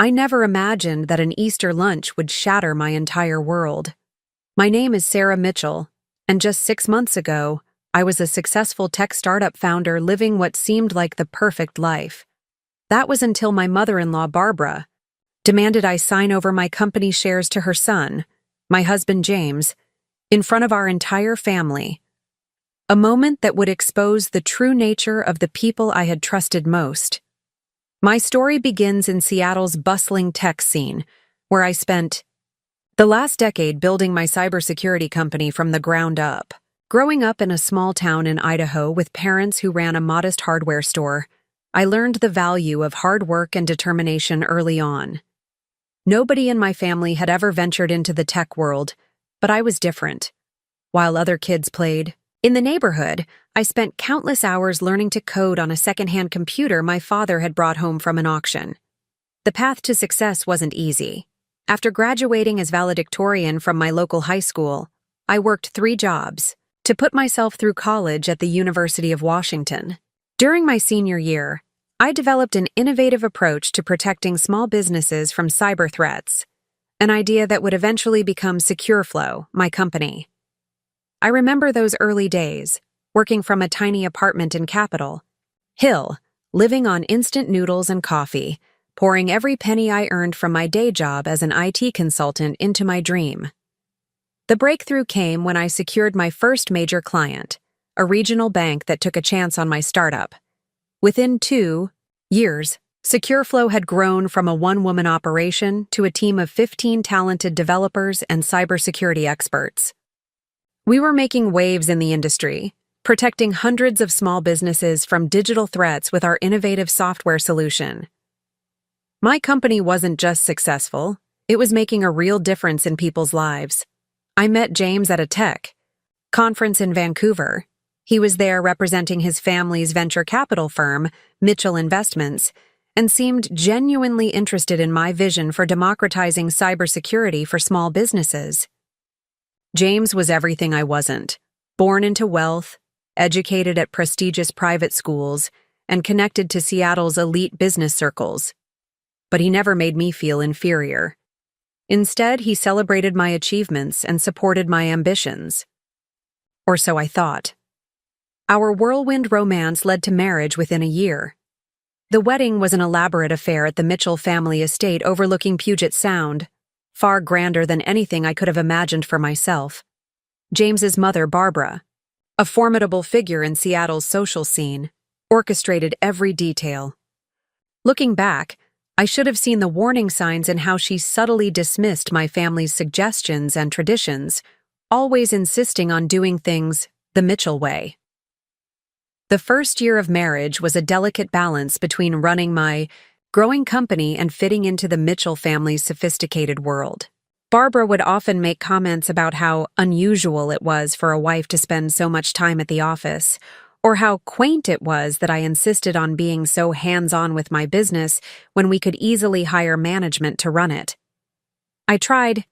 I never imagined that an Easter lunch would shatter my entire world. My name is Sarah Mitchell, and just 6 months ago, I was a successful tech startup founder living what seemed like the perfect life. That was until my mother-in-law, Barbara, demanded I sign over my company shares to her son, my husband James, in front of our entire family. A moment that would expose the true nature of the people I had trusted most. My story begins in Seattle's bustling tech scene, where I spent the last decade building my cybersecurity company from the ground up. Growing up in a small town in Idaho with parents who ran a modest hardware store, I learned the value of hard work and determination early on. Nobody in my family had ever ventured into the tech world, but I was different. While other kids played in the neighborhood, I spent countless hours learning to code on a secondhand computer my father had brought home from an auction. The path to success wasn't easy. After graduating as valedictorian from my local high school, I worked 3 jobs to put myself through college at the University of Washington. During my senior year, I developed an innovative approach to protecting small businesses from cyber threats, an idea that would eventually become SecureFlow, my company. I remember those early days, working from a tiny apartment in Capitol Hill, living on instant noodles and coffee, pouring every penny I earned from my day job as an IT consultant into my dream. The breakthrough came when I secured my first major client, a regional bank that took a chance on my startup. Within 2 years, SecureFlow had grown from a one-woman operation to a team of 15 talented developers and cybersecurity experts. We were making waves in the industry, protecting hundreds of small businesses from digital threats with our innovative software solution. My company wasn't just successful, it was making a real difference in people's lives. I met James at a tech conference in Vancouver. He was there representing his family's venture capital firm, Mitchell Investments, and seemed genuinely interested in my vision for democratizing cybersecurity for small businesses. James was everything I wasn't: born into wealth, educated at prestigious private schools, and connected to Seattle's elite business circles. But he never made me feel inferior. Instead, he celebrated my achievements and supported my ambitions. Or so I thought. Our whirlwind romance led to marriage within a year. The wedding was an elaborate affair at the Mitchell family estate overlooking Puget Sound, far grander than anything I could have imagined for myself. James's mother, Barbara, a formidable figure in Seattle's social scene, orchestrated every detail. Looking back, I should have seen the warning signs in how she subtly dismissed my family's suggestions and traditions, always insisting on doing things the Mitchell way. The first year of marriage was a delicate balance between running my growing company and fitting into the Mitchell family's sophisticated world. Barbara would often make comments about how unusual it was for a wife to spend so much time at the office, or how quaint it was that I insisted on being so hands-on with my business when we could easily hire management to run it. I tried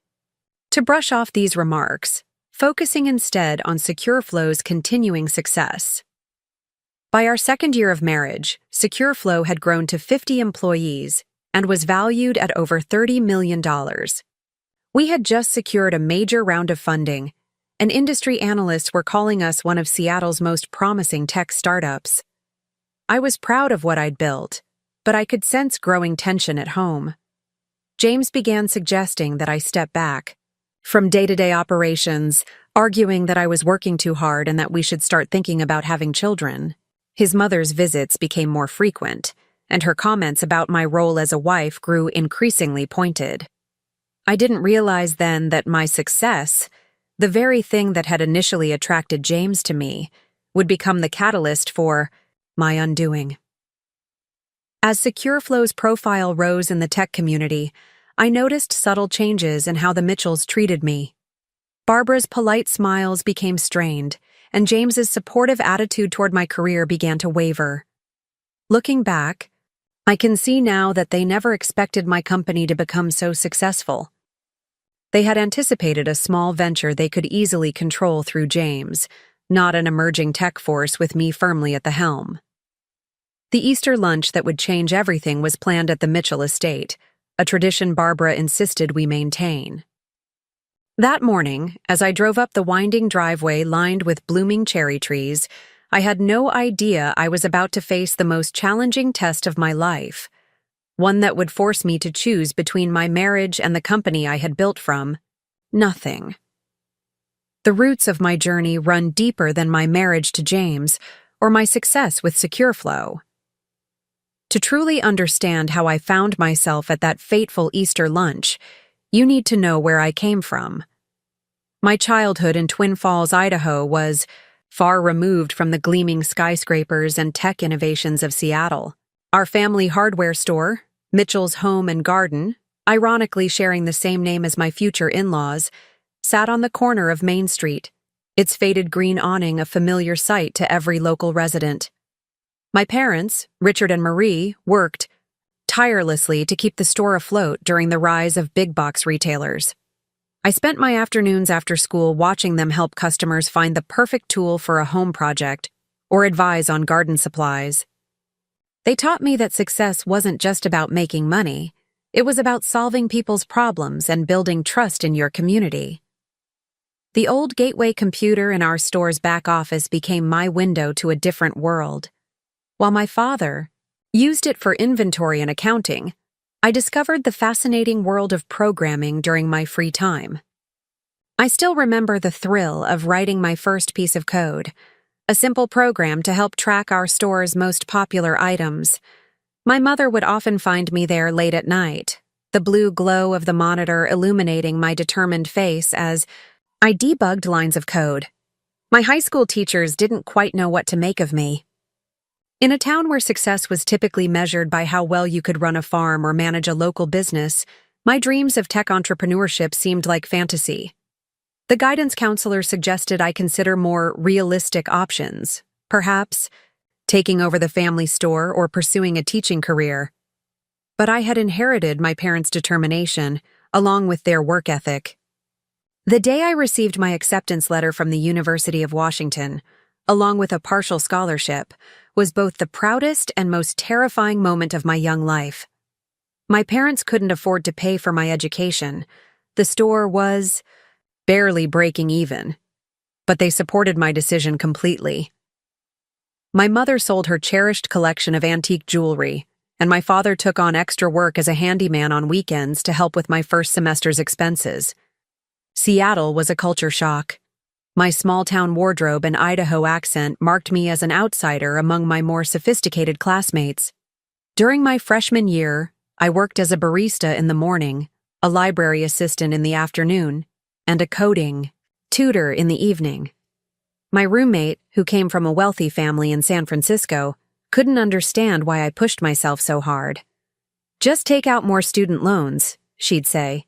to brush off these remarks, focusing instead on SecureFlow's continuing success. By our second year of marriage, SecureFlow had grown to 50 employees and was valued at over $30 million. We had just secured a major round of funding, and industry analysts were calling us one of Seattle's most promising tech startups. I was proud of what I'd built, but I could sense growing tension at home. James began suggesting that I step back from day-to-day operations, arguing that I was working too hard and that we should start thinking about having children. His mother's visits became more frequent, and her comments about my role as a wife grew increasingly pointed. I didn't realize then that my success, the very thing that had initially attracted James to me, would become the catalyst for my undoing. As SecureFlow's profile rose in the tech community, I noticed subtle changes in how the Mitchells treated me. Barbara's polite smiles became strained, and James's supportive attitude toward my career began to waver. Looking back, I can see now that they never expected my company to become so successful. They had anticipated a small venture they could easily control through James, not an emerging tech force with me firmly at the helm. The Easter lunch that would change everything was planned at the Mitchell estate, a tradition Barbara insisted we maintain. That morning, as I drove up the winding driveway lined with blooming cherry trees, I had no idea I was about to face the most challenging test of my life, one that would force me to choose between my marriage and the company I had built from nothing. The roots of my journey run deeper than my marriage to James or my success with SecureFlow. To truly understand how I found myself at that fateful Easter lunch, you need to know where I came from. My childhood in Twin Falls, Idaho was far removed from the gleaming skyscrapers and tech innovations of Seattle. Our family hardware store, Mitchell's Home and Garden, ironically sharing the same name as my future in-laws, sat on the corner of Main Street, its faded green awning a familiar sight to every local resident. My parents, Richard and Marie, worked tirelessly to keep the store afloat during the rise of big-box retailers. I spent my afternoons after school watching them help customers find the perfect tool for a home project or advise on garden supplies. They taught me that success wasn't just about making money, it was about solving people's problems and building trust in your community. The old gateway computer in our store's back office became my window to a different world. While my father used it for inventory and accounting, I discovered the fascinating world of programming during my free time. I still remember the thrill of writing my first piece of code, a simple program to help track our store's most popular items. My mother would often find me there late at night, the blue glow of the monitor illuminating my determined face as I debugged lines of code. My high school teachers didn't quite know what to make of me. In a town where success was typically measured by how well you could run a farm or manage a local business, my dreams of tech entrepreneurship seemed like fantasy. The guidance counselor suggested I consider more realistic options, perhaps taking over the family store or pursuing a teaching career. But I had inherited my parents' determination, along with their work ethic. The day I received my acceptance letter from the University of Washington, along with a partial scholarship, was both the proudest and most terrifying moment of my young life. My parents couldn't afford to pay for my education. The store was barely breaking even, but they supported my decision completely. My mother sold her cherished collection of antique jewelry, and my father took on extra work as a handyman on weekends to help with my first semester's expenses. Seattle was a culture shock. My small-town wardrobe and Idaho accent marked me as an outsider among my more sophisticated classmates. During my freshman year, I worked as a barista in the morning, a library assistant in the afternoon, and a coding tutor in the evening. My roommate, who came from a wealthy family in San Francisco, couldn't understand why I pushed myself so hard. "Just take out more student loans," she'd say.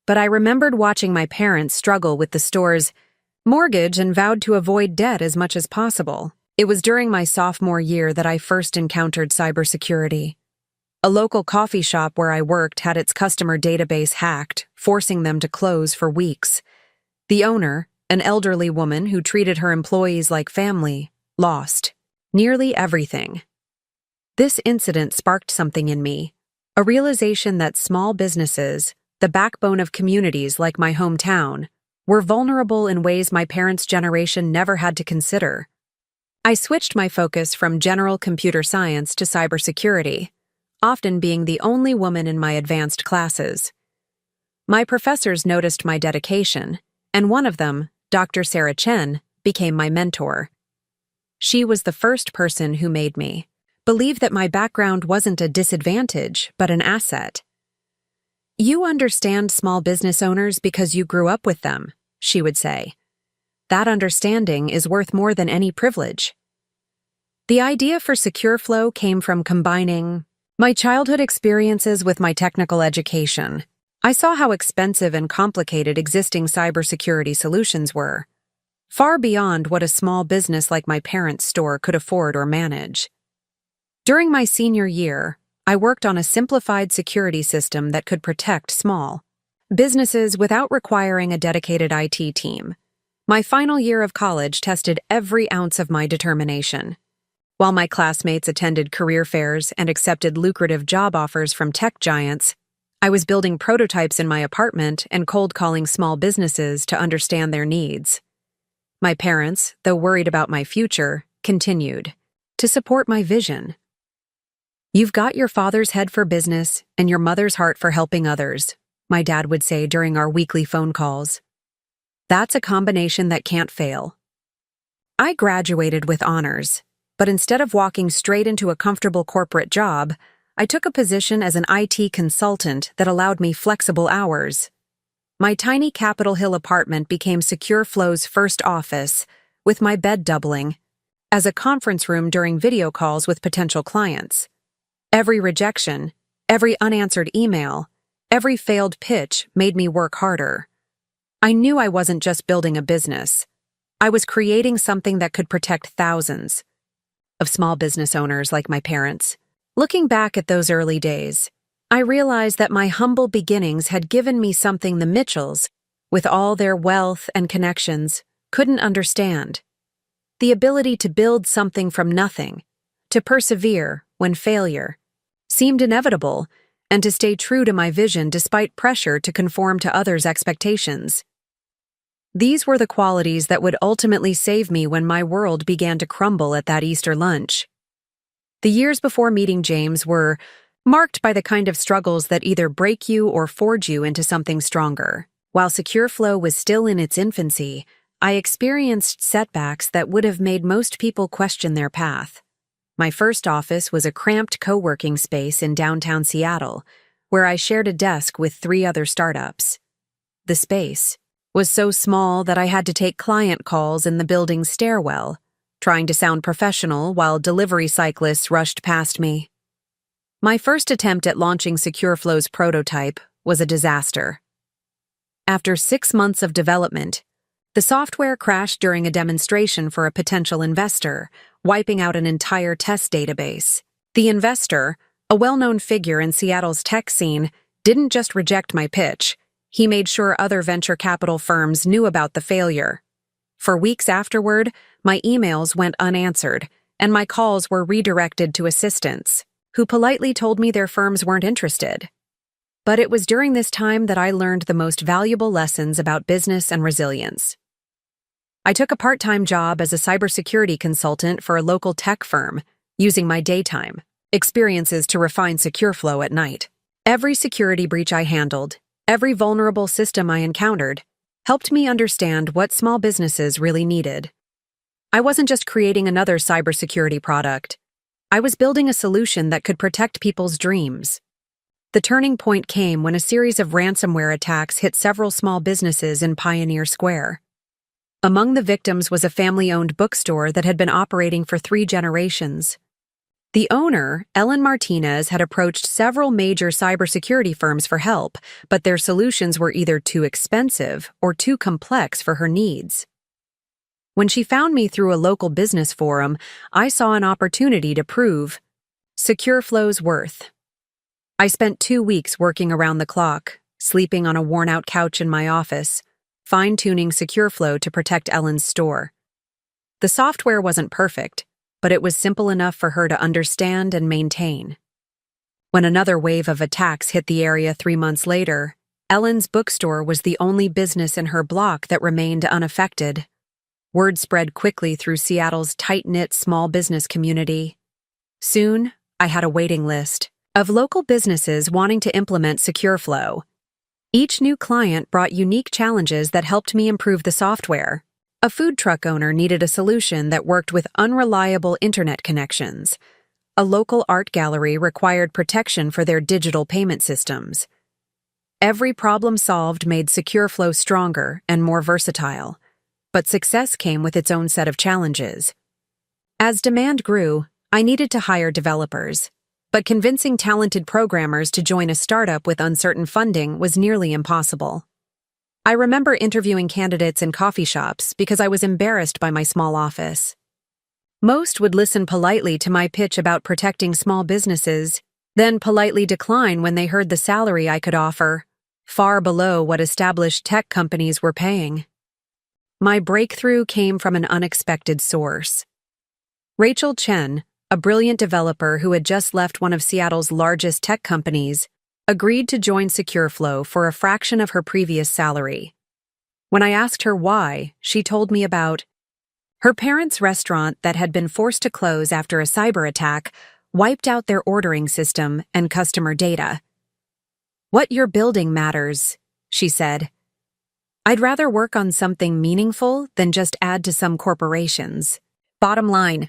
But I remembered watching my parents struggle with the store's mortgage and vowed to avoid debt as much as possible. It was during my sophomore year that I first encountered cybersecurity. A local coffee shop where I worked had its customer database hacked, forcing them to close for weeks. The owner, an elderly woman who treated her employees like family, lost nearly everything. This incident sparked something in me, a realization that small businesses, the backbone of communities like my hometown, were vulnerable in ways my parents' generation never had to consider. I switched my focus from general computer science to cybersecurity, often being the only woman in my advanced classes. My professors noticed my dedication, and one of them, Dr. Sarah Chen, became my mentor. She was the first person who made me believe that my background wasn't a disadvantage, but an asset. "You understand small business owners because you grew up with them," she would say. "That understanding is worth more than any privilege." The idea for SecureFlow came from combining my childhood experiences with my technical education. I saw how expensive and complicated existing cybersecurity solutions were, far beyond what a small business like my parents' store could afford or manage. During my senior year, I worked on a simplified security system that could protect small businesses without requiring a dedicated IT team. My final year of college tested every ounce of my determination. While my classmates attended career fairs and accepted lucrative job offers from tech giants, I was building prototypes in my apartment and cold calling small businesses to understand their needs. My parents, though worried about my future, continued to support my vision. "You've got your father's head for business and your mother's heart for helping others," my dad would say during our weekly phone calls. "That's a combination that can't fail." I graduated with honors, but instead of walking straight into a comfortable corporate job, I took a position as an IT consultant that allowed me flexible hours. My tiny Capitol Hill apartment became SecureFlow's first office, with my bed doubling as a conference room during video calls with potential clients. Every rejection, every unanswered email, every failed pitch made me work harder. I knew I wasn't just building a business. I was creating something that could protect thousands of small business owners like my parents. Looking back at those early days, I realized that my humble beginnings had given me something the Mitchells, with all their wealth and connections, couldn't understand. The ability to build something from nothing, to persevere when failure seemed inevitable, and to stay true to my vision despite pressure to conform to others' expectations. These were the qualities that would ultimately save me when my world began to crumble at that Easter lunch. The years before meeting James were marked by the kind of struggles that either break you or forge you into something stronger. While SecureFlow was still in its infancy, I experienced setbacks that would have made most people question their path. My first office was a cramped co-working space in downtown Seattle, where I shared a desk with 3 other startups. The space was so small that I had to take client calls in the building's stairwell, trying to sound professional while delivery cyclists rushed past me. My first attempt at launching SecureFlow's prototype was a disaster. After 6 months of development, the software crashed during a demonstration for a potential investor, wiping out an entire test database. The investor, a well-known figure in Seattle's tech scene, didn't just reject my pitch. He made sure other venture capital firms knew about the failure. For weeks afterward, my emails went unanswered, and my calls were redirected to assistants, who politely told me their firms weren't interested. But it was during this time that I learned the most valuable lessons about business and resilience. I took a part-time job as a cybersecurity consultant for a local tech firm, using my daytime experiences to refine SecureFlow at night. Every security breach I handled, every vulnerable system I encountered, helped me understand what small businesses really needed. I wasn't just creating another cybersecurity product. I was building a solution that could protect people's dreams. The turning point came when a series of ransomware attacks hit several small businesses in Pioneer Square. Among the victims was a family-owned bookstore that had been operating for 3 generations. The owner, Ellen Martinez, had approached several major cybersecurity firms for help, but their solutions were either too expensive or too complex for her needs. When she found me through a local business forum, I saw an opportunity to prove SecureFlow's worth. I spent 2 weeks working around the clock, sleeping on a worn-out couch in my office, fine-tuning SecureFlow to protect Ellen's store. The software wasn't perfect, but it was simple enough for her to understand and maintain. When another wave of attacks hit the area 3 months later, Ellen's bookstore was the only business in her block that remained unaffected. Word spread quickly through Seattle's tight-knit small business community. Soon, I had a waiting list of local businesses wanting to implement SecureFlow. Each new client brought unique challenges that helped me improve the software. A food truck owner needed a solution that worked with unreliable internet connections. A local art gallery required protection for their digital payment systems. Every problem solved made SecureFlow stronger and more versatile, but success came with its own set of challenges. As demand grew, I needed to hire developers, but convincing talented programmers to join a startup with uncertain funding was nearly impossible. I remember interviewing candidates in coffee shops because I was embarrassed by my small office. Most would listen politely to my pitch about protecting small businesses, then politely decline when they heard the salary I could offer, far below what established tech companies were paying. My breakthrough came from an unexpected source. Rachel Chen, a brilliant developer who had just left one of Seattle's largest tech companies, agreed to join SecureFlow for a fraction of her previous salary. When I asked her why, she told me about her parents' restaurant that had been forced to close after a cyber attack wiped out their ordering system and customer data. "What you're building matters," she said. "I'd rather work on something meaningful than just add to some corporations." Bottom line,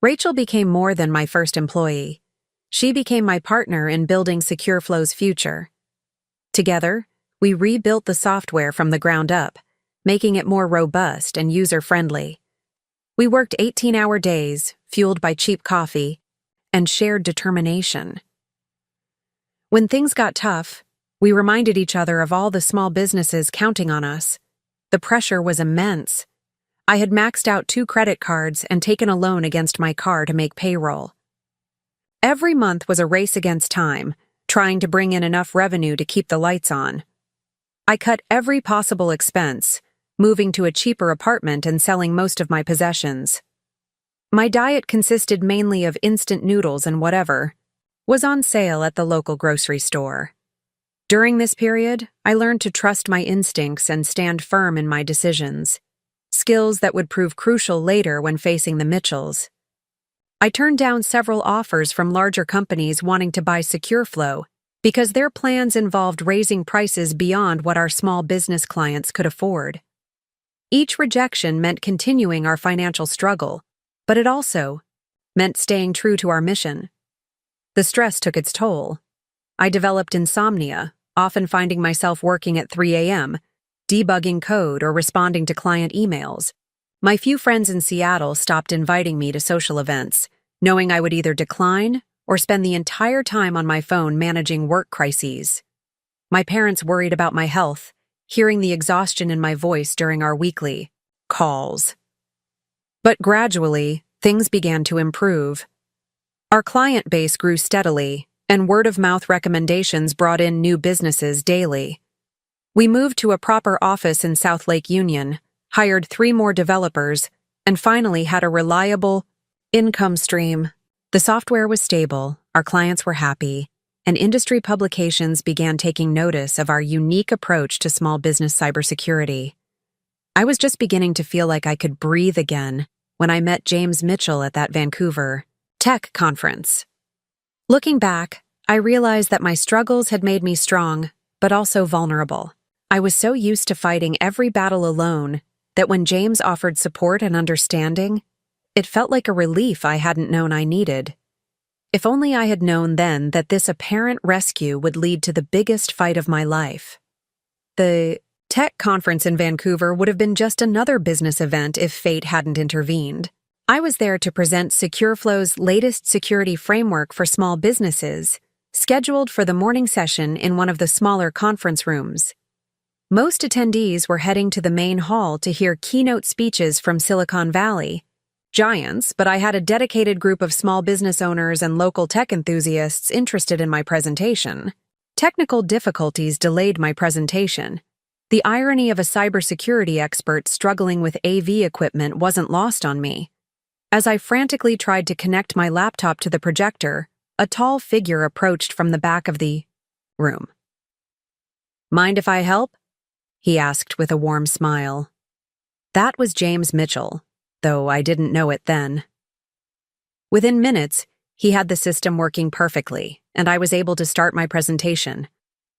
Rachel became more than my first employee. She became my partner in building SecureFlow's future. Together, we rebuilt the software from the ground up, making it more robust and user-friendly. We worked 18-hour days, fueled by cheap coffee, and shared determination. When things got tough, we reminded each other of all the small businesses counting on us. The pressure was immense. I had maxed out 2 credit cards and taken a loan against my car to make payroll. Every month was a race against time, trying to bring in enough revenue to keep the lights on. I cut every possible expense, moving to a cheaper apartment and selling most of my possessions. My diet consisted mainly of instant noodles and whatever was on sale at the local grocery store. During this period, I learned to trust my instincts and stand firm in my decisions, skills that would prove crucial later when facing the Mitchells. I turned down several offers from larger companies wanting to buy SecureFlow because their plans involved raising prices beyond what our small business clients could afford. Each rejection meant continuing our financial struggle, but it also meant staying true to our mission. The stress took its toll. I developed insomnia, often finding myself working at 3 a.m., debugging code or responding to client emails. My few friends in Seattle stopped inviting me to social events, knowing I would either decline or spend the entire time on my phone managing work crises. My parents worried about my health, hearing the exhaustion in my voice during our weekly calls. But gradually, things began to improve. Our client base grew steadily, and word-of-mouth recommendations brought in new businesses daily. We moved to a proper office in South Lake Union, hired 3 more developers, and finally had a reliable income stream. The software was stable, our clients were happy, and industry publications began taking notice of our unique approach to small business cybersecurity. I was just beginning to feel like I could breathe again when I met James Mitchell at that Vancouver tech conference. Looking back, I realized that my struggles had made me strong, but also vulnerable. I was so used to fighting every battle alone that when James offered support and understanding, it felt like a relief I hadn't known I needed. If only I had known then that this apparent rescue would lead to the biggest fight of my life. The tech conference in Vancouver would have been just another business event if fate hadn't intervened. I was there to present SecureFlow's latest security framework for small businesses, scheduled for the morning session in one of the smaller conference rooms. Most attendees were heading to the main hall to hear keynote speeches from Silicon Valley giants, but I had a dedicated group of small business owners and local tech enthusiasts interested in my presentation. Technical difficulties delayed my presentation. The irony of a cybersecurity expert struggling with AV equipment wasn't lost on me. As I frantically tried to connect my laptop to the projector, a tall figure approached from the back of the room. "Mind if I help?" he asked with a warm smile. That was James Mitchell, though I didn't know it then. Within minutes, he had the system working perfectly, and I was able to start my presentation.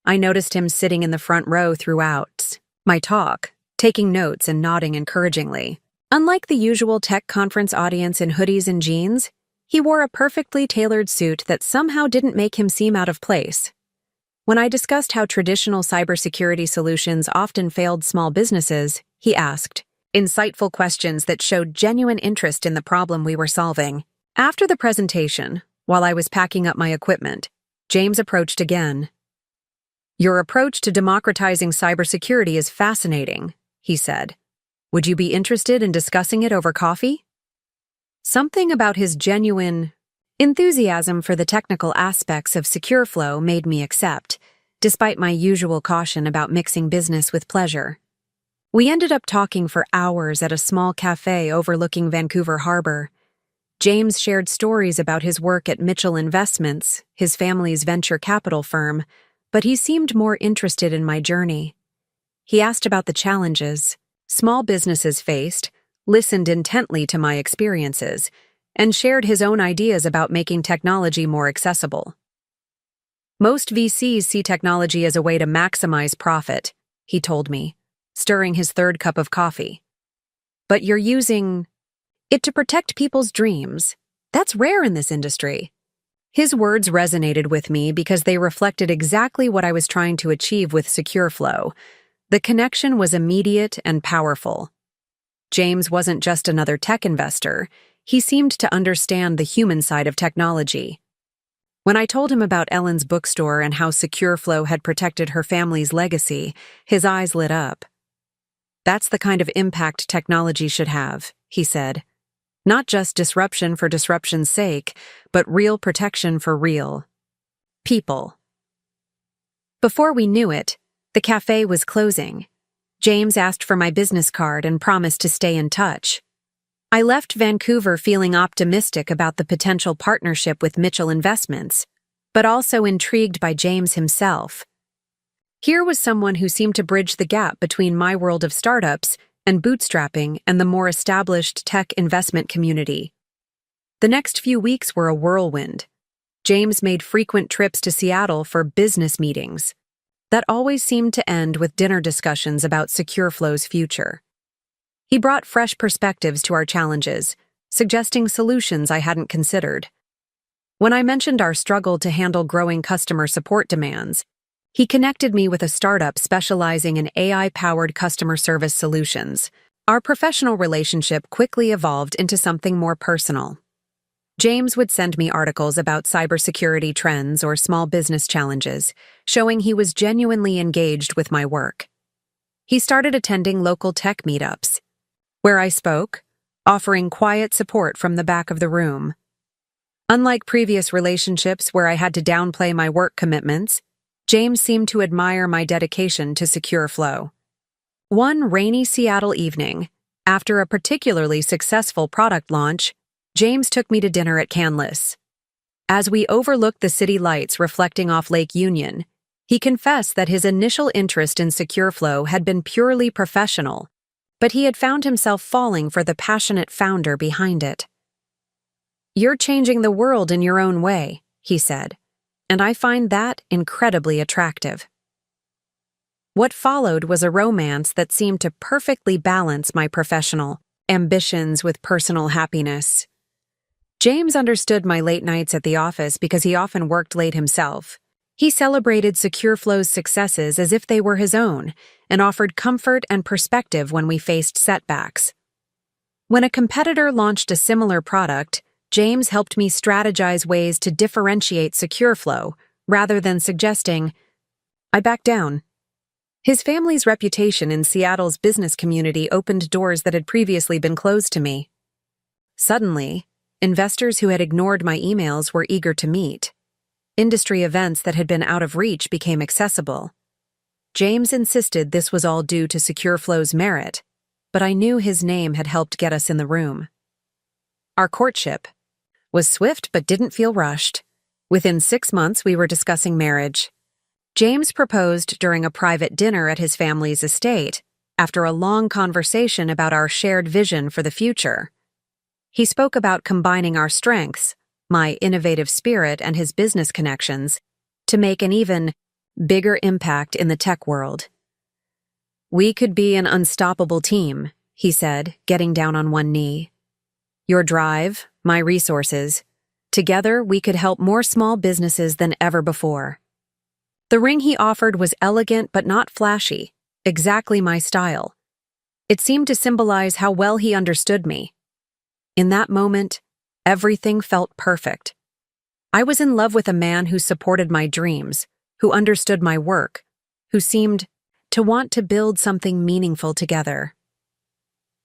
I noticed him sitting in the front row throughout my talk, taking notes and nodding encouragingly. Unlike the usual tech conference audience in hoodies and jeans, he wore a perfectly tailored suit that somehow didn't make him seem out of place. When I discussed how traditional cybersecurity solutions often failed small businesses, he asked insightful questions that showed genuine interest in the problem we were solving. After the presentation, while I was packing up my equipment, James approached again. "Your approach to democratizing cybersecurity is fascinating," he said. "Would you be interested in discussing it over coffee?" Something about his genuine enthusiasm for the technical aspects of SecureFlow made me accept, despite my usual caution about mixing business with pleasure. We ended up talking for hours at a small cafe overlooking Vancouver Harbor. James shared stories about his work at Mitchell Investments, his family's venture capital firm, but he seemed more interested in my journey. He asked about the challenges small businesses faced, listened intently to my experiences, and shared his own ideas about making technology more accessible. Most VCs see technology as a way to maximize profit, he told me, stirring his third cup of coffee. But you're using it to protect people's dreams. That's rare in this industry. His words resonated with me because they reflected exactly what I was trying to achieve with SecureFlow. The connection was immediate and powerful. James wasn't just another tech investor. He seemed to understand the human side of technology. When I told him about Ellen's bookstore and how SecureFlow had protected her family's legacy, his eyes lit up. That's the kind of impact technology should have, he said. Not just disruption for disruption's sake, but real protection for real people. Before we knew it, the cafe was closing. James asked for my business card and promised to stay in touch. I left Vancouver feeling optimistic about the potential partnership with Mitchell Investments, but also intrigued by James himself. Here was someone who seemed to bridge the gap between my world of startups and bootstrapping and the more established tech investment community. The next few weeks were a whirlwind. James made frequent trips to Seattle for business meetings that always seemed to end with dinner discussions about SecureFlow's future. He brought fresh perspectives to our challenges, suggesting solutions I hadn't considered. When I mentioned our struggle to handle growing customer support demands, he connected me with a startup specializing in AI-powered customer service solutions. Our professional relationship quickly evolved into something more personal. James would send me articles about cybersecurity trends or small business challenges, showing he was genuinely engaged with my work. He started attending local tech meetups, where I spoke, offering quiet support from the back of the room. Unlike previous relationships where I had to downplay my work commitments, James seemed to admire my dedication to SecureFlow. One rainy Seattle evening, after a particularly successful product launch, James took me to dinner at Canlis. As we overlooked the city lights reflecting off Lake Union, he confessed that his initial interest in SecureFlow had been purely professional, but he had found himself falling for the passionate founder behind it. "You're changing the world in your own way," he said, "and I find that incredibly attractive." What followed was a romance that seemed to perfectly balance my professional ambitions with personal happiness. James understood my late nights at the office because he often worked late himself. He celebrated SecureFlow's successes as if they were his own and offered comfort and perspective when we faced setbacks. When a competitor launched a similar product, James helped me strategize ways to differentiate SecureFlow rather than suggesting, I backed down. His family's reputation in Seattle's business community opened doors that had previously been closed to me. Suddenly, investors who had ignored my emails were eager to meet. Industry events that had been out of reach became accessible. James insisted this was all due to SecureFlow's merit, but I knew his name had helped get us in the room. Our courtship was swift but didn't feel rushed. Within 6 months, we were discussing marriage. James proposed during a private dinner at his family's estate, after a long conversation about our shared vision for the future. He spoke about combining our strengths, my innovative spirit and his business connections, to make an even bigger impact in the tech world. "We could be an unstoppable team," he said, getting down on one knee. "Your drive, my resources. Together, we could help more small businesses than ever before." The ring he offered was elegant but not flashy, exactly my style. It seemed to symbolize how well he understood me. In that moment, everything felt perfect. I was in love with a man who supported my dreams, who understood my work, who seemed to want to build something meaningful together.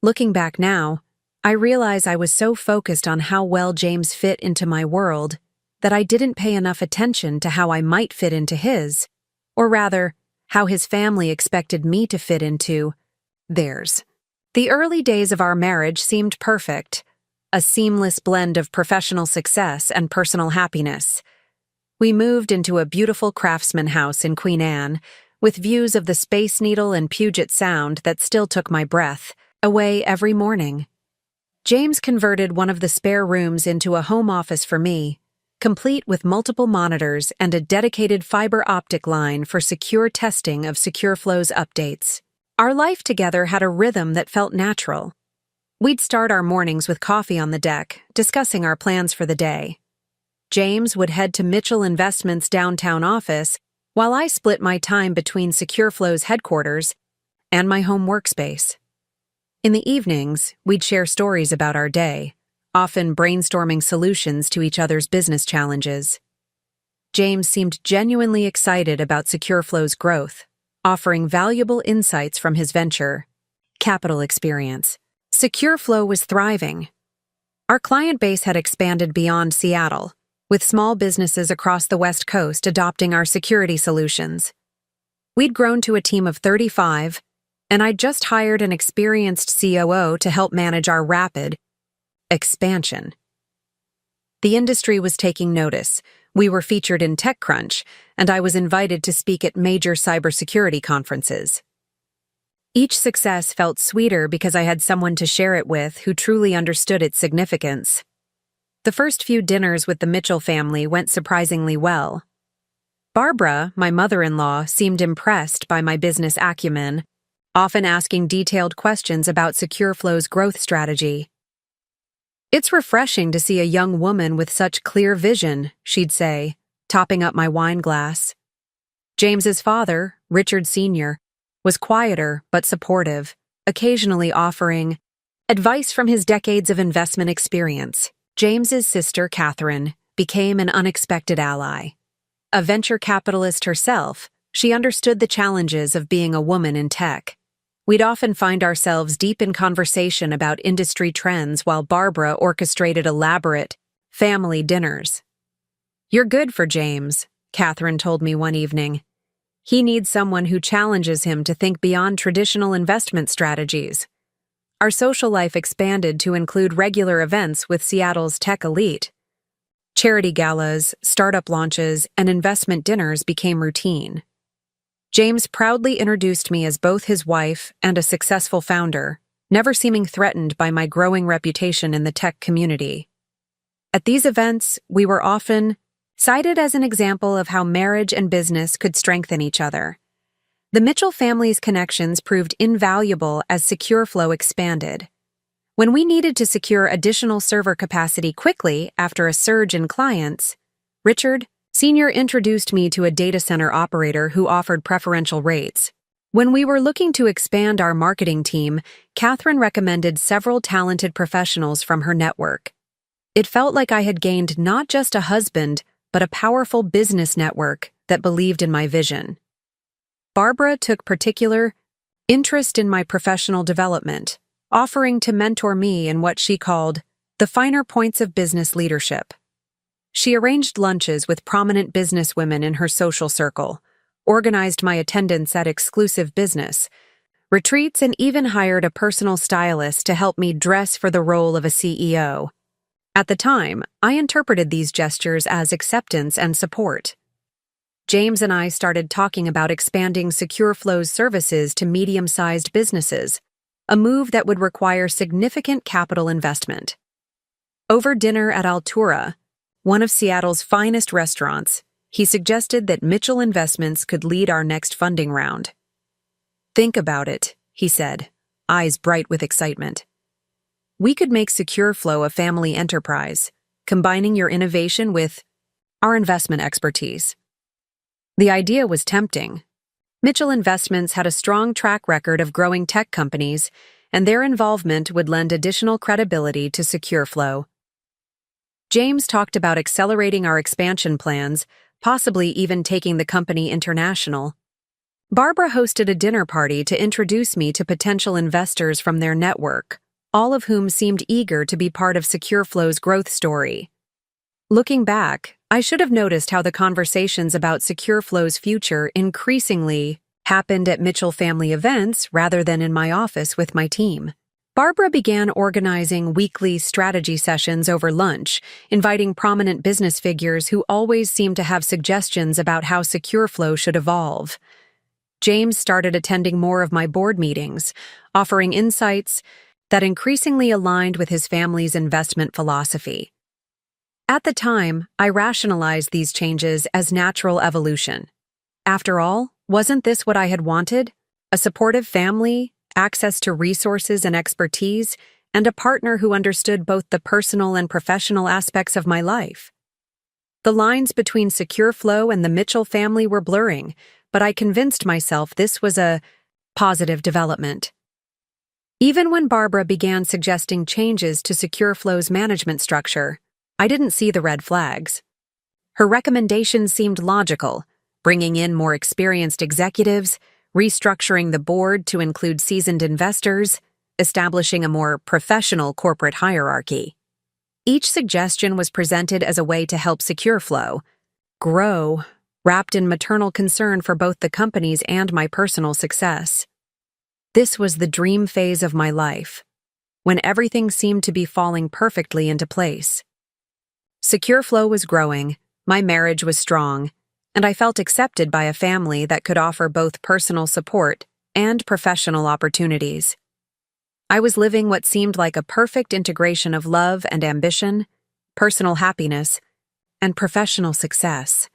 Looking back now, I realize I was so focused on how well James fit into my world that I didn't pay enough attention to how I might fit into his, or rather, how his family expected me to fit into theirs. The early days of our marriage seemed perfect, a seamless blend of professional success and personal happiness. We moved into a beautiful craftsman house in Queen Anne, with views of the Space Needle and Puget Sound that still took my breath away every morning. James converted one of the spare rooms into a home office for me, complete with multiple monitors and a dedicated fiber optic line for secure testing of SecureFlow's updates. Our life together had a rhythm that felt natural. We'd start our mornings with coffee on the deck, discussing our plans for the day. James would head to Mitchell Investments' downtown office, while I split my time between SecureFlow's headquarters and my home workspace. In the evenings, we'd share stories about our day, often brainstorming solutions to each other's business challenges. James seemed genuinely excited about SecureFlow's growth, offering valuable insights from his venture capital experience. SecureFlow was thriving. Our client base had expanded beyond Seattle, with small businesses across the West Coast adopting our security solutions. We'd grown to a team of 35, and I'd just hired an experienced COO to help manage our rapid expansion. The industry was taking notice. We were featured in TechCrunch, and I was invited to speak at major cybersecurity conferences. Each success felt sweeter because I had someone to share it with who truly understood its significance. The first few dinners with the Mitchell family went surprisingly well. Barbara, my mother-in-law, seemed impressed by my business acumen, often asking detailed questions about SecureFlow's growth strategy. "It's refreshing to see a young woman with such clear vision," she'd say, topping up my wine glass. James's father, Richard Sr., was quieter but supportive, occasionally offering advice from his decades of investment experience. James's sister, Catherine, became an unexpected ally. A venture capitalist herself, she understood the challenges of being a woman in tech. We'd often find ourselves deep in conversation about industry trends while Barbara orchestrated elaborate family dinners. "You're good for James," Catherine told me one evening. "He needs someone who challenges him to think beyond traditional investment strategies." Our social life expanded to include regular events with Seattle's tech elite. Charity galas, startup launches, and investment dinners became routine. James proudly introduced me as both his wife and a successful founder, never seeming threatened by my growing reputation in the tech community. At these events, we were often cited as an example of how marriage and business could strengthen each other. The Mitchell family's connections proved invaluable as SecureFlow expanded. When we needed to secure additional server capacity quickly after a surge in clients, Richard Sr. introduced me to a data center operator who offered preferential rates. When we were looking to expand our marketing team, Catherine recommended several talented professionals from her network. It felt like I had gained not just a husband, but a powerful business network that believed in my vision. Barbara took particular interest in my professional development, offering to mentor me in what she called the finer points of business leadership. She arranged lunches with prominent businesswomen in her social circle, organized my attendance at exclusive business retreats, and even hired a personal stylist to help me dress for the role of a CEO. At the time, I interpreted these gestures as acceptance and support. James and I started talking about expanding SecureFlow's services to medium-sized businesses, a move that would require significant capital investment. Over dinner at Altura, one of Seattle's finest restaurants, he suggested that Mitchell Investments could lead our next funding round. "Think about it," he said, eyes bright with excitement. "We could make SecureFlow a family enterprise, combining your innovation with our investment expertise." The idea was tempting. Mitchell Investments had a strong track record of growing tech companies, and their involvement would lend additional credibility to SecureFlow. James talked about accelerating our expansion plans, possibly even taking the company international. Barbara hosted a dinner party to introduce me to potential investors from their network, all of whom seemed eager to be part of SecureFlow's growth story. Looking back, I should have noticed how the conversations about SecureFlow's future increasingly happened at Mitchell family events rather than in my office with my team. Barbara began organizing weekly strategy sessions over lunch, inviting prominent business figures who always seemed to have suggestions about how SecureFlow should evolve. James started attending more of my board meetings, offering insights that increasingly aligned with his family's investment philosophy. At the time, I rationalized these changes as natural evolution. After all, wasn't this what I had wanted? A supportive family, access to resources and expertise, and a partner who understood both the personal and professional aspects of my life. The lines between SecureFlow and the Mitchell family were blurring, but I convinced myself this was a positive development. Even when Barbara began suggesting changes to SecureFlow's management structure, I didn't see the red flags. Her recommendations seemed logical, bringing in more experienced executives, restructuring the board to include seasoned investors, establishing a more professional corporate hierarchy. Each suggestion was presented as a way to help SecureFlow grow, wrapped in maternal concern for both the company's and my personal success. This was the dream phase of my life, when everything seemed to be falling perfectly into place. SecureFlow was growing, my marriage was strong, and I felt accepted by a family that could offer both personal support and professional opportunities. I was living what seemed like a perfect integration of love and ambition, personal happiness, and professional success.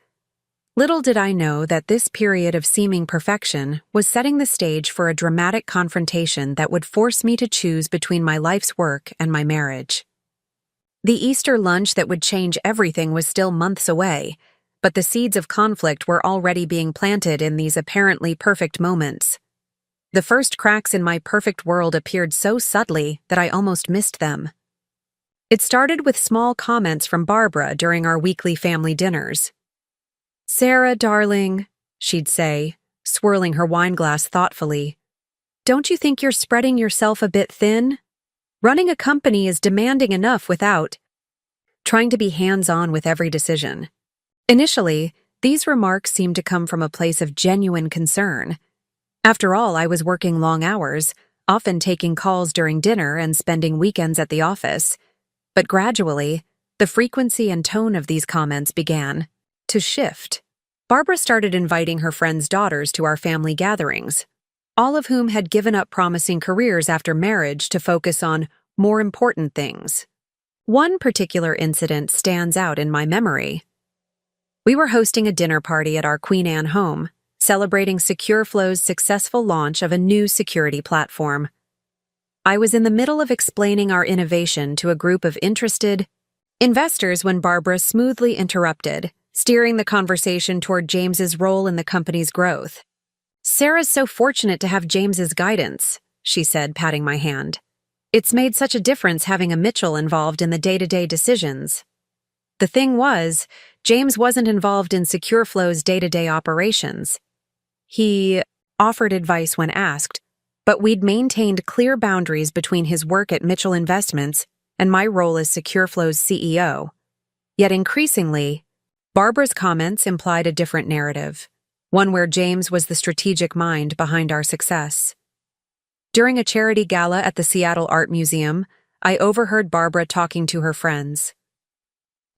Little did I know that this period of seeming perfection was setting the stage for a dramatic confrontation that would force me to choose between my life's work and my marriage. The Easter lunch that would change everything was still months away, but the seeds of conflict were already being planted in these apparently perfect moments. The first cracks in my perfect world appeared so subtly that I almost missed them. It started with small comments from Barbara during our weekly family dinners. "Sarah, darling," she'd say, swirling her wineglass thoughtfully, "don't you think you're spreading yourself a bit thin? Running a company is demanding enough without trying to be hands-on with every decision." Initially, these remarks seemed to come from a place of genuine concern. After all, I was working long hours, often taking calls during dinner and spending weekends at the office. But gradually, the frequency and tone of these comments began to shift. Barbara started inviting her friends' daughters to our family gatherings, all of whom had given up promising careers after marriage to focus on more important things. One particular incident stands out in my memory. We were hosting a dinner party at our Queen Anne home, celebrating SecureFlow's successful launch of a new security platform. I was in the middle of explaining our innovation to a group of interested investors when Barbara smoothly interrupted, steering the conversation toward James's role in the company's growth. "Sarah's so fortunate to have James's guidance," she said, patting my hand. "It's made such a difference having a Mitchell involved in the day-to-day decisions." The thing was, James wasn't involved in SecureFlow's day-to-day operations. He offered advice when asked, but we'd maintained clear boundaries between his work at Mitchell Investments and my role as SecureFlow's CEO. Yet increasingly, Barbara's comments implied a different narrative, one where James was the strategic mind behind our success. During a charity gala at the Seattle Art Museum, I overheard Barbara talking to her friends.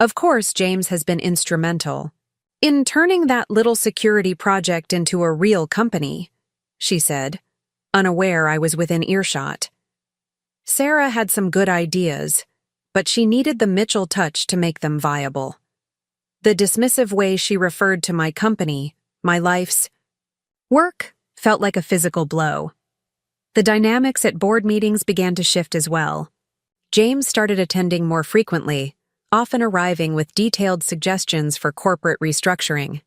"Of course, James has been instrumental in turning that little security project into a real company," she said, unaware I was within earshot. Sarah had some good ideas, but she needed the Mitchell touch to make them viable. The dismissive way she referred to my company, my life's work, felt like a physical blow. The dynamics at board meetings began to shift as well. James started attending more frequently, often arriving with detailed suggestions for corporate restructuring.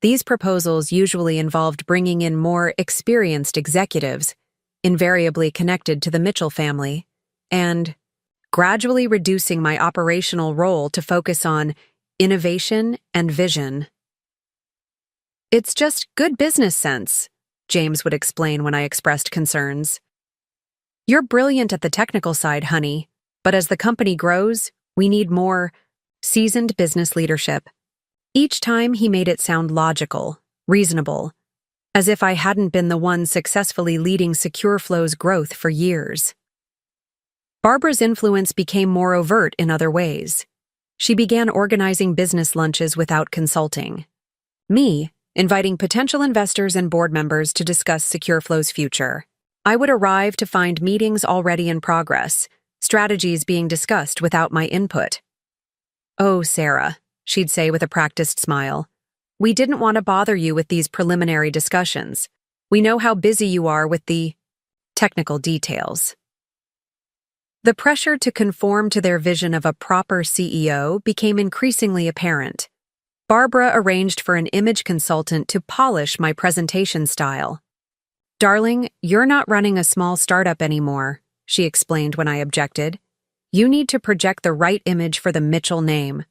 These proposals usually involved bringing in more experienced executives, invariably connected to the Mitchell family, and gradually reducing my operational role to focus on innovation and vision. "It's just good business sense," James would explain when I expressed concerns. "You're brilliant at the technical side, honey, but as the company grows, we need more seasoned business leadership." Each time he made it sound logical, reasonable, as if I hadn't been the one successfully leading SecureFlow's growth for years. Barbara's influence became more overt in other ways. She began organizing business lunches without consulting me, inviting potential investors and board members to discuss SecureFlow's future. I would arrive to find meetings already in progress, strategies being discussed without my input. "Oh, Sarah," she'd say with a practiced smile, "we didn't want to bother you with these preliminary discussions. We know how busy you are with the technical details." The pressure to conform to their vision of a proper CEO became increasingly apparent. Barbara arranged for an image consultant to polish my presentation style. "Darling, you're not running a small startup anymore," she explained when I objected. "You need to project the right image for the Mitchell name."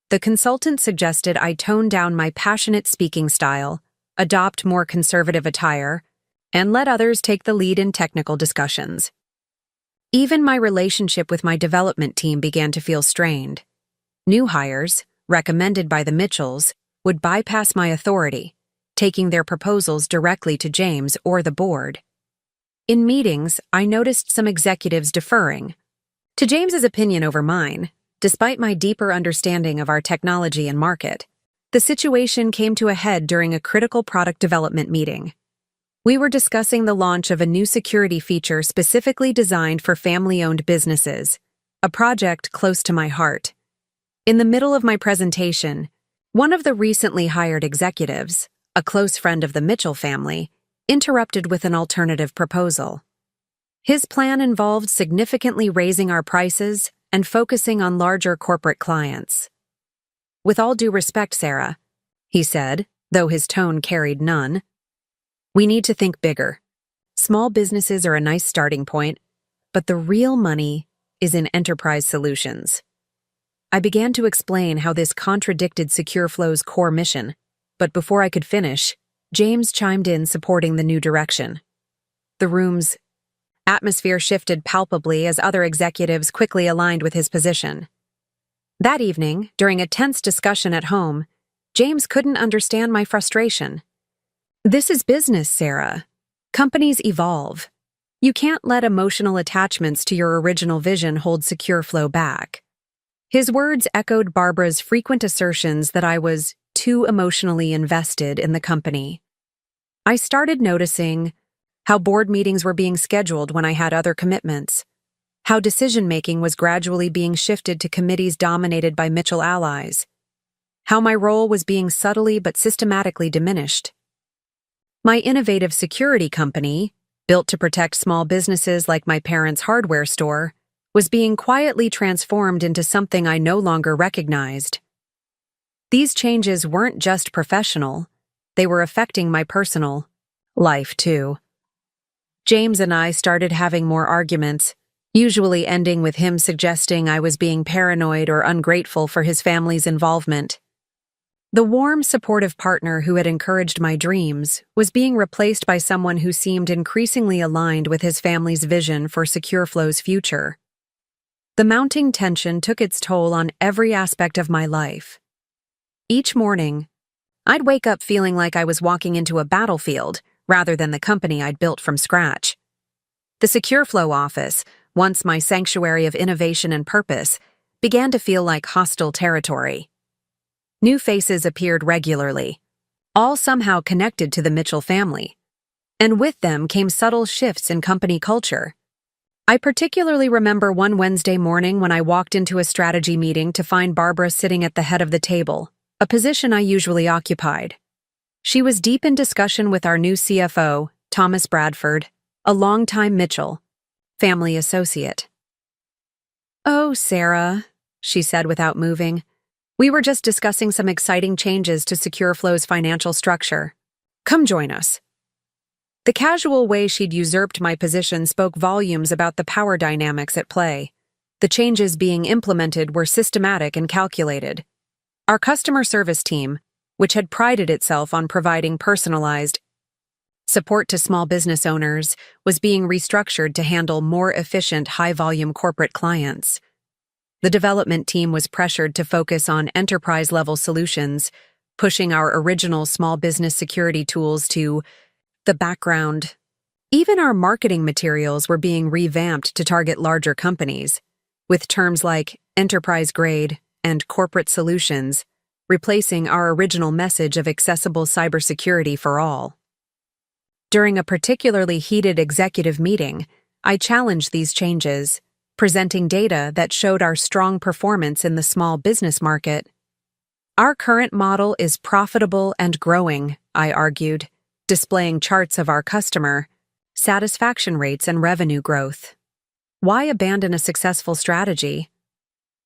The consultant suggested I tone down my passionate speaking style, adopt more conservative attire, and let others take the lead in technical discussions. Even my relationship with my development team began to feel strained. New hires, recommended by the Mitchells, would bypass my authority, taking their proposals directly to James or the board. In meetings, I noticed some executives deferring to James's opinion over mine, despite my deeper understanding of our technology and market. The situation came to a head during a critical product development meeting. We were discussing the launch of a new security feature specifically designed for family-owned businesses, a project close to my heart. In the middle of my presentation, one of the recently hired executives, a close friend of the Mitchell family, interrupted with an alternative proposal. His plan involved significantly raising our prices and focusing on larger corporate clients. "With all due respect, Sarah," he said, though his tone carried none, "we need to think bigger. Small businesses are a nice starting point, but the real money is in enterprise solutions." I began to explain how this contradicted SecureFlow's core mission, but before I could finish, James chimed in supporting the new direction. The room's atmosphere shifted palpably as other executives quickly aligned with his position. That evening, during a tense discussion at home, James couldn't understand my frustration. "This is business, Sarah. Companies evolve. You can't let emotional attachments to your original vision hold SecureFlow back." His words echoed Barbara's frequent assertions that I was too emotionally invested in the company. I started noticing how board meetings were being scheduled when I had other commitments, how decision-making was gradually being shifted to committees dominated by Mitchell allies, how my role was being subtly but systematically diminished. My innovative security company, built to protect small businesses like my parents' hardware store, was being quietly transformed into something I no longer recognized. These changes weren't just professional, they were affecting my personal life too. James and I started having more arguments, usually ending with him suggesting I was being paranoid or ungrateful for his family's involvement. The warm, supportive partner who had encouraged my dreams was being replaced by someone who seemed increasingly aligned with his family's vision for SecureFlow's future. The mounting tension took its toll on every aspect of my life. Each morning, I'd wake up feeling like I was walking into a battlefield rather than the company I'd built from scratch. The SecureFlow office, once my sanctuary of innovation and purpose, began to feel like hostile territory. New faces appeared regularly, all somehow connected to the Mitchell family, and with them came subtle shifts in company culture. I particularly remember one Wednesday morning when I walked into a strategy meeting to find Barbara sitting at the head of the table, a position I usually occupied. She was deep in discussion with our new CFO, Thomas Bradford, a longtime Mitchell family associate. "Oh, Sarah," she said without moving, "we were just discussing some exciting changes to SecureFlow's financial structure. Come join us." The casual way she'd usurped my position spoke volumes about the power dynamics at play. The changes being implemented were systematic and calculated. Our customer service team, which had prided itself on providing personalized support to small business owners, was being restructured to handle more efficient, high-volume corporate clients. The development team was pressured to focus on enterprise-level solutions, pushing our original small business security tools to the background. Even our marketing materials were being revamped to target larger companies, with terms like enterprise grade and corporate solutions, replacing our original message of accessible cybersecurity for all. During a particularly heated executive meeting, I challenged these changes, presenting data that showed our strong performance in the small business market. Our current model is profitable and growing, I argued, displaying charts of our customer satisfaction rates and revenue growth. Why abandon a successful strategy?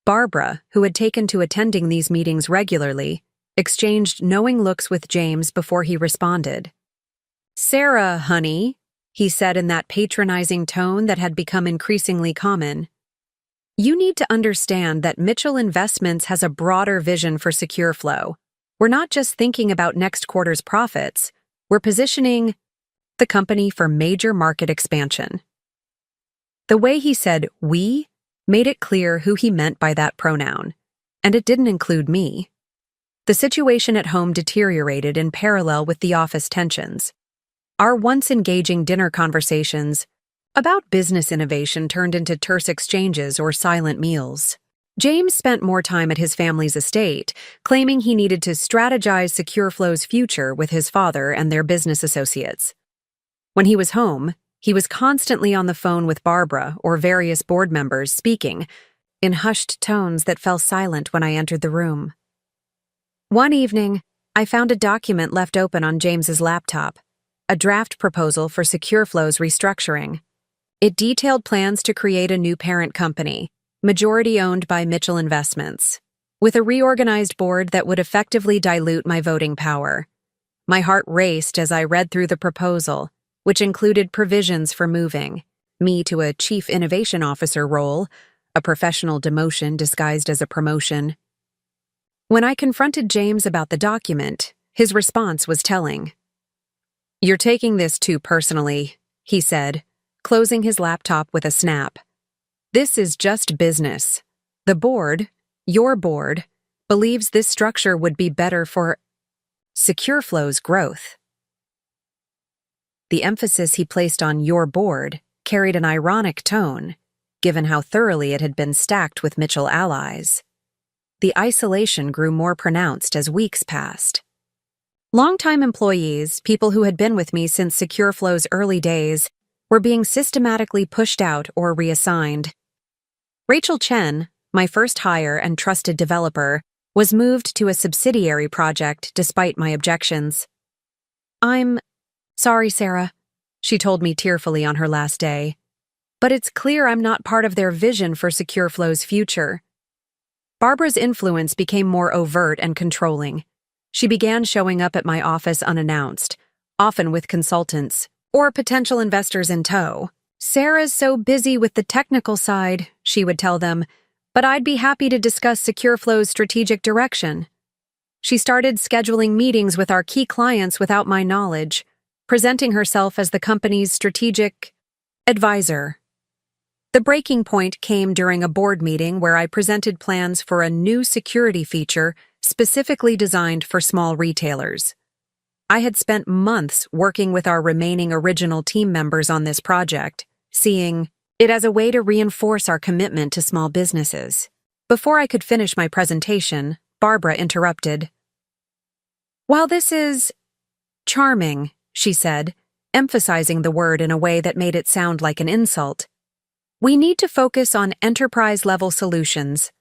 Barbara, who had taken to attending these meetings regularly, exchanged knowing looks with James before he responded. "Sarah, honey," he said in that patronizing tone that had become increasingly common. "You need to understand that Mitchell Investments has a broader vision for Secure Flow. We're not just thinking about next quarter's profits, we're positioning the company for major market expansion." The way he said "we" made it clear who he meant by that pronoun, and it didn't include me. The situation at home deteriorated in parallel with the office tensions. Our once engaging dinner conversations about business innovation turned into terse exchanges or silent meals. James spent more time at his family's estate, claiming he needed to strategize Secure Flow's future with his father and their business associates. When he was home, he was constantly on the phone with Barbara or various board members, speaking in hushed tones that fell silent when I entered the room. One evening, I found a document left open on James's laptop, a draft proposal for Secure Flow's restructuring. It detailed plans to create a new parent company, majority owned by Mitchell Investments, with a reorganized board that would effectively dilute my voting power. My heart raced as I read through the proposal, which included provisions for moving me to a chief innovation officer role, a professional demotion disguised as a promotion. When I confronted James about the document, his response was telling. "You're taking this too personally," he said, closing his laptop with a snap. "This is just business. The board, your board, believes this structure would be better for Secure Flow's growth." The emphasis he placed on "your board" carried an ironic tone, given how thoroughly it had been stacked with Mitchell allies. The isolation grew more pronounced as weeks passed. Longtime employees, people who had been with me since Secure Flow's early days, were being systematically pushed out or reassigned. Rachel Chen, my first hire and trusted developer, was moved to a subsidiary project despite my objections. "I'm sorry, Sarah," she told me tearfully on her last day, "but it's clear I'm not part of their vision for Secure Flow's future." Barbara's influence became more overt and controlling. She began showing up at my office unannounced, often with consultants or potential investors in tow. "Sarah's so busy with the technical side," she would tell them, "but I'd be happy to discuss Secure Flow's strategic direction." She started scheduling meetings with our key clients without my knowledge, presenting herself as the company's strategic advisor. The breaking point came during a board meeting where I presented plans for a new security feature specifically designed for small retailers. I had spent months working with our remaining original team members on this project, seeing it as a way to reinforce our commitment to small businesses. Before I could finish my presentation, Barbara interrupted. "While this is charming," she said, emphasizing the word in a way that made it sound like an insult, "we need to focus on enterprise-level solutions.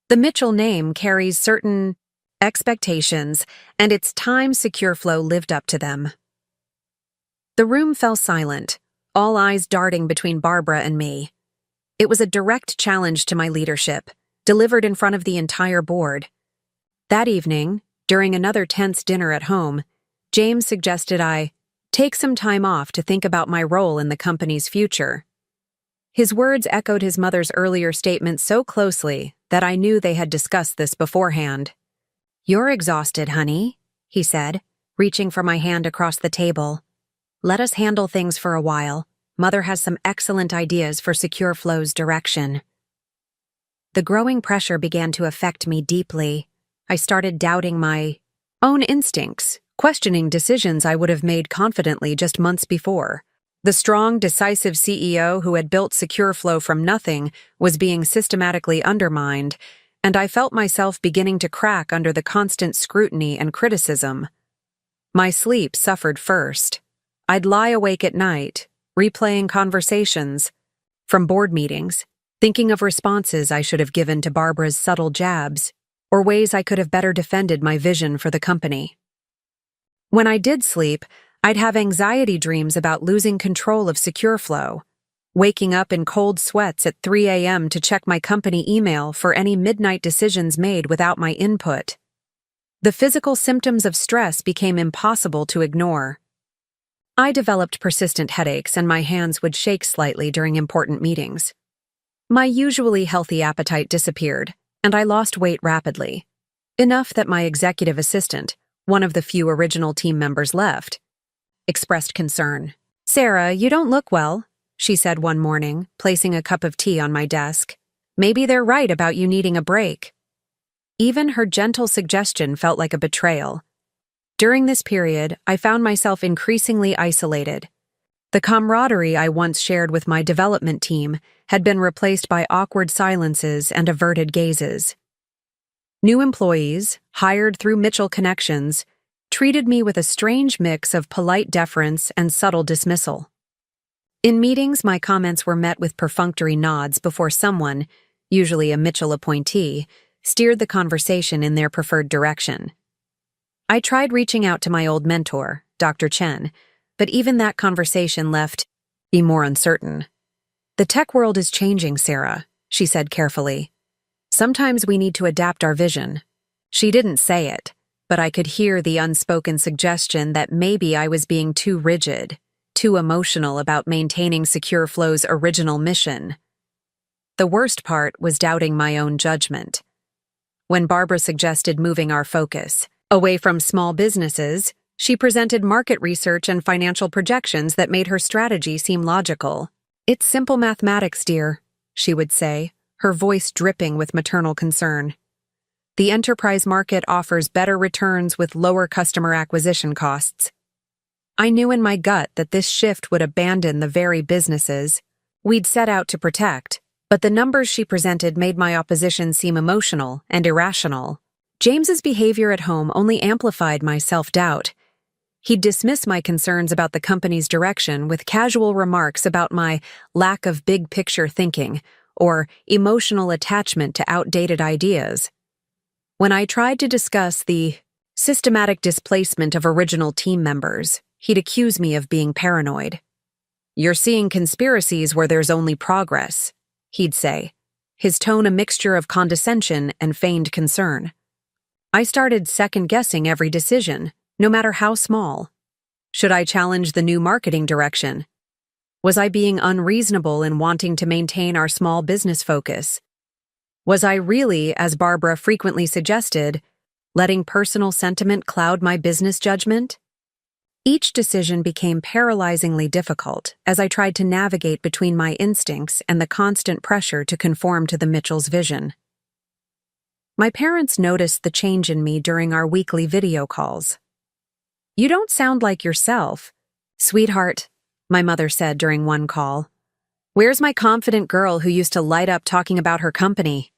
The Mitchell name carries certain expectations, and it's time Secure Flow lived up to them." The room fell silent, all eyes darting between Barbara and me. It was a direct challenge to my leadership, delivered in front of the entire board. That evening, during another tense dinner at home, James suggested I take some time off to think about my role in the company's future. His words echoed his mother's earlier statement so closely that I knew they had discussed this beforehand. "You're exhausted, honey," he said, reaching for my hand across the table. "Let us handle things for a while. Mother has some excellent ideas for Secure Flow's direction." The growing pressure began to affect me deeply. I started doubting my own instincts, questioning decisions I would have made confidently just months before. The strong, decisive CEO who had built SecureFlow from nothing was being systematically undermined, and I felt myself beginning to crack under the constant scrutiny and criticism. My sleep suffered first. I'd lie awake at night, replaying conversations from board meetings, thinking of responses I should have given to Barbara's subtle jabs, or ways I could have better defended my vision for the company. When I did sleep, I'd have anxiety dreams about losing control of SecureFlow, waking up in cold sweats at 3 a.m. to check my company email for any midnight decisions made without my input. The physical symptoms of stress became impossible to ignore. I developed persistent headaches and my hands would shake slightly during important meetings. My usually healthy appetite disappeared, and I lost weight rapidly. Enough that my executive assistant, one of the few original team members left, expressed concern. "Sarah, you don't look well," she said one morning, placing a cup of tea on my desk. "Maybe they're right about you needing a break." Even her gentle suggestion felt like a betrayal. During this period, I found myself increasingly isolated. The camaraderie I once shared with my development team had been replaced by awkward silences and averted gazes. New employees, hired through Mitchell connections, treated me with a strange mix of polite deference and subtle dismissal. In meetings, my comments were met with perfunctory nods before someone, usually a Mitchell appointee, steered the conversation in their preferred direction. I tried reaching out to my old mentor, Dr. Chen, but even that conversation left me more uncertain. "The tech world is changing, Sarah," she said carefully. "Sometimes we need to adapt our vision." She didn't say it, but I could hear the unspoken suggestion that maybe I was being too rigid, too emotional about maintaining SecureFlow's original mission. The worst part was doubting my own judgment. When Barbara suggested moving our focus away from small businesses, she presented market research and financial projections that made her strategy seem logical. "It's simple mathematics, dear," she would say, her voice dripping with maternal concern. "The enterprise market offers better returns with lower customer acquisition costs." I knew in my gut that this shift would abandon the very businesses we'd set out to protect, but the numbers she presented made my opposition seem emotional and irrational. James's behavior at home only amplified my self-doubt. He'd dismiss my concerns about the company's direction with casual remarks about my lack of big-picture thinking or emotional attachment to outdated ideas. When I tried to discuss the systematic displacement of original team members, he'd accuse me of being paranoid. "You're seeing conspiracies where there's only progress," he'd say, his tone a mixture of condescension and feigned concern. I started second-guessing every decision, no matter how small. Should I challenge the new marketing direction? Was I being unreasonable in wanting to maintain our small business focus? Was I really, as Barbara frequently suggested, letting personal sentiment cloud my business judgment? Each decision became paralyzingly difficult as I tried to navigate between my instincts and the constant pressure to conform to the Mitchell's vision. My parents noticed the change in me during our weekly video calls. "You don't sound like yourself, sweetheart," my mother said during one call. "Where's my confident girl who used to light up talking about her company?"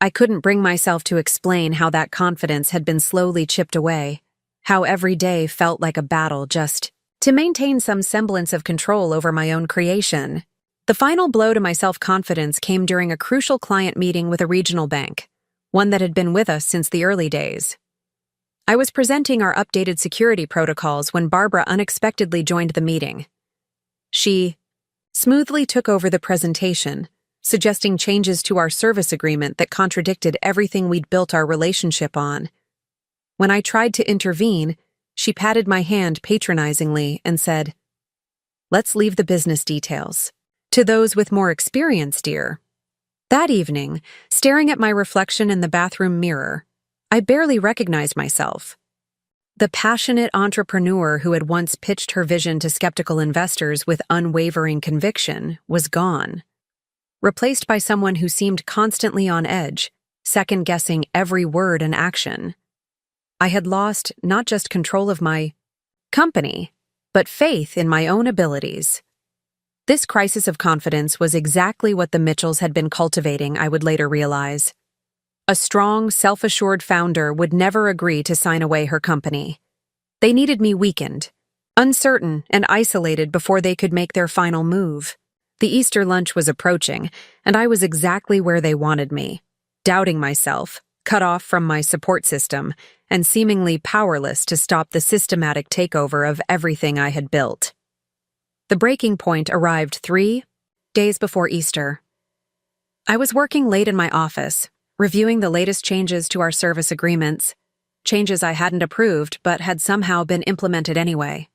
I couldn't bring myself to explain how that confidence had been slowly chipped away, how every day felt like a battle just to maintain some semblance of control over my own creation. The final blow to my self-confidence came during a crucial client meeting with a regional bank, one that had been with us since the early days. I was presenting our updated security protocols when Barbara unexpectedly joined the meeting. She smoothly took over the presentation, suggesting changes to our service agreement that contradicted everything we'd built our relationship on. When I tried to intervene, she patted my hand patronizingly and said, "Let's leave the business details to those with more experience, dear." That evening, staring at my reflection in the bathroom mirror, I barely recognized myself. The passionate entrepreneur who had once pitched her vision to skeptical investors with unwavering conviction was gone, replaced by someone who seemed constantly on edge, second-guessing every word and action. I had lost not just control of my company, but faith in my own abilities. This crisis of confidence was exactly what the Mitchells had been cultivating, I would later realize. A strong, self-assured founder would never agree to sign away her company. They needed me weakened, uncertain and isolated before they could make their final move. The Easter lunch was approaching, and I was exactly where they wanted me, doubting myself, cut off from my support system, and seemingly powerless to stop the systematic takeover of everything I had built. The breaking point arrived 3 days before Easter. I was working late in my office, reviewing the latest changes to our service agreements, changes I hadn't approved but had somehow been implemented anyway.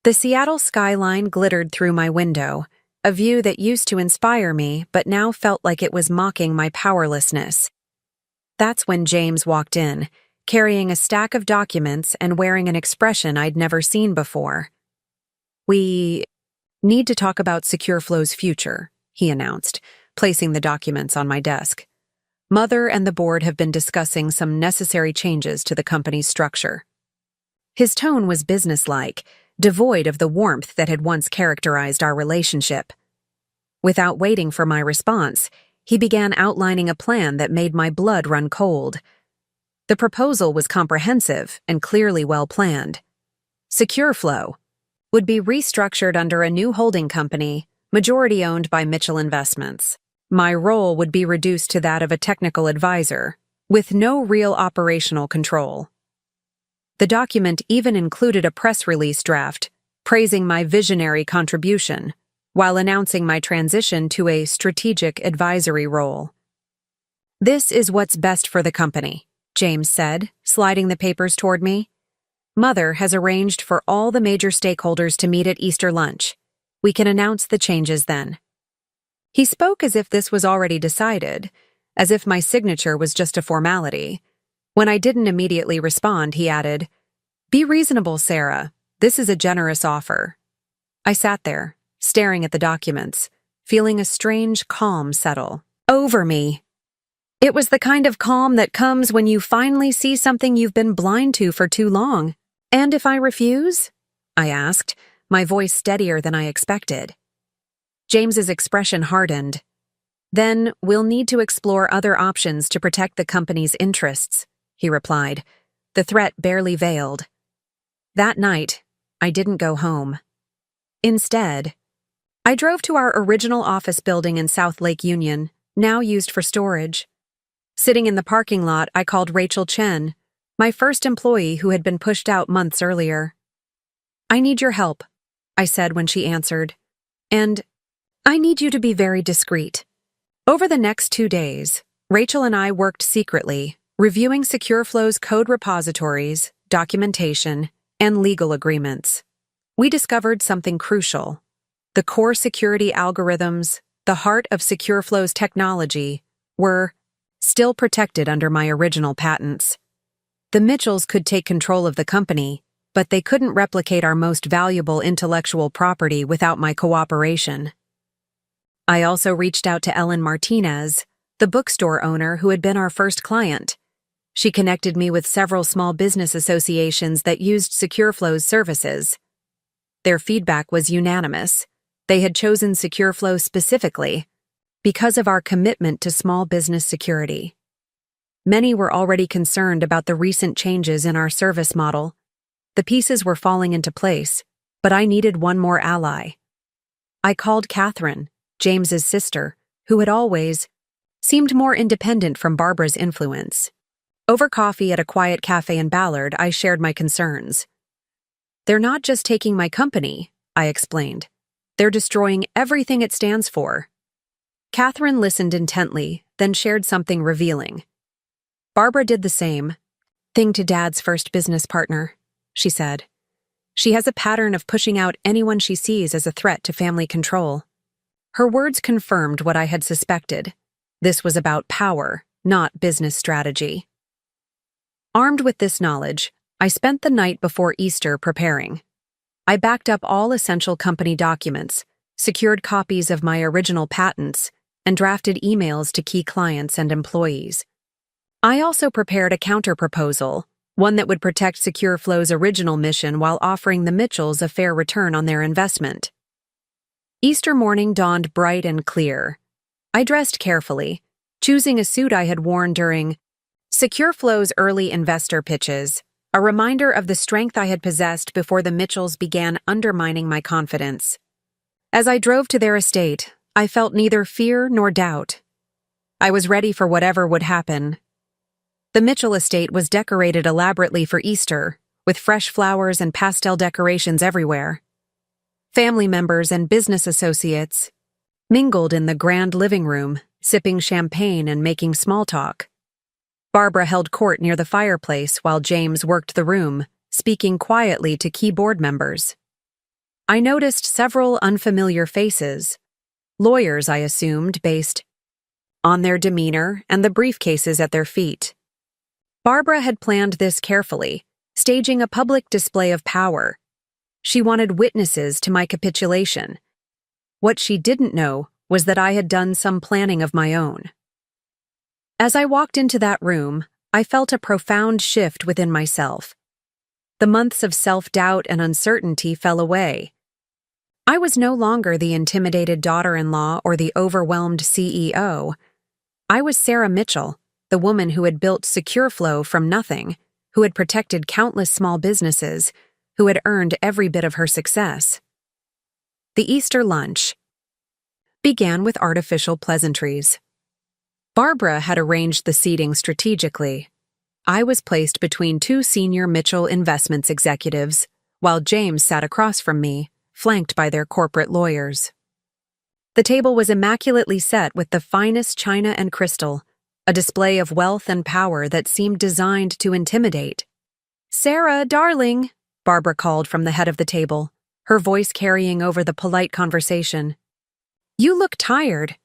The Seattle skyline glittered through my window, a view that used to inspire me but now felt like it was mocking my powerlessness. That's when James walked in, carrying a stack of documents and wearing an expression I'd never seen before. "We need to talk about SecureFlow's future," he announced, placing the documents on my desk. "Mother and the board have been discussing some necessary changes to the company's structure." His tone was businesslike, devoid of the warmth that had once characterized our relationship. Without waiting for my response, he began outlining a plan that made my blood run cold. The proposal was comprehensive and clearly well-planned. SecureFlow would be restructured under a new holding company, majority owned by Mitchell Investments. My role would be reduced to that of a technical advisor, with no real operational control. The document even included a press release draft, praising my visionary contribution, while announcing my transition to a strategic advisory role. "This is what's best for the company," James said, sliding the papers toward me. "Mother has arranged for all the major stakeholders to meet at Easter lunch. We can announce the changes then." He spoke as if this was already decided, as if my signature was just a formality. When I didn't immediately respond, he added, "Be reasonable, Sarah. This is a generous offer." I sat there, staring at the documents, feeling a strange calm settle over me. It was the kind of calm that comes when you finally see something you've been blind to for too long. "And if I refuse?" I asked, my voice steadier than I expected. James's expression hardened. "Then we'll need to explore other options to protect the company's interests," he replied, the threat barely veiled. That night, I didn't go home. Instead, I drove to our original office building in South Lake Union, now used for storage. Sitting in the parking lot, I called Rachel Chen, my first employee who had been pushed out months earlier. "I need your help," I said when she answered. "And I need you to be very discreet." Over the next 2 days, Rachel and I worked secretly, reviewing SecureFlow's code repositories, documentation, and legal agreements. We discovered something crucial. The core security algorithms, the heart of SecureFlow's technology, were still protected under my original patents. The Mitchells could take control of the company, but they couldn't replicate our most valuable intellectual property without my cooperation. I also reached out to Ellen Martinez, the bookstore owner who had been our first client. She connected me with several small business associations that used SecureFlow's services. Their feedback was unanimous. They had chosen SecureFlow specifically because of our commitment to small business security. Many were already concerned about the recent changes in our service model. The pieces were falling into place, but I needed one more ally. I called Catherine, James's sister, who had always seemed more independent from Barbara's influence. Over coffee at a quiet cafe in Ballard, I shared my concerns. "They're not just taking my company," I explained. "They're destroying everything it stands for." Catherine listened intently, then shared something revealing. "Barbara did the same thing to Dad's first business partner," she said. "She has a pattern of pushing out anyone she sees as a threat to family control." Her words confirmed what I had suspected. This was about power, not business strategy. Armed with this knowledge, I spent the night before Easter preparing. I backed up all essential company documents, secured copies of my original patents, and drafted emails to key clients and employees. I also prepared a counterproposal, one that would protect Secure Flow's original mission while offering the Mitchells a fair return on their investment. Easter morning dawned bright and clear. I dressed carefully, choosing a suit I had worn during Secure Flow's early investor pitches, a reminder of the strength I had possessed before the Mitchells began undermining my confidence. As I drove to their estate, I felt neither fear nor doubt. I was ready for whatever would happen. The Mitchell estate was decorated elaborately for Easter, with fresh flowers and pastel decorations everywhere. Family members and business associates mingled in the grand living room, sipping champagne and making small talk. Barbara held court near the fireplace while James worked the room, speaking quietly to key board members. I noticed several unfamiliar faces, lawyers I assumed based on their demeanor and the briefcases at their feet. Barbara had planned this carefully, staging a public display of power. She wanted witnesses to my capitulation. What she didn't know was that I had done some planning of my own. As I walked into that room, I felt a profound shift within myself. The months of self-doubt and uncertainty fell away. I was no longer the intimidated daughter-in-law or the overwhelmed CEO. I was Sarah Mitchell, the woman who had built Secure Flow from nothing, who had protected countless small businesses, who had earned every bit of her success. The Easter lunch began with artificial pleasantries. Barbara had arranged the seating strategically. I was placed between two senior Mitchell Investments executives, while James sat across from me, flanked by their corporate lawyers. The table was immaculately set with the finest china and crystal, a display of wealth and power that seemed designed to intimidate. "Sarah, darling," Barbara called from the head of the table, her voice carrying over the polite conversation. "You look tired.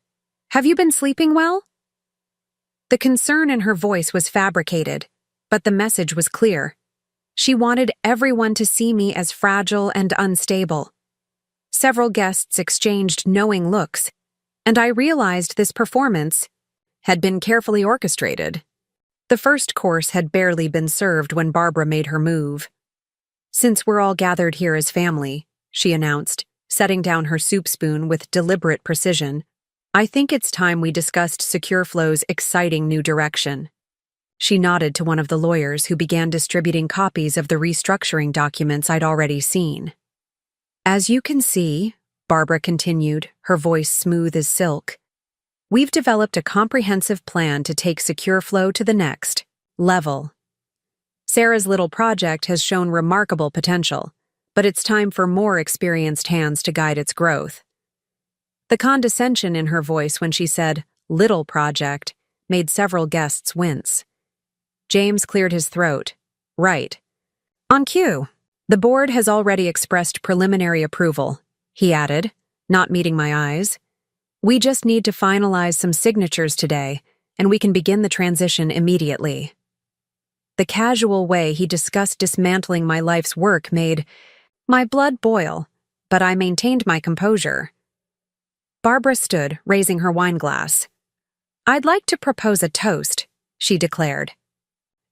Have you been sleeping well?" The concern in her voice was fabricated, but the message was clear. She wanted everyone to see me as fragile and unstable. Several guests exchanged knowing looks, and I realized this performance had been carefully orchestrated. The first course had barely been served when Barbara made her move. "Since we're all gathered here as family," she announced, setting down her soup spoon with deliberate precision, "I think it's time we discussed Secure Flow's exciting new direction." She nodded to one of the lawyers who began distributing copies of the restructuring documents I'd already seen. "As you can see," Barbara continued, her voice smooth as silk, "we've developed a comprehensive plan to take Secure Flow to the next level. Sarah's little project has shown remarkable potential, but it's time for more experienced hands to guide its growth." The condescension in her voice when she said, "little project," made several guests wince. James cleared his throat. "Right. On cue. The board has already expressed preliminary approval," he added, not meeting my eyes. "We just need to finalize some signatures today, and we can begin the transition immediately." The casual way he discussed dismantling my life's work made my blood boil, but I maintained my composure. Barbara stood, raising her wine glass. "I'd like to propose a toast," she declared.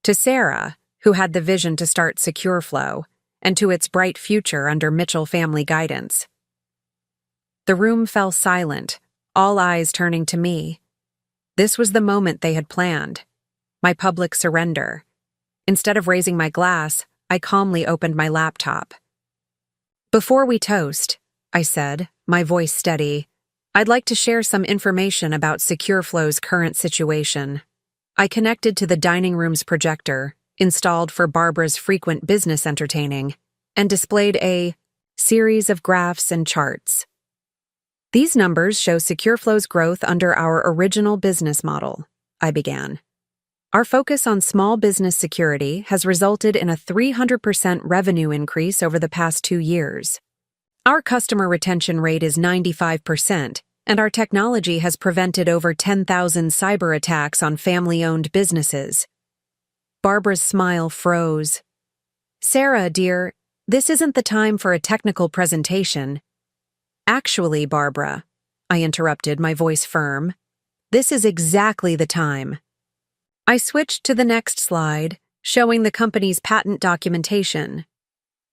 "To Sarah, who had the vision to start Secure Flow, and to its bright future under Mitchell family guidance." The room fell silent, all eyes turning to me. This was the moment they had planned, my public surrender. Instead of raising my glass, I calmly opened my laptop. "Before we toast," I said, my voice steady, "I'd like to share some information about Secure Flow's current situation." I connected to the dining room's projector, installed for Barbara's frequent business entertaining, and displayed a series of graphs and charts. "These numbers show Secure Flow's growth under our original business model," I began. "Our focus on small business security has resulted in a 300% revenue increase over the past 2 years. Our customer retention rate is 95%, and our technology has prevented over 10,000 cyber attacks on family-owned businesses." Barbara's smile froze. "Sarah, dear, this isn't the time for a technical presentation." "Actually, Barbara," I interrupted, my voice firm, "this is exactly the time." I switched to the next slide, showing the company's patent documentation.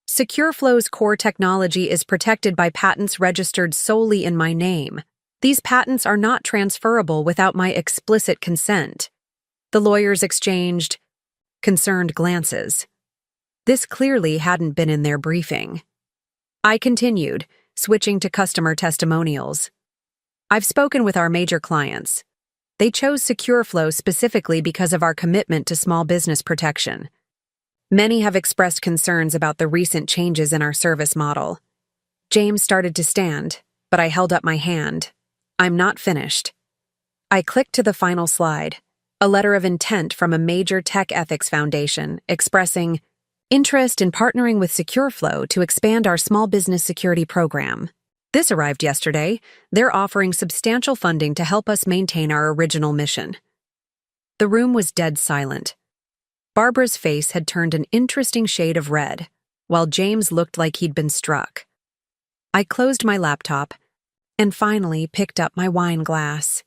SecureFlow's core technology is protected by patents registered solely in my name. These patents are not transferable without my explicit consent. The lawyers exchanged concerned glances. This clearly hadn't been in their briefing. I continued, switching to customer testimonials. I've spoken with our major clients. They chose SecureFlow specifically because of our commitment to small business protection. Many have expressed concerns about the recent changes in our service model. James started to stand, but I held up my hand. I'm not finished. I clicked to the final slide, a letter of intent from a major tech ethics foundation expressing interest in partnering with SecureFlow to expand our small business security program. This arrived yesterday. They're offering substantial funding to help us maintain our original mission. The room was dead silent. Barbara's face had turned an interesting shade of red, while James looked like he'd been struck. I closed my laptop and finally picked up my wine glass.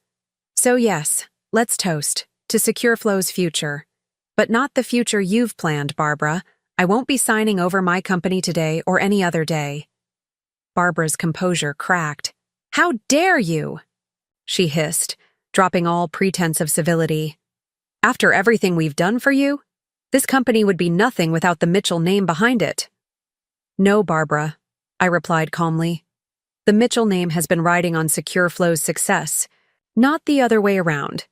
So yes, let's toast to SecureFlow's future. But not the future you've planned, Barbara. I won't be signing over my company today or any other day. Barbara's composure cracked. How dare you? She hissed, dropping all pretense of civility. After everything we've done for you, this company would be nothing without the Mitchell name behind it. No, Barbara, I replied calmly. The Mitchell name has been riding on SecureFlow's success, not the other way around.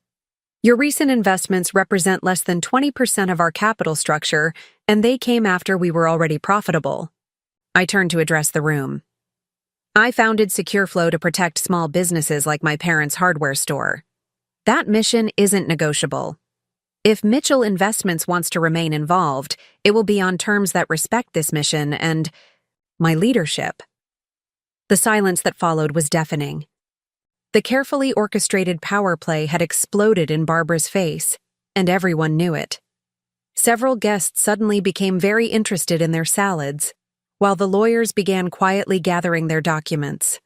Your recent investments represent less than 20% of our capital structure, and they came after we were already profitable. I turned to address the room. I founded SecureFlow to protect small businesses like my parents' hardware store. That mission isn't negotiable. If Mitchell Investments wants to remain involved, it will be on terms that respect this mission and my leadership. The silence that followed was deafening. The carefully orchestrated power play had exploded in Barbara's face, and everyone knew it. Several guests suddenly became very interested in their salads, while the lawyers began quietly gathering their documents.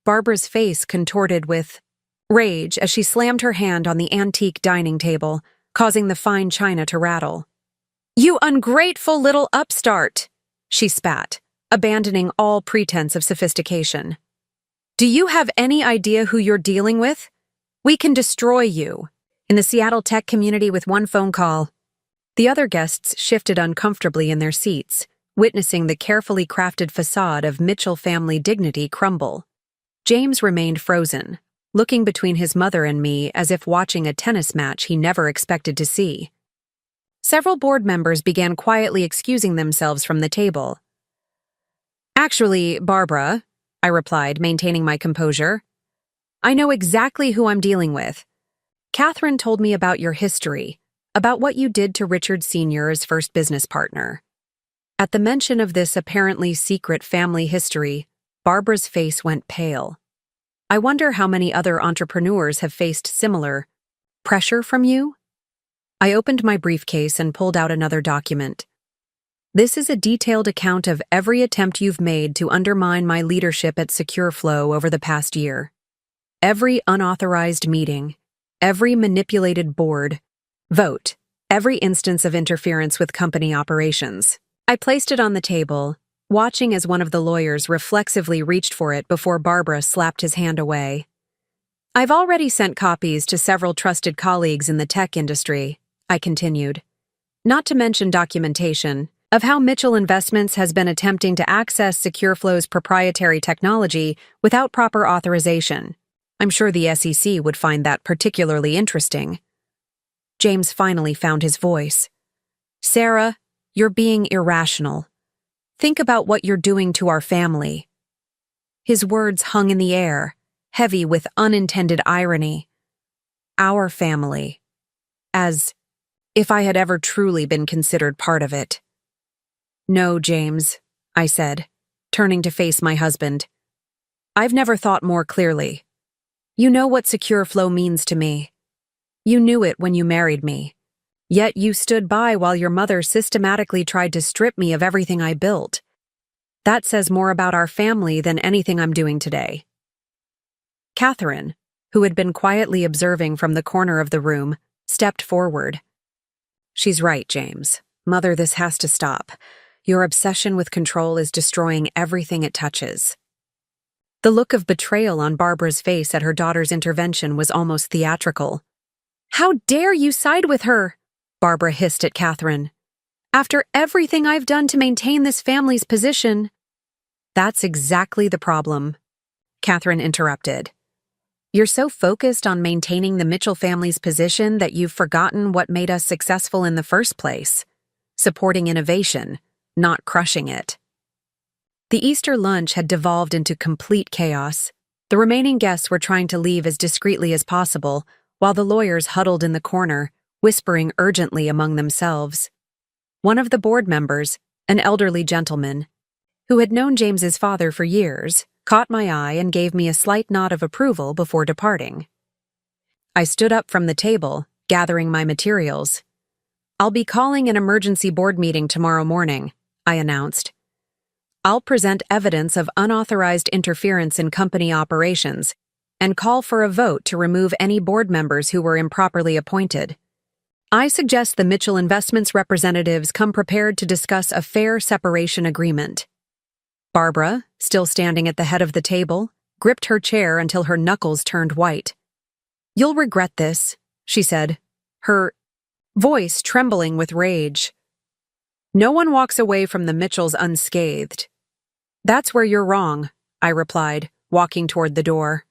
Barbara's face contorted with rage as she slammed her hand on the antique dining table, causing the fine china to rattle. "You ungrateful little upstart!" she spat, abandoning all pretense of sophistication. "Do you have any idea who you're dealing with? We can destroy you in the Seattle tech community with one phone call." The other guests shifted uncomfortably in their seats, witnessing the carefully crafted facade of Mitchell family dignity crumble. James remained frozen, looking between his mother and me as if watching a tennis match he never expected to see. Several board members began quietly excusing themselves from the table. "Actually, Barbara," I replied, maintaining my composure, "I know exactly who I'm dealing with. Catherine told me about your history, about what you did to Richard Sr.'s first business partner." At the mention of this apparently secret family history, Barbara's face went pale. I wonder how many other entrepreneurs have faced similar pressure from you? I opened my briefcase and pulled out another document. This is a detailed account of every attempt you've made to undermine my leadership at SecureFlow over the past year. Every unauthorized meeting, every manipulated board, vote, every instance of interference with company operations. I placed it on the table, watching as one of the lawyers reflexively reached for it before Barbara slapped his hand away. "I've already sent copies to several trusted colleagues in the tech industry," I continued, "not to mention documentation of how Mitchell Investments has been attempting to access SecureFlow's proprietary technology without proper authorization. I'm sure the SEC would find that particularly interesting." James finally found his voice. "Sarah, you're being irrational. Think about what you're doing to our family." His words hung in the air, heavy with unintended irony. Our family. As if I had ever truly been considered part of it. "No, James," I said, turning to face my husband. "I've never thought more clearly. You know what SecureFlow means to me. You knew it when you married me. Yet you stood by while your mother systematically tried to strip me of everything I built. That says more about our family than anything I'm doing today." Catherine, who had been quietly observing from the corner of the room, stepped forward. She's right, James. Mother, this has to stop. Your obsession with control is destroying everything it touches. The look of betrayal on Barbara's face at her daughter's intervention was almost theatrical. How dare you side with her? Barbara hissed at Catherine. After everything I've done to maintain this family's position. That's exactly the problem, Catherine interrupted. You're so focused on maintaining the Mitchell family's position that you've forgotten what made us successful in the first place. Supporting innovation, not crushing it. The Easter lunch had devolved into complete chaos. The remaining guests were trying to leave as discreetly as possible, while the lawyers huddled in the corner, whispering urgently among themselves. One of the board members, an elderly gentleman, who had known James's father for years, caught my eye and gave me a slight nod of approval before departing. I stood up from the table, gathering my materials. I'll be calling an emergency board meeting tomorrow morning, I announced. I'll present evidence of unauthorized interference in company operations and call for a vote to remove any board members who were improperly appointed. I suggest the Mitchell Investments representatives come prepared to discuss a fair separation agreement. Barbara, still standing at the head of the table, gripped her chair until her knuckles turned white. You'll regret this, she said, her voice trembling with rage. No one walks away from the Mitchells unscathed. That's where you're wrong, I replied, walking toward the door.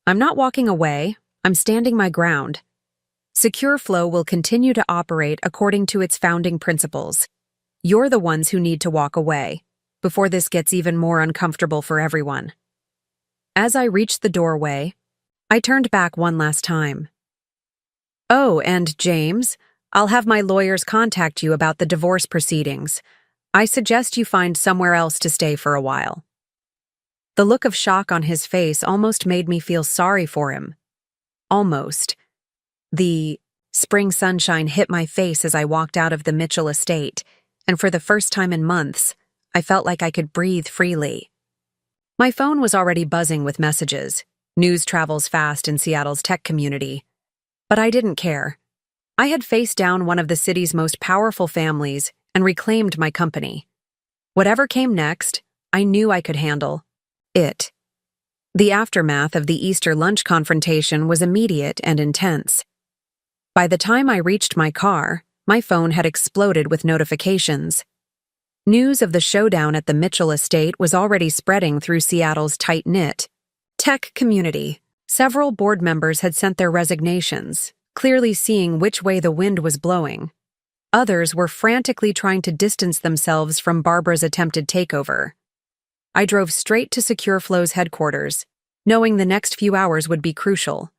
I'm not walking away, I'm standing my ground. Secure Flow will continue to operate according to its founding principles. You're the ones who need to walk away, before this gets even more uncomfortable for everyone. As I reached the doorway, I turned back one last time. Oh, and James, I'll have my lawyers contact you about the divorce proceedings. I suggest you find somewhere else to stay for a while. The look of shock on his face almost made me feel sorry for him. Almost. The spring sunshine hit my face as I walked out of the Mitchell estate, and for the first time in months, I felt like I could breathe freely. My phone was already buzzing with messages. News travels fast in Seattle's tech community. But I didn't care. I had faced down one of the city's most powerful families and reclaimed my company. Whatever came next, I knew I could handle it. The aftermath of the Easter lunch confrontation was immediate and intense. By the time I reached my car, my phone had exploded with notifications. News of the showdown at the Mitchell estate was already spreading through Seattle's tight-knit tech community. Several board members had sent their resignations, clearly seeing which way the wind was blowing. Others were frantically trying to distance themselves from Barbara's attempted takeover. I drove straight to Secure Flow's headquarters, knowing the next few hours would be crucial.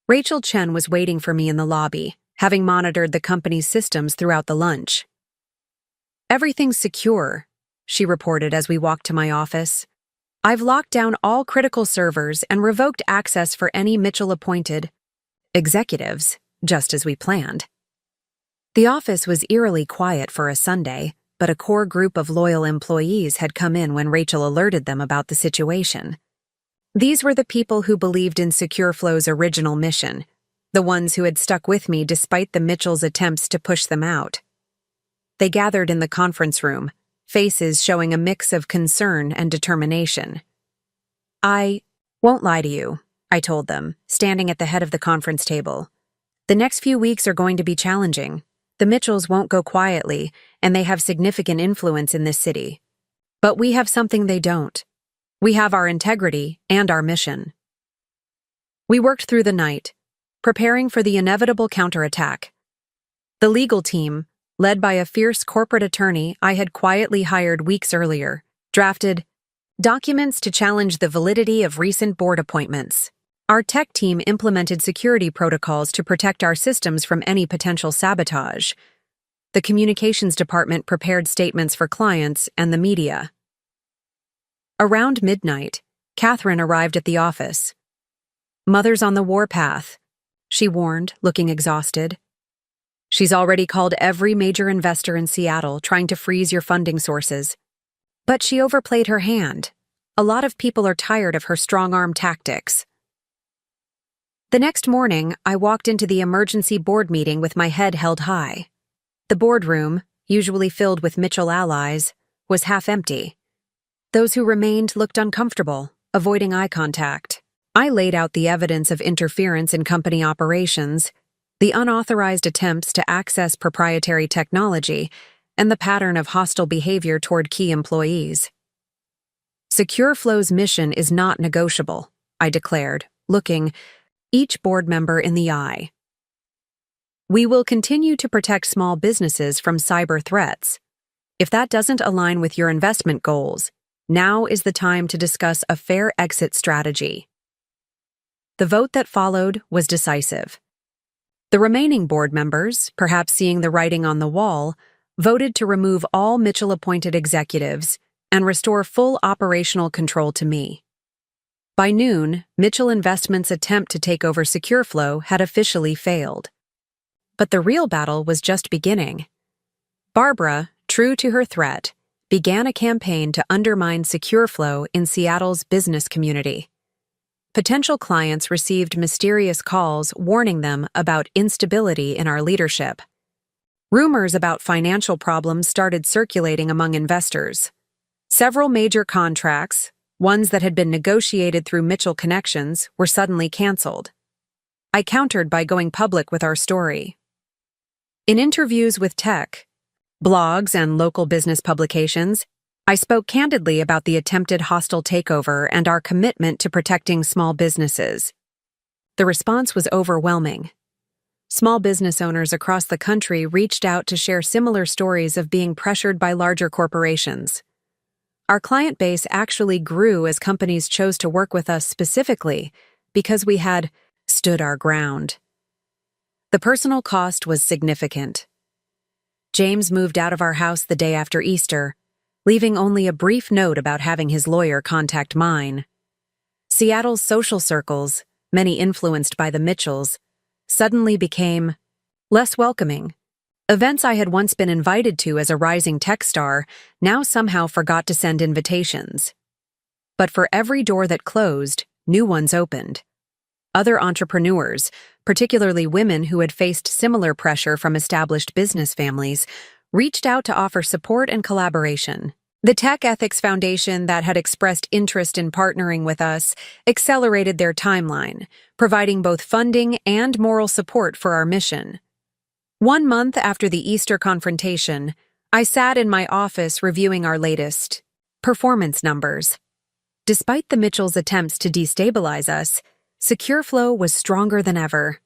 Rachel Chen was waiting for me in the lobby, having monitored the company's systems throughout the lunch. Everything's secure, she reported as we walked to my office. I've locked down all critical servers and revoked access for any Mitchell-appointed executives, just as we planned. The office was eerily quiet for a Sunday, but a core group of loyal employees had come in when Rachel alerted them about the situation. These were the people who believed in Secure Flow's original mission, the ones who had stuck with me despite the Mitchells' attempts to push them out. They gathered in the conference room, faces showing a mix of concern and determination. I won't lie to you, I told them, standing at the head of the conference table. The next few weeks are going to be challenging. The Mitchells won't go quietly, and they have significant influence in this city. But we have something they don't. We have our integrity and our mission. We worked through the night, preparing for the inevitable counterattack. The legal team, led by a fierce corporate attorney I had quietly hired weeks earlier, drafted documents to challenge the validity of recent board appointments. Our tech team implemented security protocols to protect our systems from any potential sabotage. The communications department prepared statements for clients and the media. Around midnight, Catherine arrived at the office. Mother's on the warpath, she warned, looking exhausted. She's already called every major investor in Seattle, trying to freeze your funding sources. But she overplayed her hand. A lot of people are tired of her strong-arm tactics. The next morning, I walked into the emergency board meeting with my head held high. The boardroom, usually filled with Mitchell allies, was half empty. Those who remained looked uncomfortable, avoiding eye contact. I laid out the evidence of interference in company operations, the unauthorized attempts to access proprietary technology, and the pattern of hostile behavior toward key employees. SecureFlow's mission is not negotiable, I declared, looking each board member in the eye. We will continue to protect small businesses from cyber threats. If that doesn't align with your investment goals, now is the time to discuss a fair exit strategy. The vote that followed was decisive. The remaining board members, perhaps seeing the writing on the wall, voted to remove all Mitchell-appointed executives and restore full operational control to me. By noon, Mitchell Investments' attempt to take over SecureFlow had officially failed. But the real battle was just beginning. Barbara, true to her threat, began a campaign to undermine SecureFlow in Seattle's business community. Potential clients received mysterious calls warning them about instability in our leadership. Rumors about financial problems started circulating among investors. Several major contracts, ones that had been negotiated through Mitchell connections, were suddenly canceled. I countered by going public with our story. In interviews with tech, blogs, and local business publications, I spoke candidly about the attempted hostile takeover and our commitment to protecting small businesses. The response was overwhelming. Small business owners across the country reached out to share similar stories of being pressured by larger corporations. Our client base actually grew as companies chose to work with us specifically because we had stood our ground. The personal cost was significant. James moved out of our house the day after Easter, leaving only a brief note about having his lawyer contact mine. Seattle's social circles, many influenced by the Mitchells, suddenly became less welcoming. Events I had once been invited to as a rising tech star now somehow forgot to send invitations. But for every door that closed, new ones opened. Other entrepreneurs, particularly women who had faced similar pressure from established business families, reached out to offer support and collaboration. The Tech Ethics Foundation that had expressed interest in partnering with us accelerated their timeline, providing both funding and moral support for our mission. 1 month after the Easter confrontation, I sat in my office reviewing our latest performance numbers. Despite the Mitchells' attempts to destabilize us, SecureFlow was stronger than ever.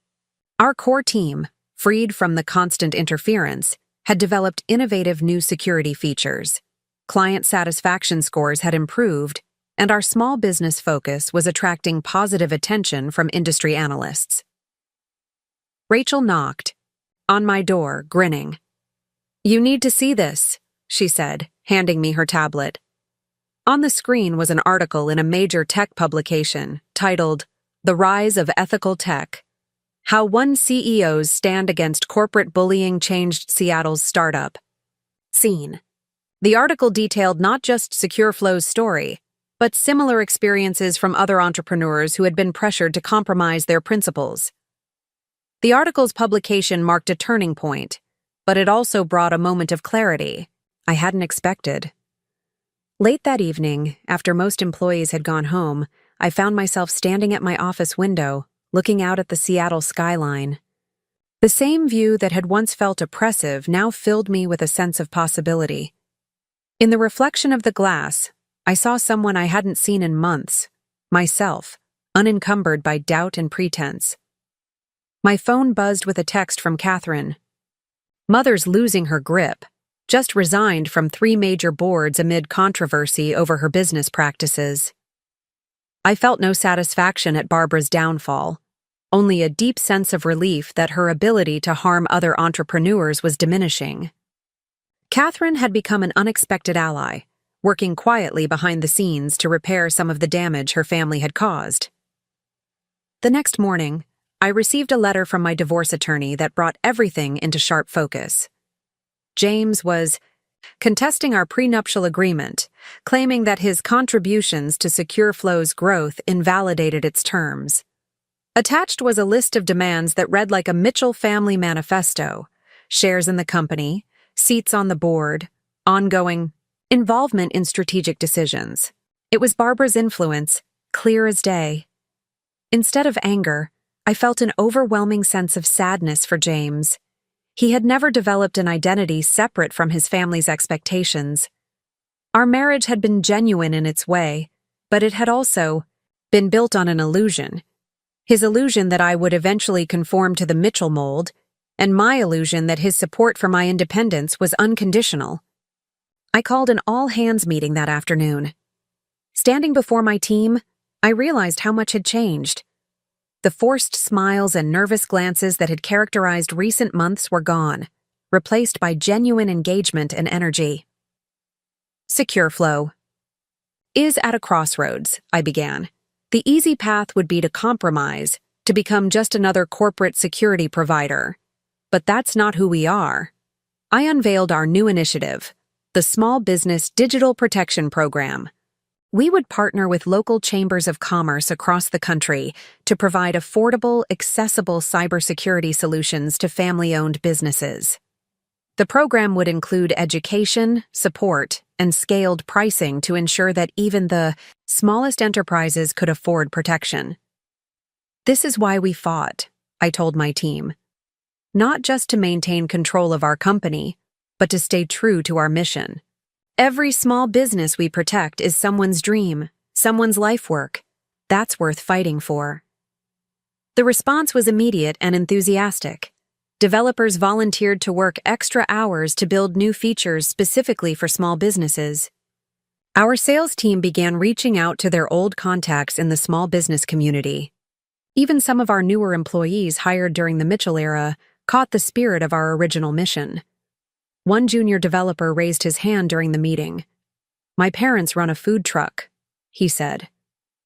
Our core team, freed from the constant interference, had developed innovative new security features. Client satisfaction scores had improved, and our small business focus was attracting positive attention from industry analysts. Rachel knocked on my door, grinning. "You need to see this," she said, handing me her tablet. On the screen was an article in a major tech publication titled, "The Rise of Ethical Tech: How One CEO's Stand Against Corporate Bullying Changed Seattle's Startup." Scene. The article detailed not just SecureFlow's story, but similar experiences from other entrepreneurs who had been pressured to compromise their principles. The article's publication marked a turning point, but it also brought a moment of clarity I hadn't expected. Late that evening, after most employees had gone home, I found myself standing at my office window, looking out at the Seattle skyline. The same view that had once felt oppressive now filled me with a sense of possibility. In the reflection of the glass, I saw someone I hadn't seen in months, myself, unencumbered by doubt and pretense. My phone buzzed with a text from Catherine. "Mother's losing her grip. Just resigned from 3 major boards amid controversy over her business practices." I felt no satisfaction at Barbara's downfall, only a deep sense of relief that her ability to harm other entrepreneurs was diminishing. Catherine had become an unexpected ally, working quietly behind the scenes to repair some of the damage her family had caused. The next morning, I received a letter from my divorce attorney that brought everything into sharp focus. James was contesting our prenuptial agreement, claiming that his contributions to SecureFlow's growth invalidated its terms. Attached was a list of demands that read like a Mitchell family manifesto, shares in the company, seats on the board, ongoing involvement in strategic decisions. It was Barbara's influence, clear as day. Instead of anger, I felt an overwhelming sense of sadness for James. He had never developed an identity separate from his family's expectations. Our marriage had been genuine in its way, but it had also been built on an illusion. His illusion that I would eventually conform to the Mitchell mold, and my illusion that his support for my independence was unconditional. I called an all-hands meeting that afternoon. Standing before my team, I realized how much had changed. The forced smiles and nervous glances that had characterized recent months were gone, replaced by genuine engagement and energy. Secure Flow is at a crossroads, I began. The easy path would be to compromise, to become just another corporate security provider. But that's not who we are. I unveiled our new initiative, the Small Business Digital Protection Program. We would partner with local chambers of commerce across the country to provide affordable, accessible cybersecurity solutions to family-owned businesses. The program would include education, support, and scaled pricing to ensure that even the smallest enterprises could afford protection. This is why we fought, I told my team. Not just to maintain control of our company, but to stay true to our mission. Every small business we protect is someone's dream, someone's life work. That's worth fighting for. The response was immediate and enthusiastic. Developers volunteered to work extra hours to build new features specifically for small businesses. Our sales team began reaching out to their old contacts in the small business community. Even some of our newer employees hired during the Mitchell era caught the spirit of our original mission. One junior developer raised his hand during the meeting. "My parents run a food truck," he said.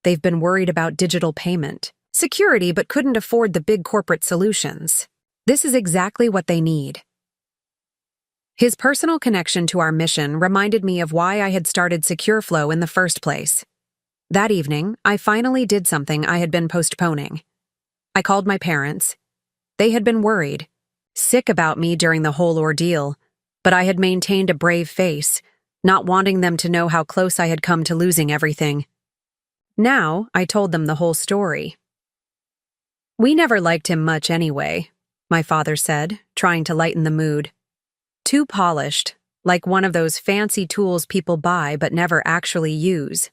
"They've been worried about digital payment, security, but couldn't afford the big corporate solutions. This is exactly what they need." His personal connection to our mission reminded me of why I had started Secure Flow in the first place. That evening, I finally did something I had been postponing. I called my parents. They had been worried, sick about me during the whole ordeal, but I had maintained a brave face, not wanting them to know how close I had come to losing everything. Now, I told them the whole story. "We never liked him much anyway," my father said, trying to lighten the mood. "Too polished, like one of those fancy tools people buy but never actually use."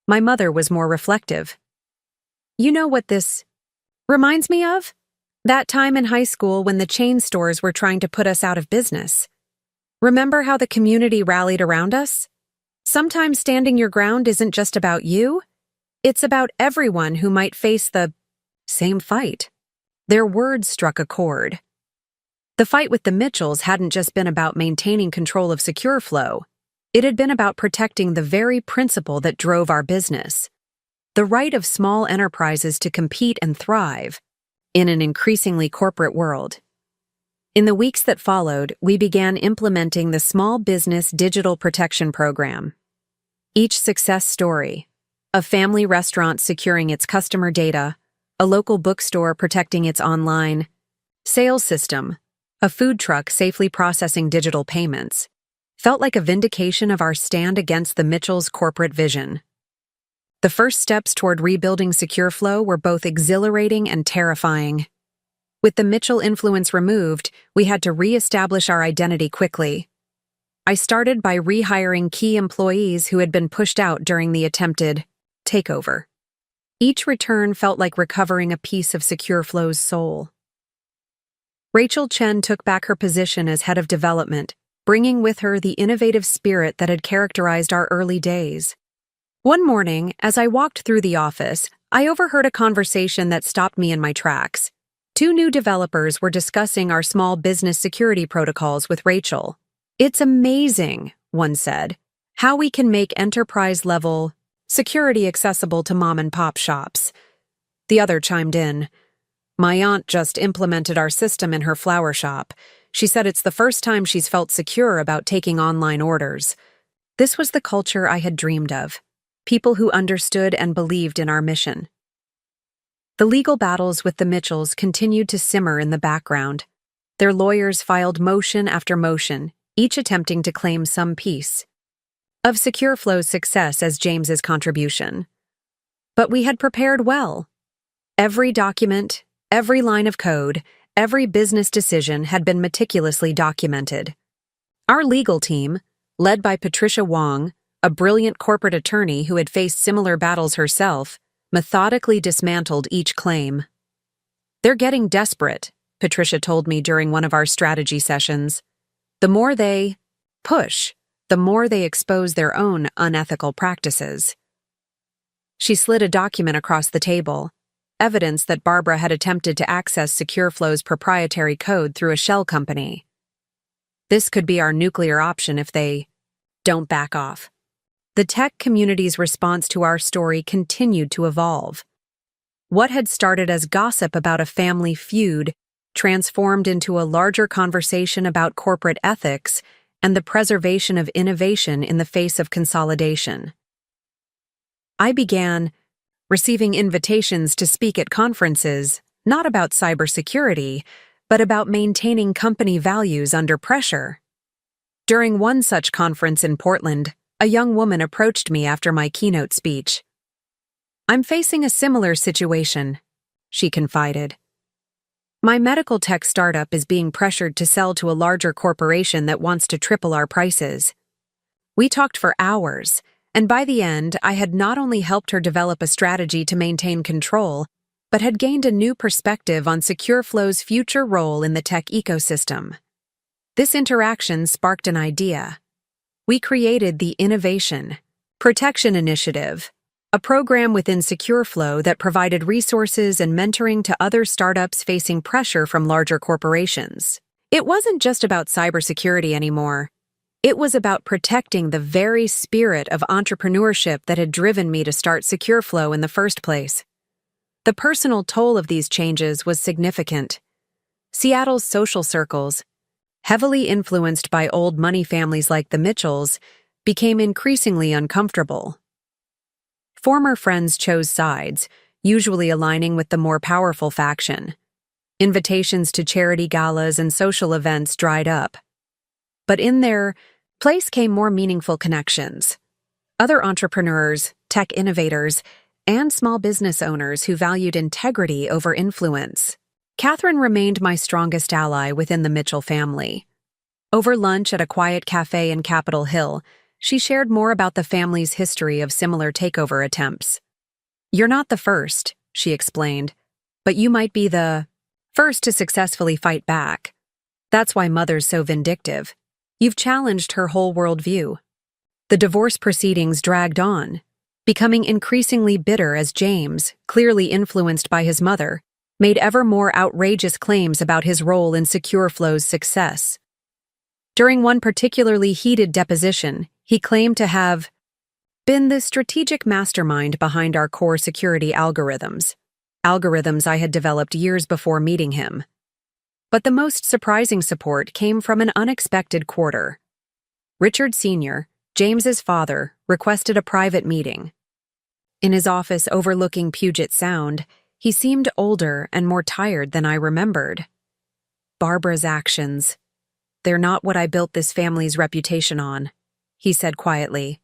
My mother was more reflective. "You know what this reminds me of? That time in high school when the chain stores were trying to put us out of business. Remember how the community rallied around us? Sometimes standing your ground isn't just about you. It's about everyone who might face the same fight." Their words struck a chord. The fight with the Mitchells hadn't just been about maintaining control of Secure Flow. It had been about protecting the very principle that drove our business: the right of small enterprises to compete and thrive in an increasingly corporate world. In the weeks that followed, we began implementing the Small Business Digital Protection Program. Each success story, a family restaurant securing its customer data, a local bookstore protecting its online sales system, a food truck safely processing digital payments, felt like a vindication of our stand against the Mitchells' corporate vision. The first steps toward rebuilding Secure Flow were both exhilarating and terrifying. With the Mitchell influence removed, we had to re-establish our identity quickly. I started by rehiring key employees who had been pushed out during the attempted takeover. Each return felt like recovering a piece of Secure Flow's soul. Rachel Chen took back her position as head of development, bringing with her the innovative spirit that had characterized our early days. One morning, as I walked through the office, I overheard a conversation that stopped me in my tracks. Two new developers were discussing our small business security protocols with Rachel. "It's amazing," one said, "how we can make enterprise-level security accessible to mom-and-pop shops." The other chimed in. "My aunt just implemented our system in her flower shop. She said it's the first time she's felt secure about taking online orders." This was the culture I had dreamed of. People who understood and believed in our mission. The legal battles with the Mitchells continued to simmer in the background. Their lawyers filed motion after motion, each attempting to claim some piece of SecureFlow's success as James's contribution. But we had prepared well. Every document, every line of code, every business decision had been meticulously documented. Our legal team, led by Patricia Wong, a brilliant corporate attorney who had faced similar battles herself, methodically dismantled each claim. "They're getting desperate," Patricia told me during one of our strategy sessions. "The more they push, the more they expose their own unethical practices." She slid a document across the table, evidence that Barbara had attempted to access SecureFlow's proprietary code through a shell company. "This could be our nuclear option if they don't back off." The tech community's response to our story continued to evolve. What had started as gossip about a family feud transformed into a larger conversation about corporate ethics and the preservation of innovation in the face of consolidation. I began receiving invitations to speak at conferences, not about cybersecurity, but about maintaining company values under pressure. During one such conference in Portland, a young woman approached me after my keynote speech. "I'm facing a similar situation," she confided. "My medical tech startup is being pressured to sell to a larger corporation that wants to triple our prices." We talked for hours, and by the end, I had not only helped her develop a strategy to maintain control, but had gained a new perspective on SecureFlow's future role in the tech ecosystem. This interaction sparked an idea. We created the Innovation Protection Initiative, a program within SecureFlow that provided resources and mentoring to other startups facing pressure from larger corporations. It wasn't just about cybersecurity anymore. It was about protecting the very spirit of entrepreneurship that had driven me to start SecureFlow in the first place. The personal toll of these changes was significant. Seattle's social circles, heavily influenced by old money families like the Mitchells, became increasingly uncomfortable. Former friends chose sides, usually aligning with the more powerful faction. Invitations to charity galas and social events dried up. But in their place came more meaningful connections. Other entrepreneurs, tech innovators, and small business owners who valued integrity over influence. Catherine remained my strongest ally within the Mitchell family. Over lunch at a quiet cafe in Capitol Hill, she shared more about the family's history of similar takeover attempts. "You're not the first," she explained, "but you might be the first to successfully fight back. That's why Mother's so vindictive. You've challenged her whole worldview." The divorce proceedings dragged on, becoming increasingly bitter as James, clearly influenced by his mother, made ever more outrageous claims about his role in SecureFlow's success. During one particularly heated deposition, he claimed to have been the strategic mastermind behind our core security algorithms I had developed years before meeting him. But the most surprising support came from an unexpected quarter. Richard Sr., James's father, requested a private meeting. In his office overlooking Puget Sound, he seemed older and more tired than I remembered. "Barbara's actions. They're not what I built this family's reputation on," he said quietly.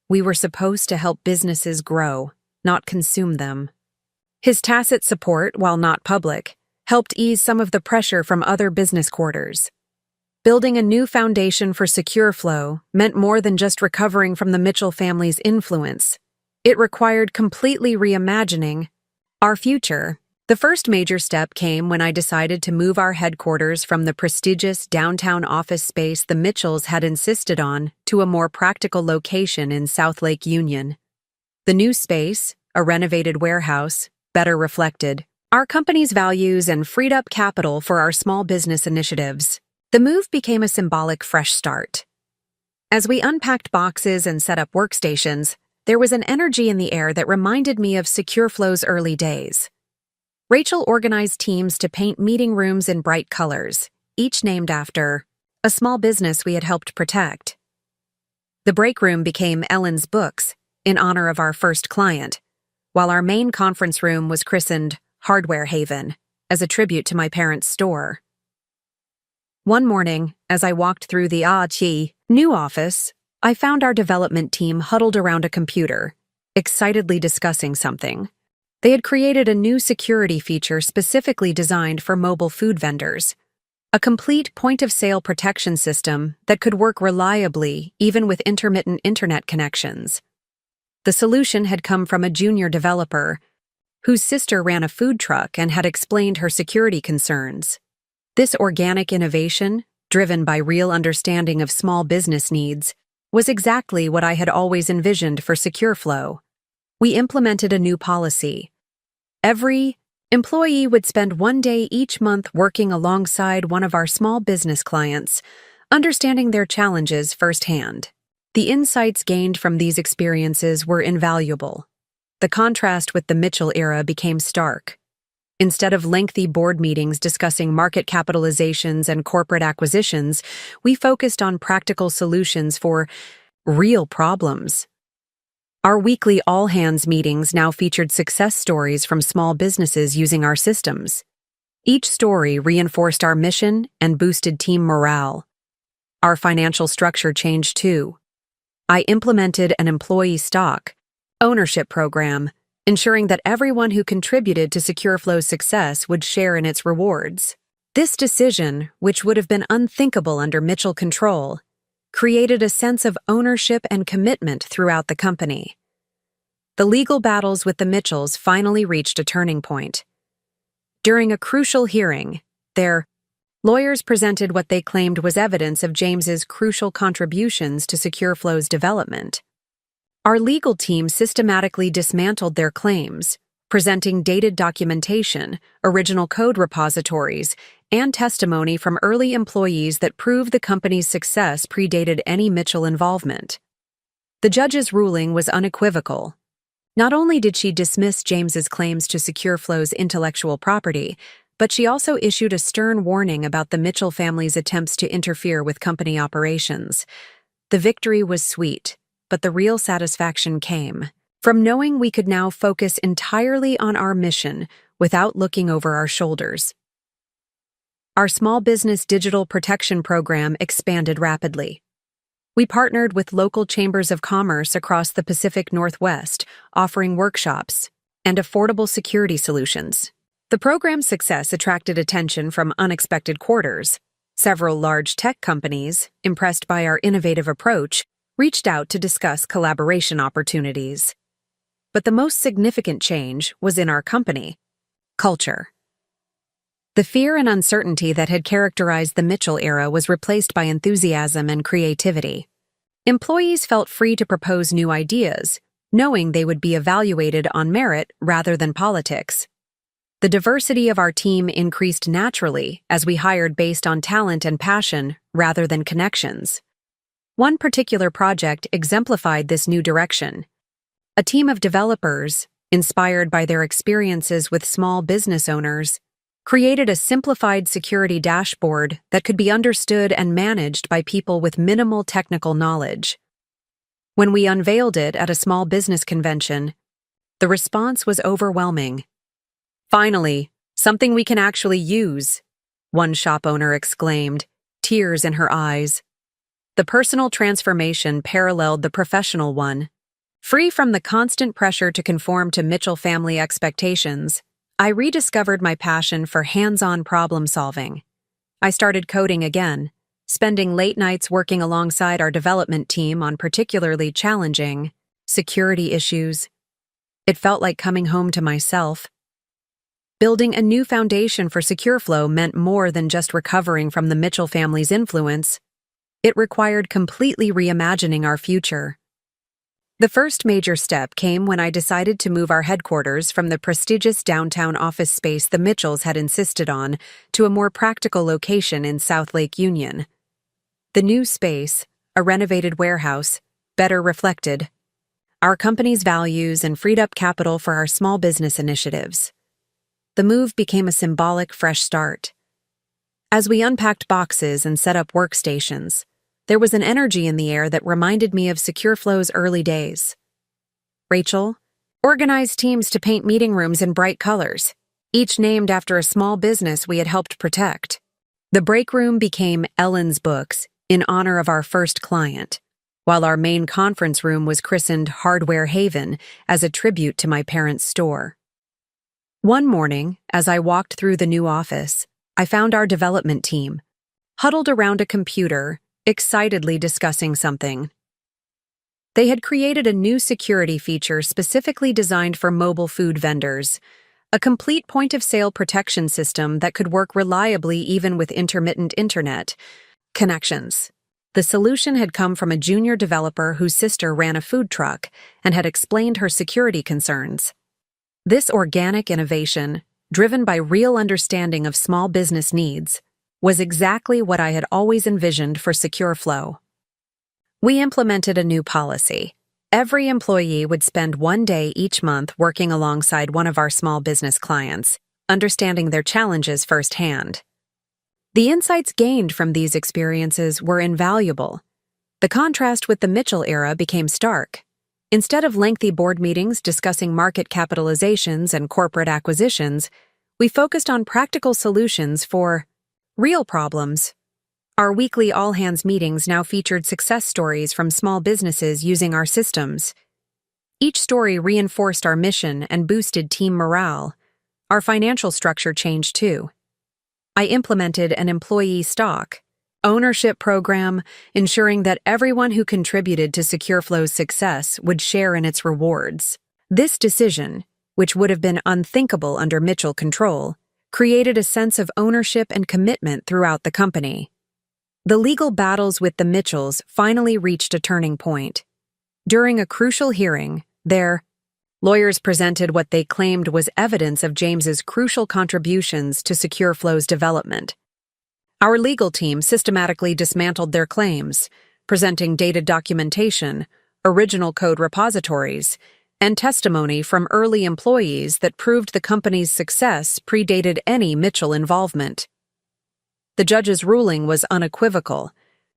"We were supposed to help businesses grow, not consume them." His tacit support, while not public, helped ease some of the pressure from other business quarters. Building a new foundation for SecureFlow meant more than just recovering from the Mitchell family's influence. It required completely reimagining our future. The first major step came when I decided to move our headquarters from the prestigious downtown office space the Mitchells had insisted on to a more practical location in South Lake Union. The new space, a renovated warehouse, better reflected our company's values and freed up capital for our small business initiatives. The move became a symbolic fresh start. As we unpacked boxes and set up workstations, there was an energy in the air that reminded me of SecureFlow's early days. Rachel organized teams to paint meeting rooms in bright colors, each named after a small business we had helped protect. The break room became Ellen's Books, in honor of our first client, while our main conference room was christened Hardware Haven, as a tribute to my parents' store. One morning, as I walked through the new office, I found our development team huddled around a computer, excitedly discussing something. They had created a new security feature specifically designed for mobile food vendors, a complete point-of-sale protection system that could work reliably even with intermittent internet connections. The solution had come from a junior developer whose sister ran a food truck and had explained her security concerns. This organic innovation, driven by real understanding of small business needs, was exactly what I had always envisioned for SecureFlow. We implemented a new policy. Every employee would spend one day each month working alongside one of our small business clients, understanding their challenges firsthand. The insights gained from these experiences were invaluable. The contrast with the Mitchell era became stark. Instead of lengthy board meetings discussing market capitalizations and corporate acquisitions, we focused on practical solutions for real problems. Our weekly all-hands meetings now featured success stories from small businesses using our systems. Each story reinforced our mission and boosted team morale. Our financial structure changed too. I implemented an employee stock ownership program, ensuring that everyone who contributed to SecureFlow's success would share in its rewards. This decision, which would have been unthinkable under Mitchell control, created a sense of ownership and commitment throughout the company. The legal battles with the Mitchells finally reached a turning point. During a crucial hearing, their lawyers presented what they claimed was evidence of James's crucial contributions to SecureFlow's development. Our legal team systematically dismantled their claims, presenting dated documentation, original code repositories, and testimony from early employees that proved the company's success predated any Mitchell involvement. The judge's ruling was unequivocal. Not only did she dismiss James's claims to SecureFlow's intellectual property, but she also issued a stern warning about the Mitchell family's attempts to interfere with company operations. The victory was sweet, but the real satisfaction came from knowing we could now focus entirely on our mission without looking over our shoulders. Our small business digital protection program expanded rapidly. We partnered with local chambers of commerce across the Pacific Northwest, offering workshops and affordable security solutions. The program's success attracted attention from unexpected quarters. Several large tech companies, impressed by our innovative approach, reached out to discuss collaboration opportunities. But the most significant change was in our company culture. The fear and uncertainty that had characterized the Mitchell era was replaced by enthusiasm and creativity. Employees felt free to propose new ideas, knowing they would be evaluated on merit rather than politics. The diversity of our team increased naturally as we hired based on talent and passion rather than connections. One particular project exemplified this new direction. A team of developers, inspired by their experiences with small business owners, created a simplified security dashboard that could be understood and managed by people with minimal technical knowledge. When we unveiled it at a small business convention, the response was overwhelming. "Finally, something we can actually use," one shop owner exclaimed, tears in her eyes. The personal transformation paralleled the professional one. Free from the constant pressure to conform to Mitchell family expectations, I rediscovered my passion for hands-on problem-solving. I started coding again, spending late nights working alongside our development team on particularly challenging security issues. It felt like coming home to myself. Building a new foundation for SecureFlow meant more than just recovering from the Mitchell family's influence. It required completely reimagining our future. The first major step came when I decided to move our headquarters from the prestigious downtown office space the Mitchells had insisted on to a more practical location in South Lake Union. The new space, a renovated warehouse, better reflected our company's values and freed up capital for our small business initiatives. The move became a symbolic fresh start. As we unpacked boxes and set up workstations, there was an energy in the air that reminded me of SecureFlow's early days. Rachel organized teams to paint meeting rooms in bright colors, each named after a small business we had helped protect. The break room became Ellen's Books in honor of our first client, while our main conference room was christened Hardware Haven as a tribute to my parents' store. One morning, as I walked through the new office, I found our development team, huddled around a computer, excitedly discussing something. They had created a new security feature specifically designed for mobile food vendors, a complete point-of-sale protection system that could work reliably even with intermittent internet connections. The solution had come from a junior developer whose sister ran a food truck and had explained her security concerns. This organic innovation, driven by real understanding of small business needs, was exactly what I had always envisioned for SecureFlow. We implemented a new policy. Every employee would spend 1 day each month working alongside one of our small business clients, understanding their challenges firsthand. The insights gained from these experiences were invaluable. The contrast with the Mitchell era became stark. Instead of lengthy board meetings discussing market capitalizations and corporate acquisitions, we focused on practical solutions for real problems. Our weekly all-hands meetings now featured success stories from small businesses using our systems. Each story reinforced our mission and boosted team morale. Our financial structure changed too. I implemented an employee stock ownership program, ensuring that everyone who contributed to SecureFlow's success would share in its rewards. This decision, which would have been unthinkable under Mitchell control, created a sense of ownership and commitment throughout the company. The legal battles with the Mitchells finally reached a turning point. During a crucial hearing, their lawyers presented what they claimed was evidence of James's crucial contributions to SecureFlow's development. Our legal team systematically dismantled their claims, presenting dated documentation, original code repositories, and testimony from early employees that proved the company's success predated any Mitchell involvement. The judge's ruling was unequivocal.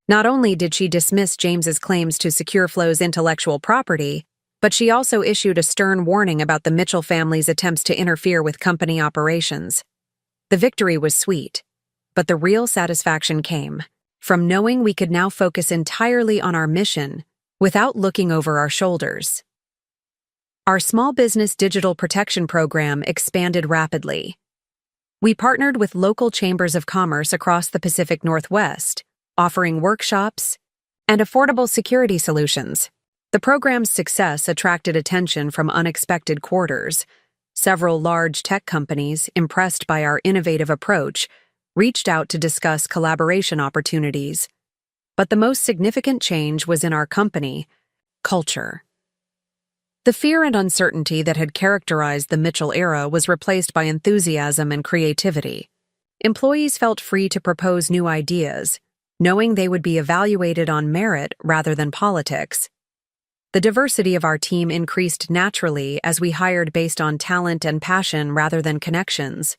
Not only did she dismiss James's claims to SecureFlow's intellectual property, but she also issued a stern warning about the Mitchell family's attempts to interfere with company operations. The victory was sweet, but the real satisfaction came from knowing we could now focus entirely on our mission without looking over our shoulders. Our small business digital protection program expanded rapidly. We partnered with local chambers of commerce across the Pacific Northwest, offering workshops and affordable security solutions. The program's success attracted attention from unexpected quarters. Several large tech companies, impressed by our innovative approach, reached out to discuss collaboration opportunities. But the most significant change was in our company culture. The fear and uncertainty that had characterized the Mitchell era was replaced by enthusiasm and creativity. Employees felt free to propose new ideas, knowing they would be evaluated on merit rather than politics. The diversity of our team increased naturally as we hired based on talent and passion rather than connections.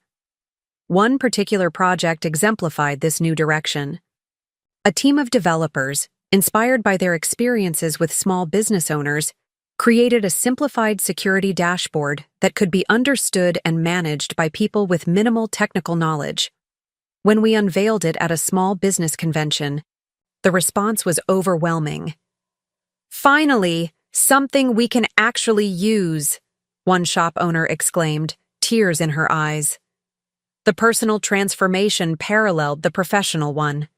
One particular project exemplified this new direction. A team of developers, inspired by their experiences with small business owners, created a simplified security dashboard that could be understood and managed by people with minimal technical knowledge. When we unveiled it at a small business convention, the response was overwhelming. "Finally, something we can actually use," one shop owner exclaimed, tears in her eyes. The personal transformation paralleled the professional one.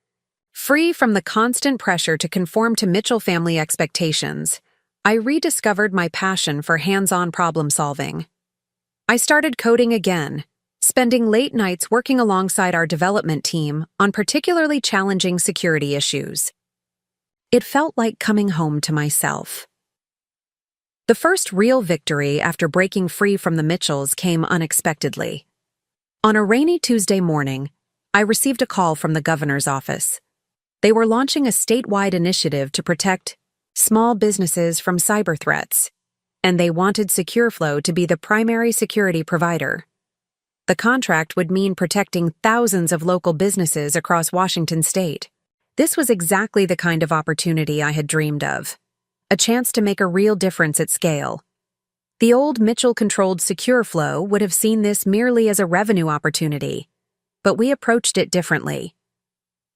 Free from the constant pressure to conform to Mitchell family expectations, I rediscovered my passion for hands-on problem-solving. I started coding again, spending late nights working alongside our development team on particularly challenging security issues. It felt like coming home to myself. The first real victory after breaking free from the Mitchells came unexpectedly. On a rainy Tuesday morning, I received a call from the governor's office. They were launching a statewide initiative to protect small businesses from cyber threats, and they wanted SecureFlow to be the primary security provider. The contract would mean protecting thousands of local businesses across Washington state. This was exactly the kind of opportunity I had dreamed of, a chance to make a real difference at scale. The old Mitchell-controlled SecureFlow would have seen this merely as a revenue opportunity, but we approached it differently.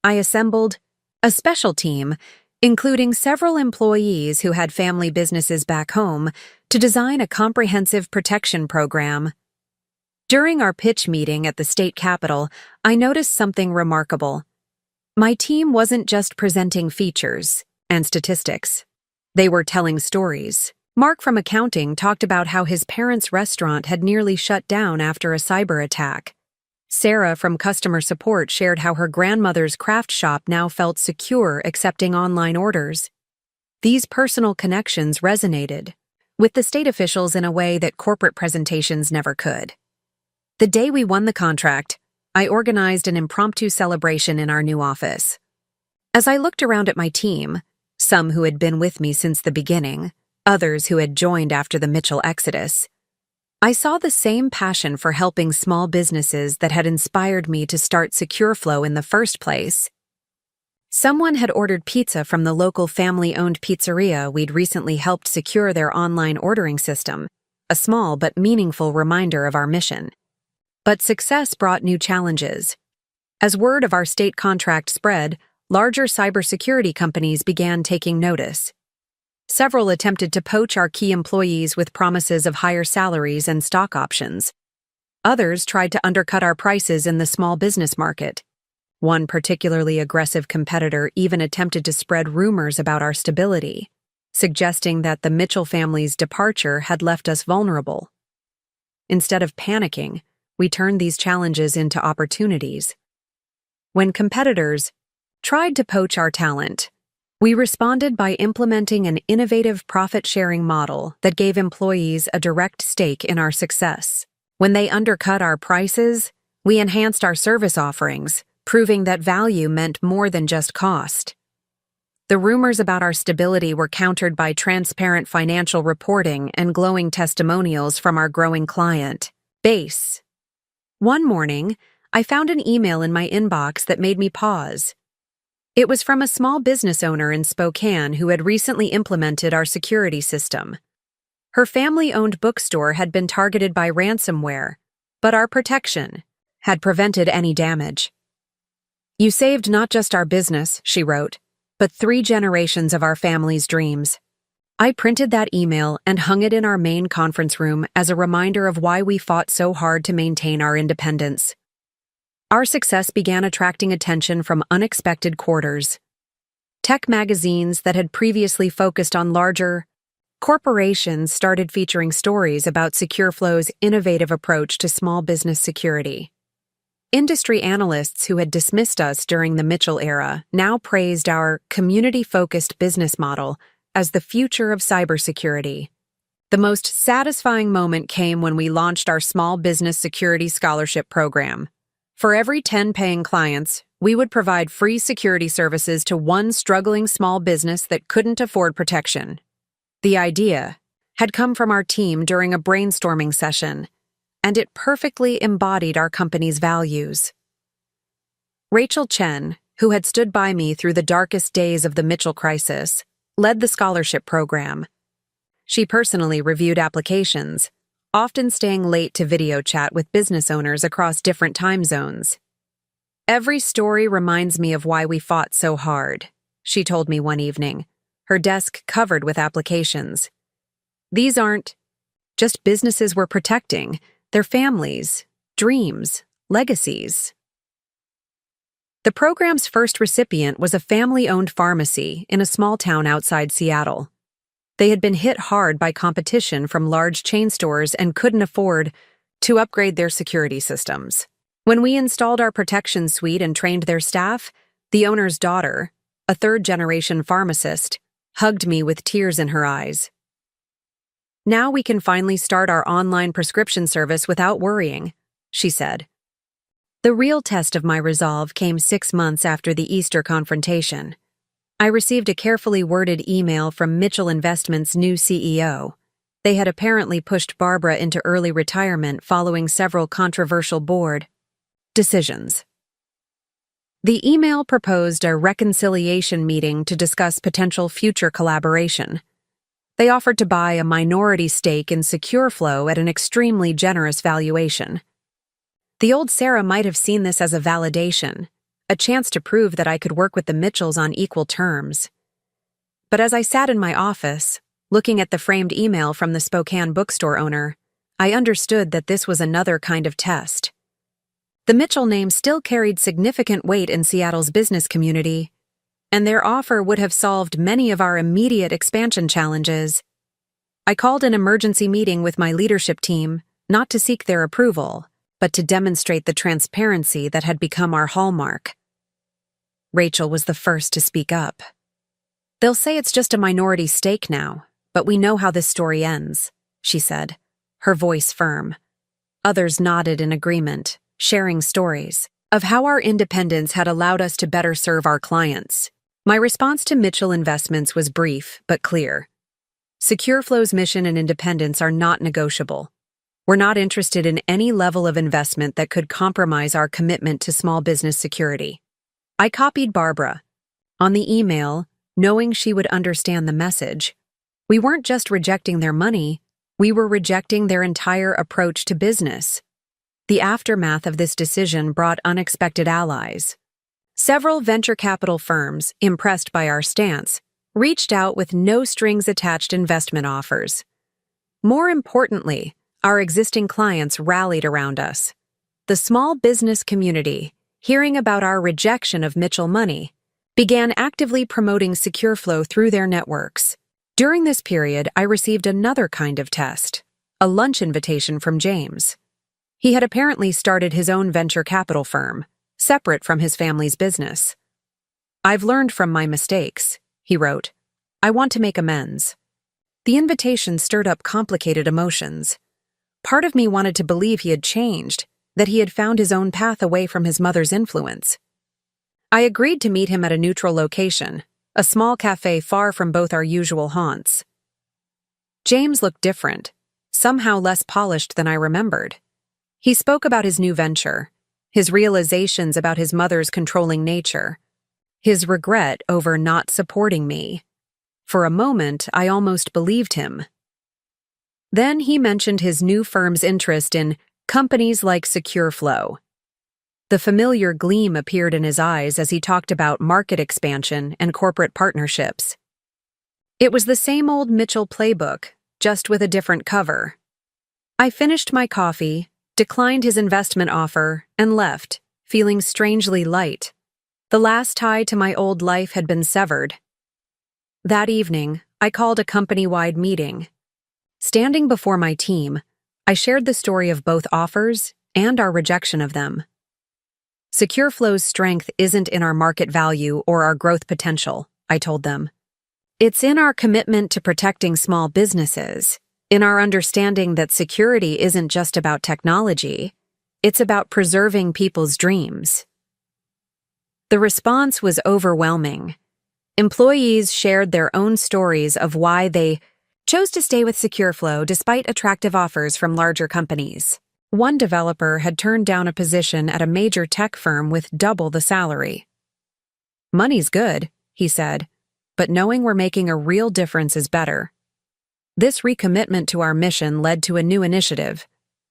I assembled a special team, including several employees who had family businesses back home, to design a comprehensive protection program. During our pitch meeting at the state capitol, I noticed something remarkable. My team wasn't just presenting features and statistics. They were telling stories. Mark from accounting talked about how his parents' restaurant had nearly shut down after a cyber attack. Sarah from customer support shared how her grandmother's craft shop now felt secure accepting online orders. These personal connections resonated with the state officials in a way that corporate presentations never could. The day we won the contract, I organized an impromptu celebration in our new office. As I looked around at my team, some who had been with me since the beginning, others who had joined after the Mitchell exodus, I saw the same passion for helping small businesses that had inspired me to start SecureFlow in the first place. Someone had ordered pizza from the local family-owned pizzeria we'd recently helped secure their online ordering system, a small but meaningful reminder of our mission. But success brought new challenges. As word of our state contract spread, larger cybersecurity companies began taking notice. Several attempted to poach our key employees with promises of higher salaries and stock options. Others tried to undercut our prices in the small business market. One particularly aggressive competitor even attempted to spread rumors about our stability, suggesting that the Mitchell family's departure had left us vulnerable. Instead of panicking, we turned these challenges into opportunities. When competitors tried to poach our talent, we responded by implementing an innovative profit-sharing model that gave employees a direct stake in our success. When they undercut our prices, we enhanced our service offerings, proving that value meant more than just cost. The rumors about our stability were countered by transparent financial reporting and glowing testimonials from our growing client base. One morning, I found an email in my inbox that made me pause. It was from a small business owner in Spokane who had recently implemented our security system. Her family-owned bookstore had been targeted by ransomware, but our protection had prevented any damage. "You saved not just our business," she wrote, "but 3 generations of our family's dreams." I printed that email and hung it in our main conference room as a reminder of why we fought so hard to maintain our independence. Our success began attracting attention from unexpected quarters. Tech magazines that had previously focused on larger corporations started featuring stories about SecureFlow's innovative approach to small business security. Industry analysts who had dismissed us during the Mitchell era now praised our community-focused business model as the future of cybersecurity. The most satisfying moment came when we launched our Small Business Security Scholarship Program. For every 10 paying clients, we would provide free security services to one struggling small business that couldn't afford protection. The idea had come from our team during a brainstorming session, and it perfectly embodied our company's values. Rachel Chen, who had stood by me through the darkest days of the Mitchell crisis, led the scholarship program. She personally reviewed applications, often staying late to video chat with business owners across different time zones. "Every story reminds me of why we fought so hard," she told me one evening, her desk covered with applications. "These aren't just businesses we're protecting, they're families, dreams, legacies." The program's first recipient was a family-owned pharmacy in a small town outside Seattle. They had been hit hard by competition from large chain stores and couldn't afford to upgrade their security systems. When we installed our protection suite and trained their staff, the owner's daughter, a third-generation pharmacist, hugged me with tears in her eyes. "Now we can finally start our online prescription service without worrying," she said. The real test of my resolve came 6 months after the Easter confrontation. I received a carefully worded email from Mitchell Investments' new CEO. They had apparently pushed Barbara into early retirement following several controversial board decisions. The email proposed a reconciliation meeting to discuss potential future collaboration. They offered to buy a minority stake in SecureFlow at an extremely generous valuation. The old Sarah might have seen this as a validation, a chance to prove that I could work with the Mitchells on equal terms. But as I sat in my office, looking at the framed email from the Spokane bookstore owner, I understood that this was another kind of test. The Mitchell name still carried significant weight in Seattle's business community, and their offer would have solved many of our immediate expansion challenges. I called an emergency meeting with my leadership team, not to seek their approval, but to demonstrate the transparency that had become our hallmark. Rachel was the first to speak up. "They'll say it's just a minority stake now, but we know how this story ends," she said, her voice firm. Others nodded in agreement, sharing stories of how our independence had allowed us to better serve our clients. My response to Mitchell Investments was brief but clear. SecureFlow's mission and independence are not negotiable. We're not interested in any level of investment that could compromise our commitment to small business security. I copied Barbara. On the email, knowing she would understand the message, we weren't just rejecting their money, we were rejecting their entire approach to business. The aftermath of this decision brought unexpected allies. Several venture capital firms, impressed by our stance, reached out with no-strings-attached investment offers. More importantly, our existing clients rallied around us. The small business community, hearing about our rejection of Mitchell money, began actively promoting SecureFlow through their networks. During this period, I received another kind of test, a lunch invitation from James. He had apparently started his own venture capital firm, separate from his family's business. "I've learned from my mistakes," he wrote. "I want to make amends." The invitation stirred up complicated emotions. Part of me wanted to believe he had changed, that he had found his own path away from his mother's influence. I agreed to meet him at a neutral location, a small cafe far from both our usual haunts. James looked different, somehow less polished than I remembered. He spoke about his new venture, his realizations about his mother's controlling nature, his regret over not supporting me. For a moment, I almost believed him. Then he mentioned his new firm's interest in companies like SecureFlow. The familiar gleam appeared in his eyes as he talked about market expansion and corporate partnerships. It was the same old Mitchell playbook, just with a different cover. I finished my coffee, declined his investment offer, and left, feeling strangely light. The last tie to my old life had been severed. That evening, I called a company-wide meeting. Standing before my team, I shared the story of both offers and our rejection of them. SecureFlow's strength isn't in our market value or our growth potential, I told them. It's in our commitment to protecting small businesses, in our understanding that security isn't just about technology, it's about preserving people's dreams. The response was overwhelming. Employees shared their own stories of why they chose to stay with SecureFlow despite attractive offers from larger companies. One developer had turned down a position at a major tech firm with double the salary. "Money's good," he said, "but knowing we're making a real difference is better." This recommitment to our mission led to a new initiative,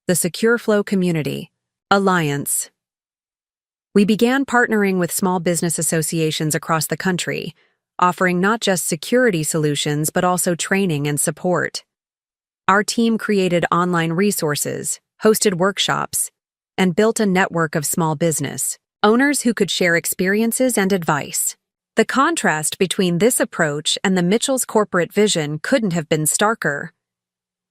the SecureFlow Community Alliance. We began partnering with small business associations across the country, offering not just security solutions but also training and support. Our team created online resources, hosted workshops, and built a network of small business owners who could share experiences and advice. The contrast between this approach and the Mitchell's corporate vision couldn't have been starker.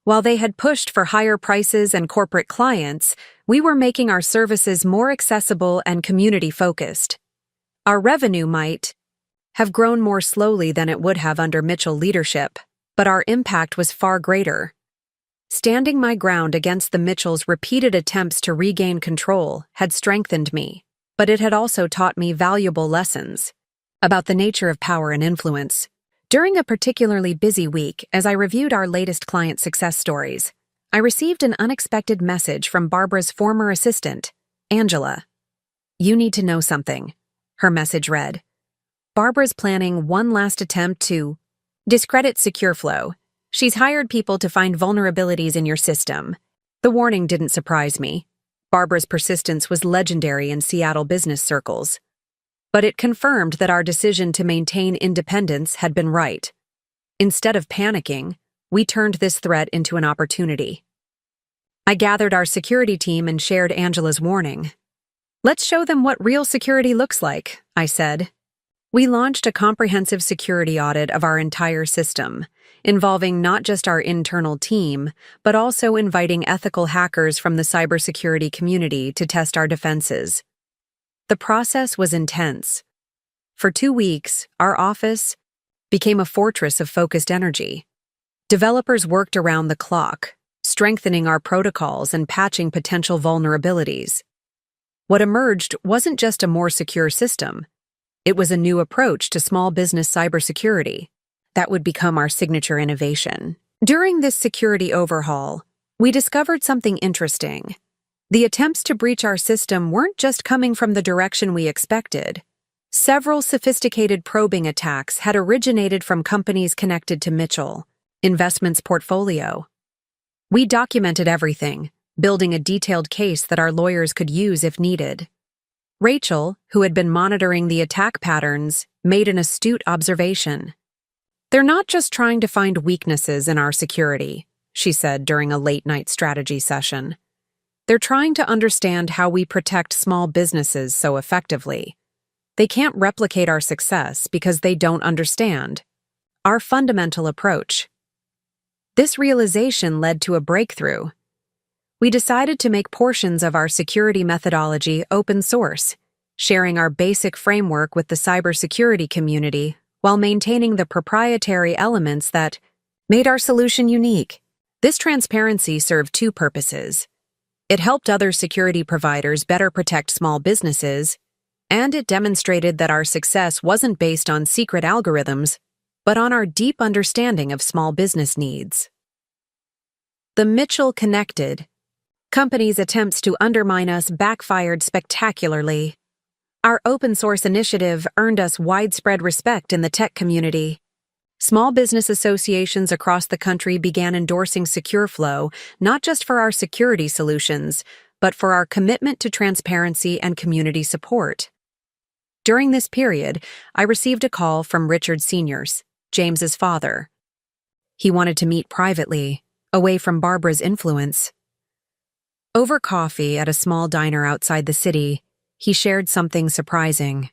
While they had pushed for higher prices and corporate clients, we were making our services more accessible and community-focused. Our revenue might have grown more slowly than it would have under Mitchell leadership, but our impact was far greater. Standing my ground against the Mitchells' repeated attempts to regain control had strengthened me, but it had also taught me valuable lessons about the nature of power and influence. During a particularly busy week, as I reviewed our latest client success stories, I received an unexpected message from Barbara's former assistant, Angela. "You need to know something," her message read. "Barbara's planning one last attempt to discredit SecureFlow. She's hired people to find vulnerabilities in your system." The warning didn't surprise me. Barbara's persistence was legendary in Seattle business circles. But it confirmed that our decision to maintain independence had been right. Instead of panicking, we turned this threat into an opportunity. I gathered our security team and shared Angela's warning. "Let's show them what real security looks like," I said. We launched a comprehensive security audit of our entire system, involving not just our internal team, but also inviting ethical hackers from the cybersecurity community to test our defenses. The process was intense. For 2 weeks, our office became a fortress of focused energy. Developers worked around the clock, strengthening our protocols and patching potential vulnerabilities. What emerged wasn't just a more secure system. It was a new approach to small business cybersecurity that would become our signature innovation. During this security overhaul, we discovered something interesting. The attempts to breach our system weren't just coming from the direction we expected. Several sophisticated probing attacks had originated from companies connected to Mitchell Investments' portfolio. We documented everything, building a detailed case that our lawyers could use if needed. Rachel, who had been monitoring the attack patterns, made an astute observation. "They're not just trying to find weaknesses in our security," she said during a late-night strategy session. "They're trying to understand how we protect small businesses so effectively. They can't replicate our success because they don't understand our fundamental approach." This realization led to a breakthrough. We decided to make portions of our security methodology open source, sharing our basic framework with the cybersecurity community while maintaining the proprietary elements that made our solution unique. This transparency served 2 purposes. It helped other security providers better protect small businesses, and it demonstrated that our success wasn't based on secret algorithms, but on our deep understanding of small business needs. The Mitchell Connected company's attempts to undermine us backfired spectacularly. Our open-source initiative earned us widespread respect in the tech community. Small business associations across the country began endorsing SecureFlow not just for our security solutions, but for our commitment to transparency and community support. During this period, I received a call from Richard Sr., James's father. He wanted to meet privately, away from Barbara's influence. Over coffee at a small diner outside the city, he shared something surprising.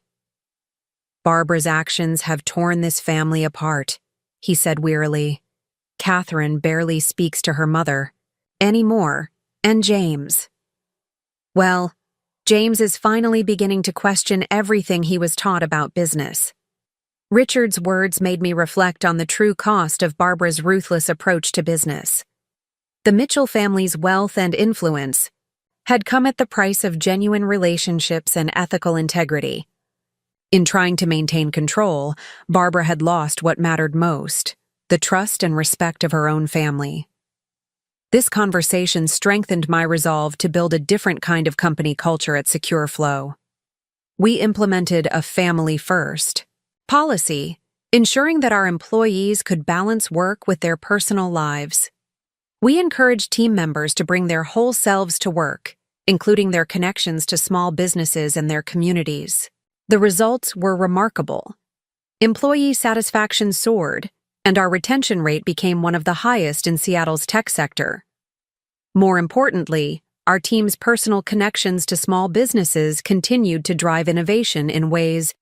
"Barbara's actions have torn this family apart," he said wearily. "Catherine barely speaks to her mother anymore, and James. Well, James is finally beginning to question everything he was taught about business." Richard's words made me reflect on the true cost of Barbara's ruthless approach to business. The Mitchell family's wealth and influence had come at the price of genuine relationships and ethical integrity. In trying to maintain control, Barbara had lost what mattered most, the trust and respect of her own family. This conversation strengthened my resolve to build a different kind of company culture at SecureFlow. We implemented a family-first policy, ensuring that our employees could balance work with their personal lives. We encouraged team members to bring their whole selves to work, including their connections to small businesses and their communities. The results were remarkable. Employee satisfaction soared, and our retention rate became one of the highest in Seattle's tech sector. More importantly, our team's personal connections to small businesses continued to drive innovation in ways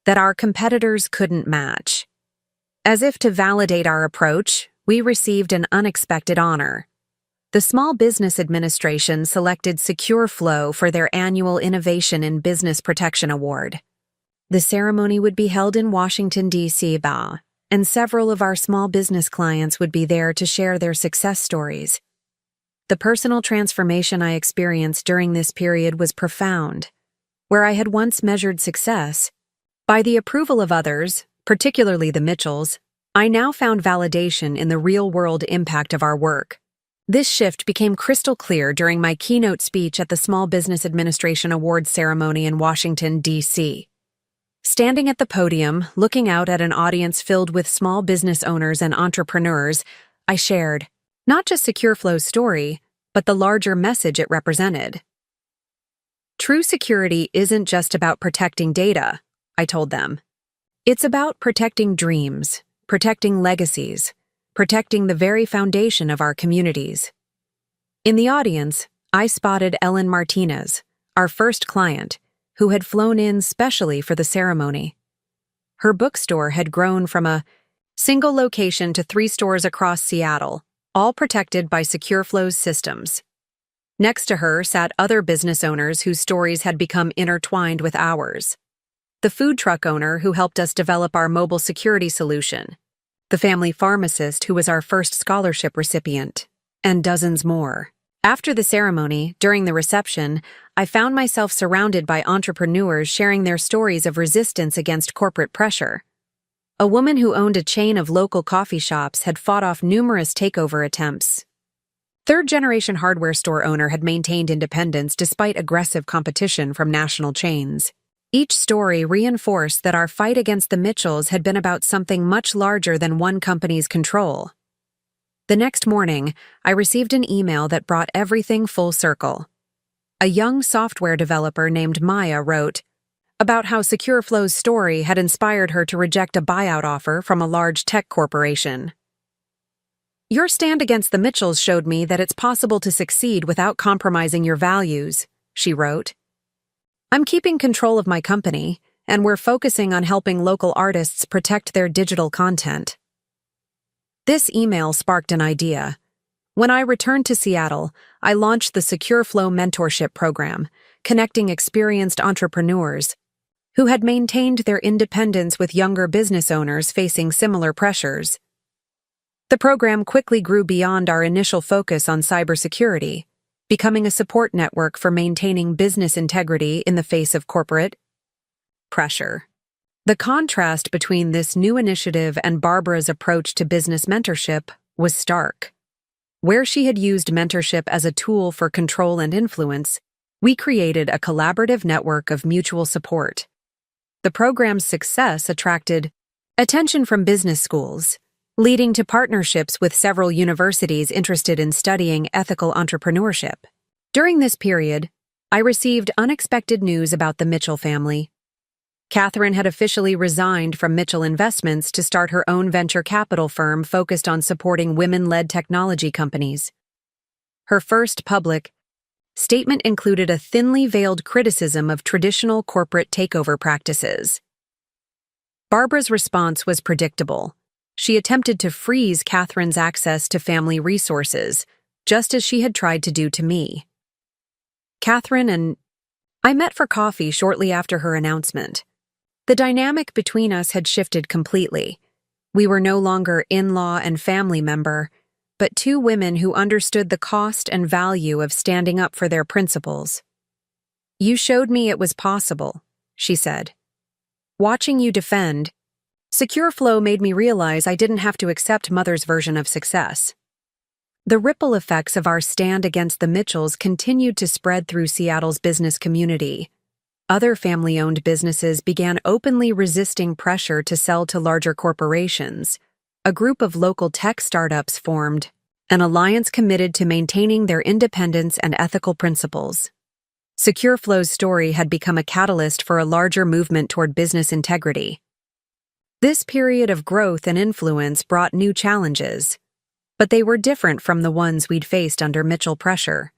that our competitors couldn't match. As if to validate our approach, we received an unexpected honor. The Small Business Administration selected SecureFlow for their annual Innovation in Business Protection Award. The ceremony would be held in Washington, D.C., and several of our small business clients would be there to share their success stories. The personal transformation I experienced during this period was profound. Where I had once measured success by the approval of others, particularly the Mitchells, I now found validation in the real-world impact of our work. This shift became crystal clear during my keynote speech at the Small Business Administration Awards ceremony in Washington, D.C. Standing at the podium, looking out at an audience filled with small business owners and entrepreneurs, I shared not just SecureFlow's story, but the larger message it represented. True security isn't just about protecting data I told them. It's about protecting dreams, protecting legacies, protecting the very foundation of our communities. In the audience, I spotted Ellen Martinez, our first client, who had flown in specially for the ceremony. Her bookstore had grown from a single location to 3 stores across Seattle, all protected by SecureFlow's systems. Next to her sat other business owners whose stories had become intertwined with ours. The food truck owner who helped us develop our mobile security solution, the family pharmacist who was our first scholarship recipient, and dozens more. After the ceremony, during the reception, I found myself surrounded by entrepreneurs sharing their stories of resistance against corporate pressure. A woman who owned a chain of local coffee shops had fought off numerous takeover attempts. Third-generation hardware store owner had maintained independence despite aggressive competition from national chains. Each story reinforced that our fight against the Mitchells had been about something much larger than one company's control. The next morning, I received an email that brought everything full circle. A young software developer named Maya wrote about how SecureFlow's story had inspired her to reject a buyout offer from a large tech corporation. Your stand against the Mitchells showed me that it's possible to succeed without compromising your values, she wrote. I'm keeping control of my company, and we're focusing on helping local artists protect their digital content. This email sparked an idea. When I returned to Seattle, I launched the SecureFlow Mentorship Program, connecting experienced entrepreneurs who had maintained their independence with younger business owners facing similar pressures. The program quickly grew beyond our initial focus on cybersecurity, becoming a support network for maintaining business integrity in the face of corporate pressure. The contrast between this new initiative and Barbara's approach to business mentorship was stark. Where she had used mentorship as a tool for control and influence, we created a collaborative network of mutual support. The program's success attracted attention from business schools, leading to partnerships with several universities interested in studying ethical entrepreneurship. During this period, I received unexpected news about the Mitchell family. Catherine had officially resigned from Mitchell Investments to start her own venture capital firm focused on supporting women-led technology companies. Her first public statement included a thinly veiled criticism of traditional corporate takeover practices. Barbara's response was predictable. She attempted to freeze Catherine's access to family resources, just as she had tried to do to me. Catherine and I met for coffee shortly after her announcement. The dynamic between us had shifted completely. We were no longer in-law and family member, but 2 women who understood the cost and value of standing up for their principles. You showed me it was possible, she said. Watching you defend SecureFlow made me realize I didn't have to accept Mother's version of success. The ripple effects of our stand against the Mitchells continued to spread through Seattle's business community. Other family-owned businesses began openly resisting pressure to sell to larger corporations. A group of local tech startups formed an alliance committed to maintaining their independence and ethical principles. SecureFlow's story had become a catalyst for a larger movement toward business integrity. This period of growth and influence brought new challenges, but they were different from the ones we'd faced under Mitchell pressure.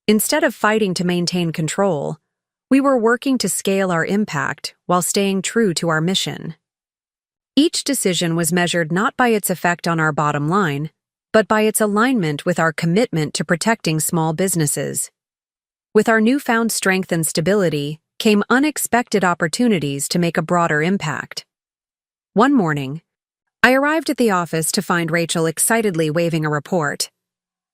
Instead of fighting to maintain control, we were working to scale our impact while staying true to our mission. Each decision was measured not by its effect on our bottom line, but by its alignment with our commitment to protecting small businesses. With our newfound strength and stability came unexpected opportunities to make a broader impact. One morning, I arrived at the office to find Rachel excitedly waving a report.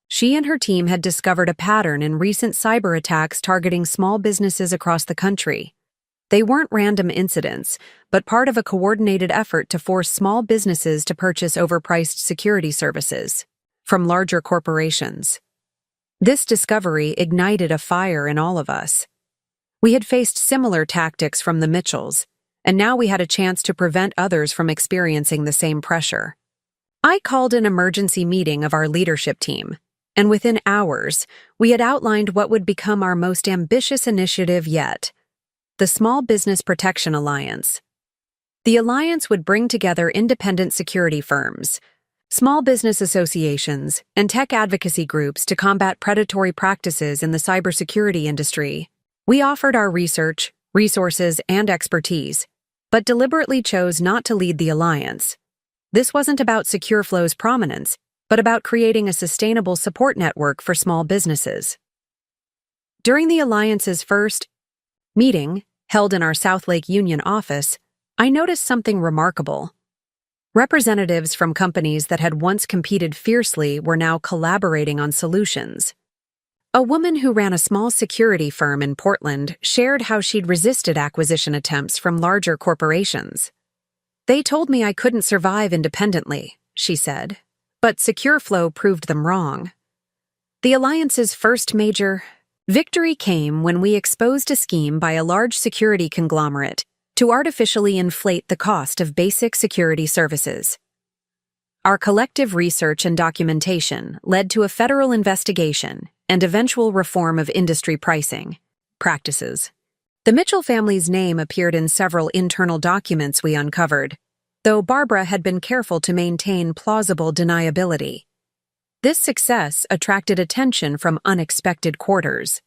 She and her team had discovered a pattern in recent cyber attacks targeting small businesses across the country. They weren't random incidents, but part of a coordinated effort to force small businesses to purchase overpriced security services from larger corporations. This discovery ignited a fire in all of us. We had faced similar tactics from the Mitchells, and now we had a chance to prevent others from experiencing the same pressure. I called an emergency meeting of our leadership team, and within hours, we had outlined what would become our most ambitious initiative yet: the Small Business Protection Alliance. The alliance would bring together independent security firms, small business associations, and tech advocacy groups to combat predatory practices in the cybersecurity industry. We offered our research, resources, and expertise, but deliberately chose not to lead the alliance. This wasn't about SecureFlow's prominence, but about creating a sustainable support network for small businesses. During the alliance's first meeting, held in our South Lake Union office, I noticed something remarkable. Representatives from companies that had once competed fiercely were now collaborating on solutions. A woman who ran a small security firm in Portland shared how she'd resisted acquisition attempts from larger corporations. "They told me I couldn't survive independently," she said, but SecureFlow proved them wrong. The alliance's first major victory came when we exposed a scheme by a large security conglomerate to artificially inflate the cost of basic security services. Our collective research and documentation led to a federal investigation and eventual reform of industry pricing practices. The Mitchell family's name appeared in several internal documents we uncovered, though Barbara had been careful to maintain plausible deniability. This success attracted attention from unexpected quarters.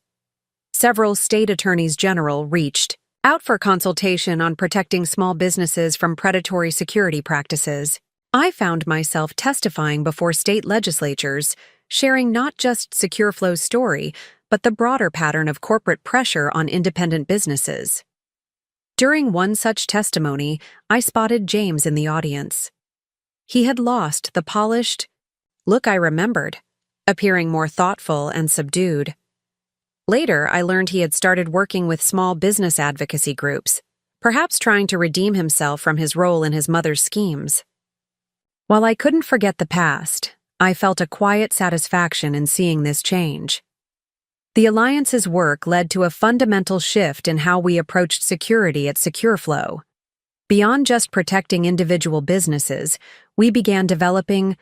Several state attorneys general reached out for consultation on protecting small businesses from predatory security practices. I found myself testifying before state legislatures, sharing not just SecureFlow's story, but the broader pattern of corporate pressure on independent businesses. During one such testimony, I spotted James in the audience. He had lost the polished look I remembered, appearing more thoughtful and subdued. Later, I learned he had started working with small business advocacy groups, perhaps trying to redeem himself from his role in his mother's schemes. While I couldn't forget the past, I felt a quiet satisfaction in seeing this change. The alliance's work led to a fundamental shift in how we approached security at SecureFlow. Beyond just protecting individual businesses, we began developing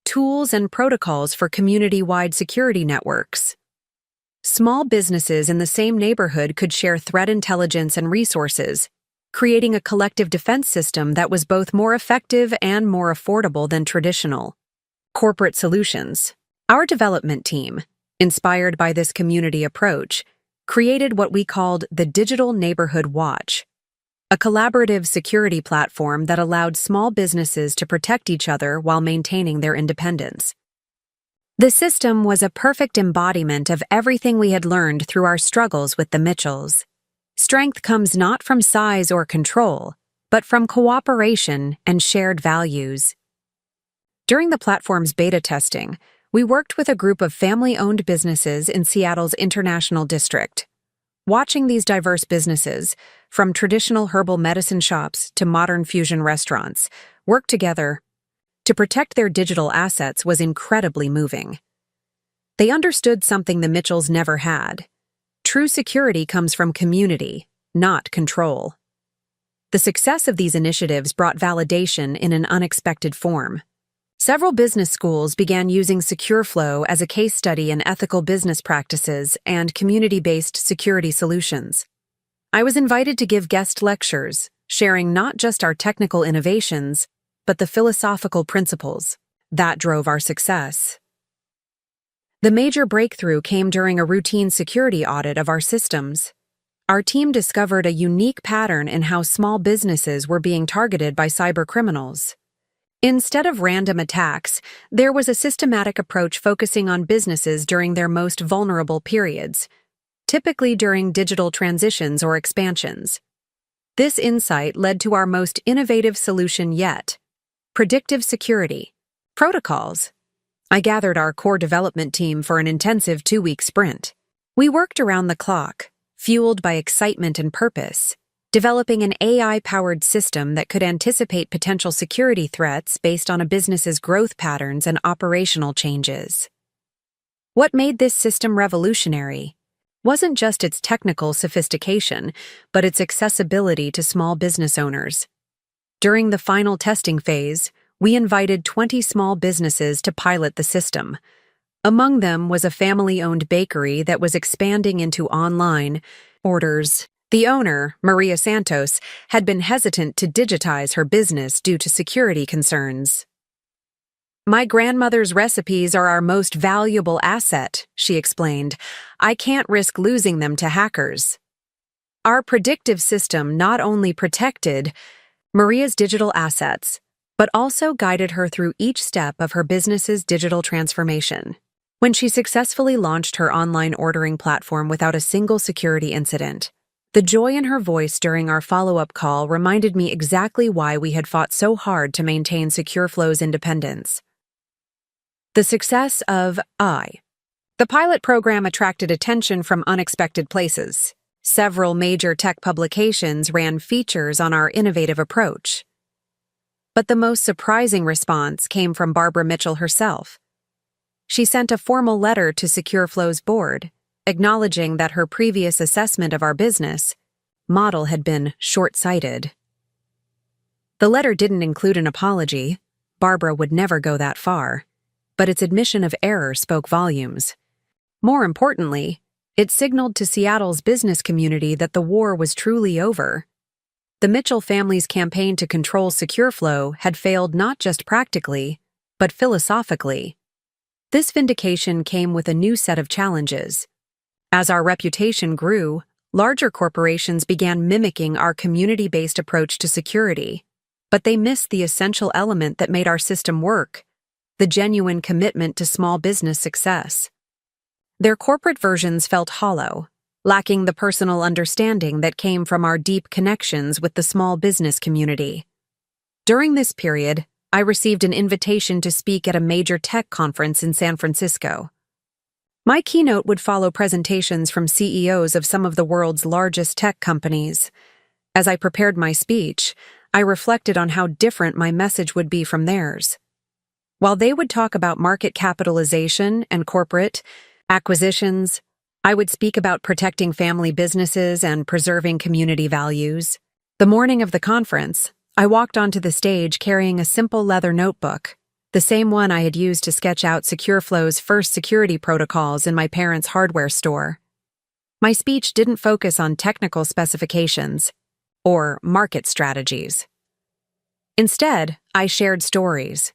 tools and protocols for community-wide security networks. Small businesses in the same neighborhood could share threat intelligence and resources, creating a collective defense system that was both more effective and more affordable than traditional corporate solutions. Our development team, inspired by this community approach, created what we called the Digital Neighborhood Watch, a collaborative security platform that allowed small businesses to protect each other while maintaining their independence. The system was a perfect embodiment of everything we had learned through our struggles with the Mitchells. Strength comes not from size or control, but from cooperation and shared values. During the platform's beta testing, we worked with a group of family-owned businesses in Seattle's International District. Watching these diverse businesses, from traditional herbal medicine shops to modern fusion restaurants, work together to protect their digital assets was incredibly moving. They understood something the Mitchells never had. True security comes from community, not control. The success of these initiatives brought validation in an unexpected form. Several business schools began using SecureFlow as a case study in ethical business practices and community-based security solutions. I was invited to give guest lectures, sharing not just our technical innovations, but the philosophical principles that drove our success. The major breakthrough came during a routine security audit of our systems. Our team discovered a unique pattern in how small businesses were being targeted by cybercriminals. Instead of random attacks, there was a systematic approach focusing on businesses during their most vulnerable periods, typically during digital transitions or expansions. This insight led to our most innovative solution yet: predictive security protocols. I gathered our core development team for an intensive 2-week sprint. We worked around the clock, fueled by excitement and purpose, developing an AI-powered system that could anticipate potential security threats based on a business's growth patterns and operational changes. What made this system revolutionary wasn't just its technical sophistication, but its accessibility to small business owners. During the final testing phase, we invited 20 small businesses to pilot the system. Among them was a family-owned bakery that was expanding into online orders The owner, Maria Santos, had been hesitant to digitize her business due to security concerns. "My grandmother's recipes are our most valuable asset," she explained. "I can't risk losing them to hackers." Our predictive system not only protected Maria's digital assets, but also guided her through each step of her business's digital transformation. When she successfully launched her online ordering platform without a single security incident, the joy in her voice during our follow-up call reminded me exactly why we had fought so hard to maintain SecureFlow's independence. The success of The pilot program attracted attention from unexpected places. Several major tech publications ran features on our innovative approach. But the most surprising response came from Barbara Mitchell herself. She sent a formal letter to SecureFlow's board, acknowledging that her previous assessment of our business model had been short-sighted. The letter didn't include an apology. Barbara would never go that far. But its admission of error spoke volumes. More importantly, it signaled to Seattle's business community that the war was truly over. The Mitchell family's campaign to control SecureFlow had failed not just practically, but philosophically. This vindication came with a new set of challenges. As our reputation grew, larger corporations began mimicking our community-based approach to security. But they missed the essential element that made our system work: the genuine commitment to small business success. Their corporate versions felt hollow, lacking the personal understanding that came from our deep connections with the small business community. During this period, I received an invitation to speak at a major tech conference in San Francisco. My keynote would follow presentations from CEOs of some of the world's largest tech companies. As I prepared my speech, I reflected on how different my message would be from theirs. While they would talk about market capitalization and corporate acquisitions, I would speak about protecting family businesses and preserving community values. The morning of the conference, I walked onto the stage carrying a simple leather notebook, the same one I had used to sketch out SecureFlow's first security protocols in my parents' hardware store. My speech didn't focus on technical specifications or market strategies. Instead, I shared stories.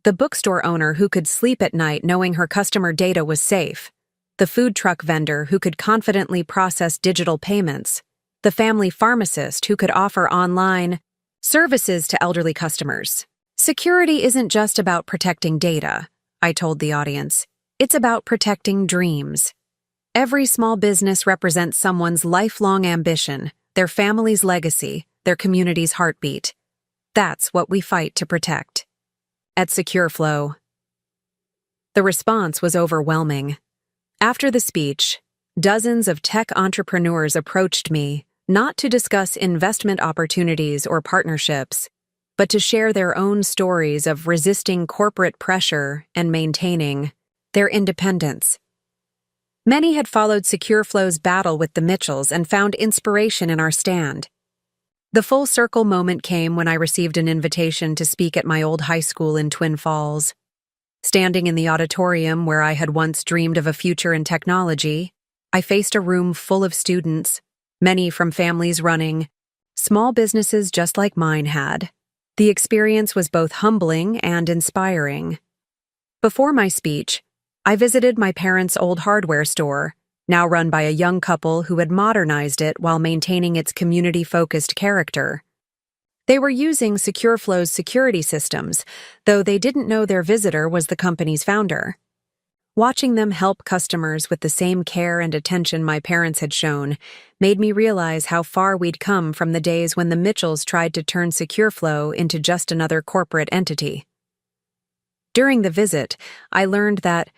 The bookstore owner who could sleep at night knowing her customer data was safe, the food truck vendor who could confidently process digital payments, the family pharmacist who could offer online services to elderly customers. Security isn't just about protecting data, I told the audience. It's about protecting dreams. Every small business represents someone's lifelong ambition, their family's legacy, their community's heartbeat. That's what we fight to protect. At SecureFlow, the response was overwhelming. After the speech, dozens of tech entrepreneurs approached me, not to discuss investment opportunities or partnerships, but to share their own stories of resisting corporate pressure and maintaining their independence. Many had followed SecureFlow's battle with the Mitchells and found inspiration in our stand. The full circle moment came when I received an invitation to speak at my old high school in Twin Falls. Standing in the auditorium where I had once dreamed of a future in technology, I faced a room full of students, many from families running small businesses just like mine had. The experience was both humbling and inspiring. Before my speech, I visited my parents' old hardware store, now run by a young couple who had modernized it while maintaining its community-focused character. They were using SecureFlow's security systems, though they didn't know their visitor was the company's founder. Watching them help customers with the same care and attention my parents had shown made me realize how far we'd come from the days when the Mitchells tried to turn SecureFlow into just another corporate entity. During the visit, I learned that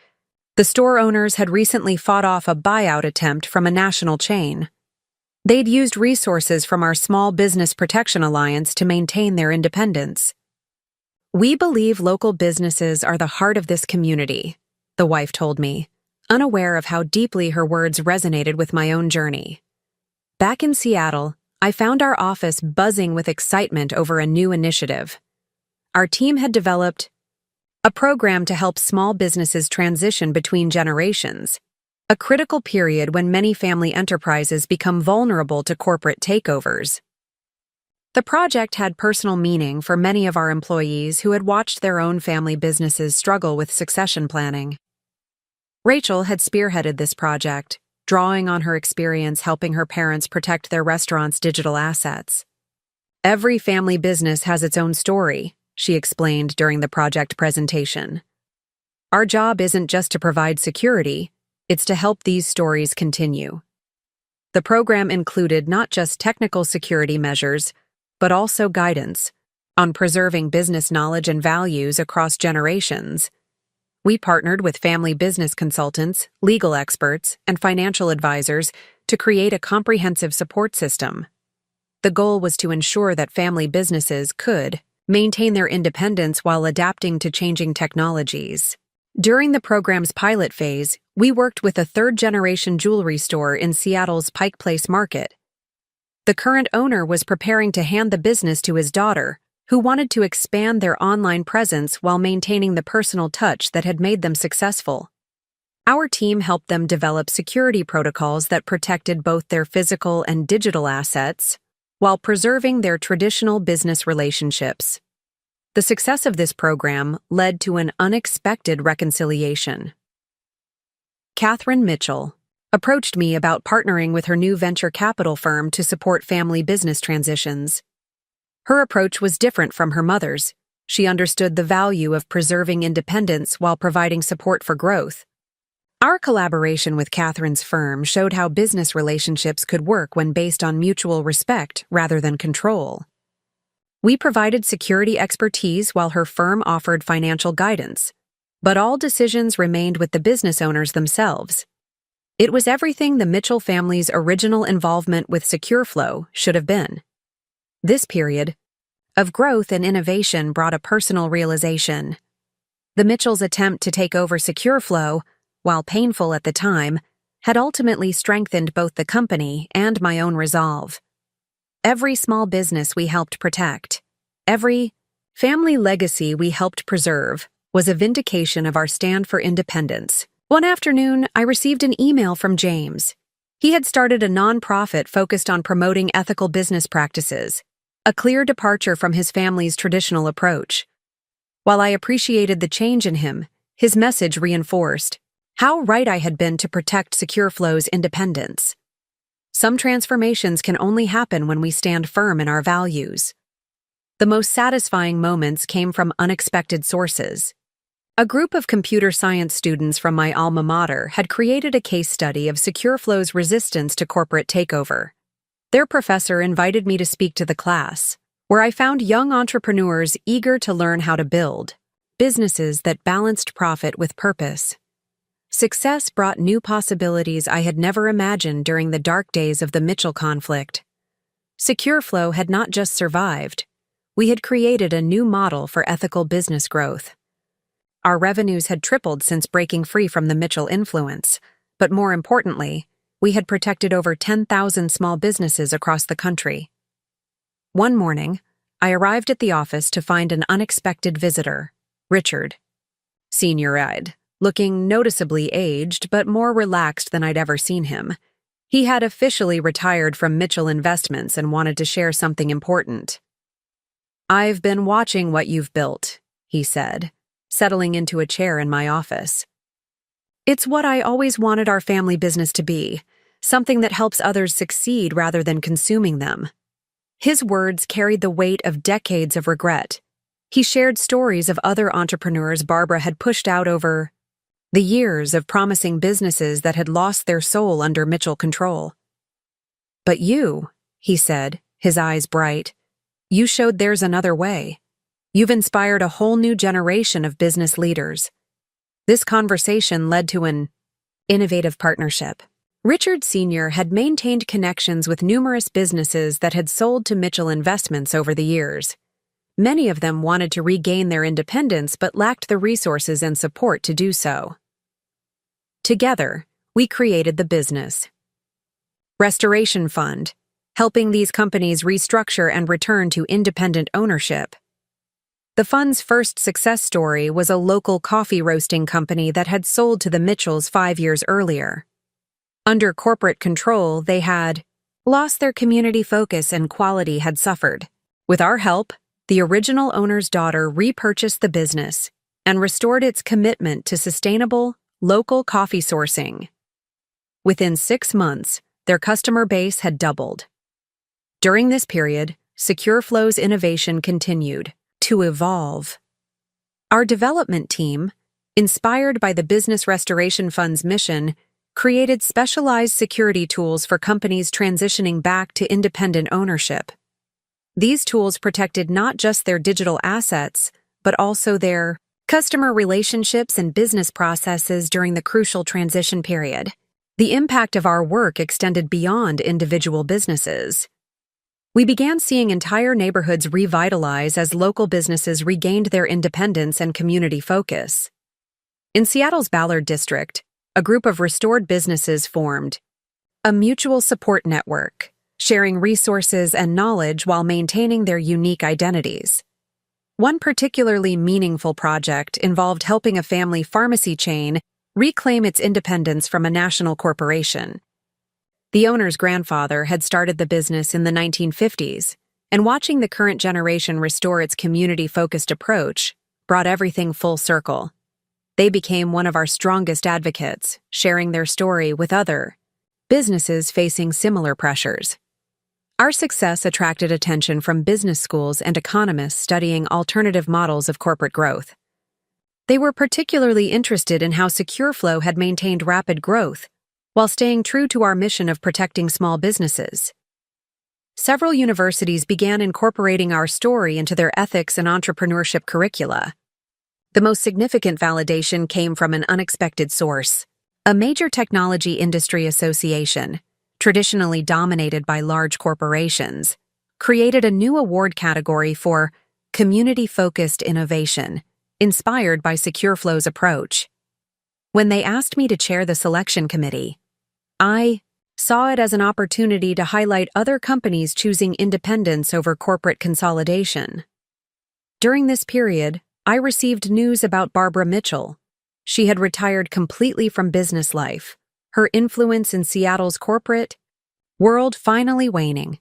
the store owners had recently fought off a buyout attempt from a national chain. They'd used resources from our Small Business Protection Alliance to maintain their independence. "We believe local businesses are the heart of this community," the wife told me, unaware of how deeply her words resonated with my own journey. Back in Seattle, I found our office buzzing with excitement over a new initiative. Our team had developed a program to help small businesses transition between generations. a critical period when many family enterprises become vulnerable to corporate takeovers. The project had personal meaning for many of our employees who had watched their own family businesses struggle with succession planning. Rachel had spearheaded this project, drawing on her experience helping her parents protect their restaurant's digital assets. "Every family business has its own story," she explained during the project presentation. "Our job isn't just to provide security, it's to help these stories continue." The program included not just technical security measures, but also guidance on preserving business knowledge and values across generations. We partnered with family business consultants, legal experts, and financial advisors to create a comprehensive support system. The goal was to ensure that family businesses could maintain their independence while adapting to changing technologies. During the program's pilot phase, we worked with a third-generation jewelry store in Seattle's Pike Place market. The current owner was preparing to hand the business to his daughter, who wanted to expand their online presence while maintaining the personal touch that had made them successful. Our team helped them develop security protocols that protected both their physical and digital assets, while preserving their traditional business relationships. The success of this program led to an unexpected reconciliation. Catherine Mitchell approached me about partnering with her new venture capital firm to support family business transitions. Her approach was different from her mother's. She understood the value of preserving independence while providing support for growth. Our collaboration with Catherine's firm showed how business relationships could work when based on mutual respect rather than control. We provided security expertise while her firm offered financial guidance, but all decisions remained with the business owners themselves. It was everything the Mitchell family's original involvement with SecureFlow should have been. This period of growth and innovation brought a personal realization. The Mitchells' attempt to take over SecureFlow, while painful at the time, had ultimately strengthened both the company and my own resolve. Every small business we helped protect, every family legacy we helped preserve, was a vindication of our stand for independence. One afternoon, I received an email from James. He had started a nonprofit focused on promoting ethical business practices, a clear departure from his family's traditional approach. While I appreciated the change in him, his message reinforced how right I had been to protect SecureFlow's independence. Some transformations can only happen when we stand firm in our values. The most satisfying moments came from unexpected sources. A group of computer science students from my alma mater had created a case study of SecureFlow's resistance to corporate takeover. Their professor invited me to speak to the class, where I found young entrepreneurs eager to learn how to build businesses that balanced profit with purpose. Success brought new possibilities I had never imagined during the dark days of the Mitchell conflict. SecureFlow had not just survived, we had created a new model for ethical business growth. Our revenues had tripled since breaking free from the Mitchell influence, but more importantly, we had protected over 10,000 small businesses across the country. One morning, I arrived at the office to find an unexpected visitor, Richard. Senior-eyed, looking noticeably aged but more relaxed than I'd ever seen him. He had officially retired from Mitchell Investments and wanted to share something important. "I've been watching what you've built," he said, settling into a chair in my office. "It's what I always wanted our family business to be, something that helps others succeed rather than consuming them." His words carried the weight of decades of regret. He shared stories of other entrepreneurs Barbara had pushed out over the years of promising businesses that had lost their soul under Mitchell control. "But you," he said, his eyes bright, "you showed there's another way. You've inspired a whole new generation of business leaders." This conversation led to an innovative partnership. Richard Sr. had maintained connections with numerous businesses that had sold to Mitchell Investments over the years. Many of them wanted to regain their independence but lacked the resources and support to do so. Together, we created the Business Restoration Fund, helping these companies restructure and return to independent ownership. The fund's first success story was a local coffee roasting company that had sold to the Mitchells 5 years earlier. Under corporate control, they had lost their community focus and quality had suffered. With our help, the original owner's daughter repurchased the business and restored its commitment to sustainable, local coffee sourcing. Within 6 months, their customer base had doubled. During this period, SecureFlow's innovation continued to evolve. Our development team, inspired by the Business Restoration Fund's mission, created specialized security tools for companies transitioning back to independent ownership. These tools protected not just their digital assets, but also their customer relationships and business processes during the crucial transition period. The impact of our work extended beyond individual businesses. We began seeing entire neighborhoods revitalize as local businesses regained their independence and community focus. In Seattle's Ballard district, a group of restored businesses formed a mutual support network, sharing resources and knowledge while maintaining their unique identities. One particularly meaningful project involved helping a family pharmacy chain reclaim its independence from a national corporation. The owner's grandfather had started the business in the 1950s, and watching the current generation restore its community-focused approach brought everything full circle. They became one of our strongest advocates, sharing their story with other businesses facing similar pressures. Our success attracted attention from business schools and economists studying alternative models of corporate growth. They were particularly interested in how SecureFlow had maintained rapid growth while staying true to our mission of protecting small businesses. Several universities began incorporating our story into their ethics and entrepreneurship curricula. The most significant validation came from an unexpected source. A major technology industry association, traditionally dominated by large corporations, created a new award category for community-focused innovation, inspired by SecureFlow's approach. When they asked me to chair the selection committee, I saw it as an opportunity to highlight other companies choosing independence over corporate consolidation. During this period, I received news about Barbara Mitchell. She had retired completely from business life, her influence in Seattle's corporate world finally waning.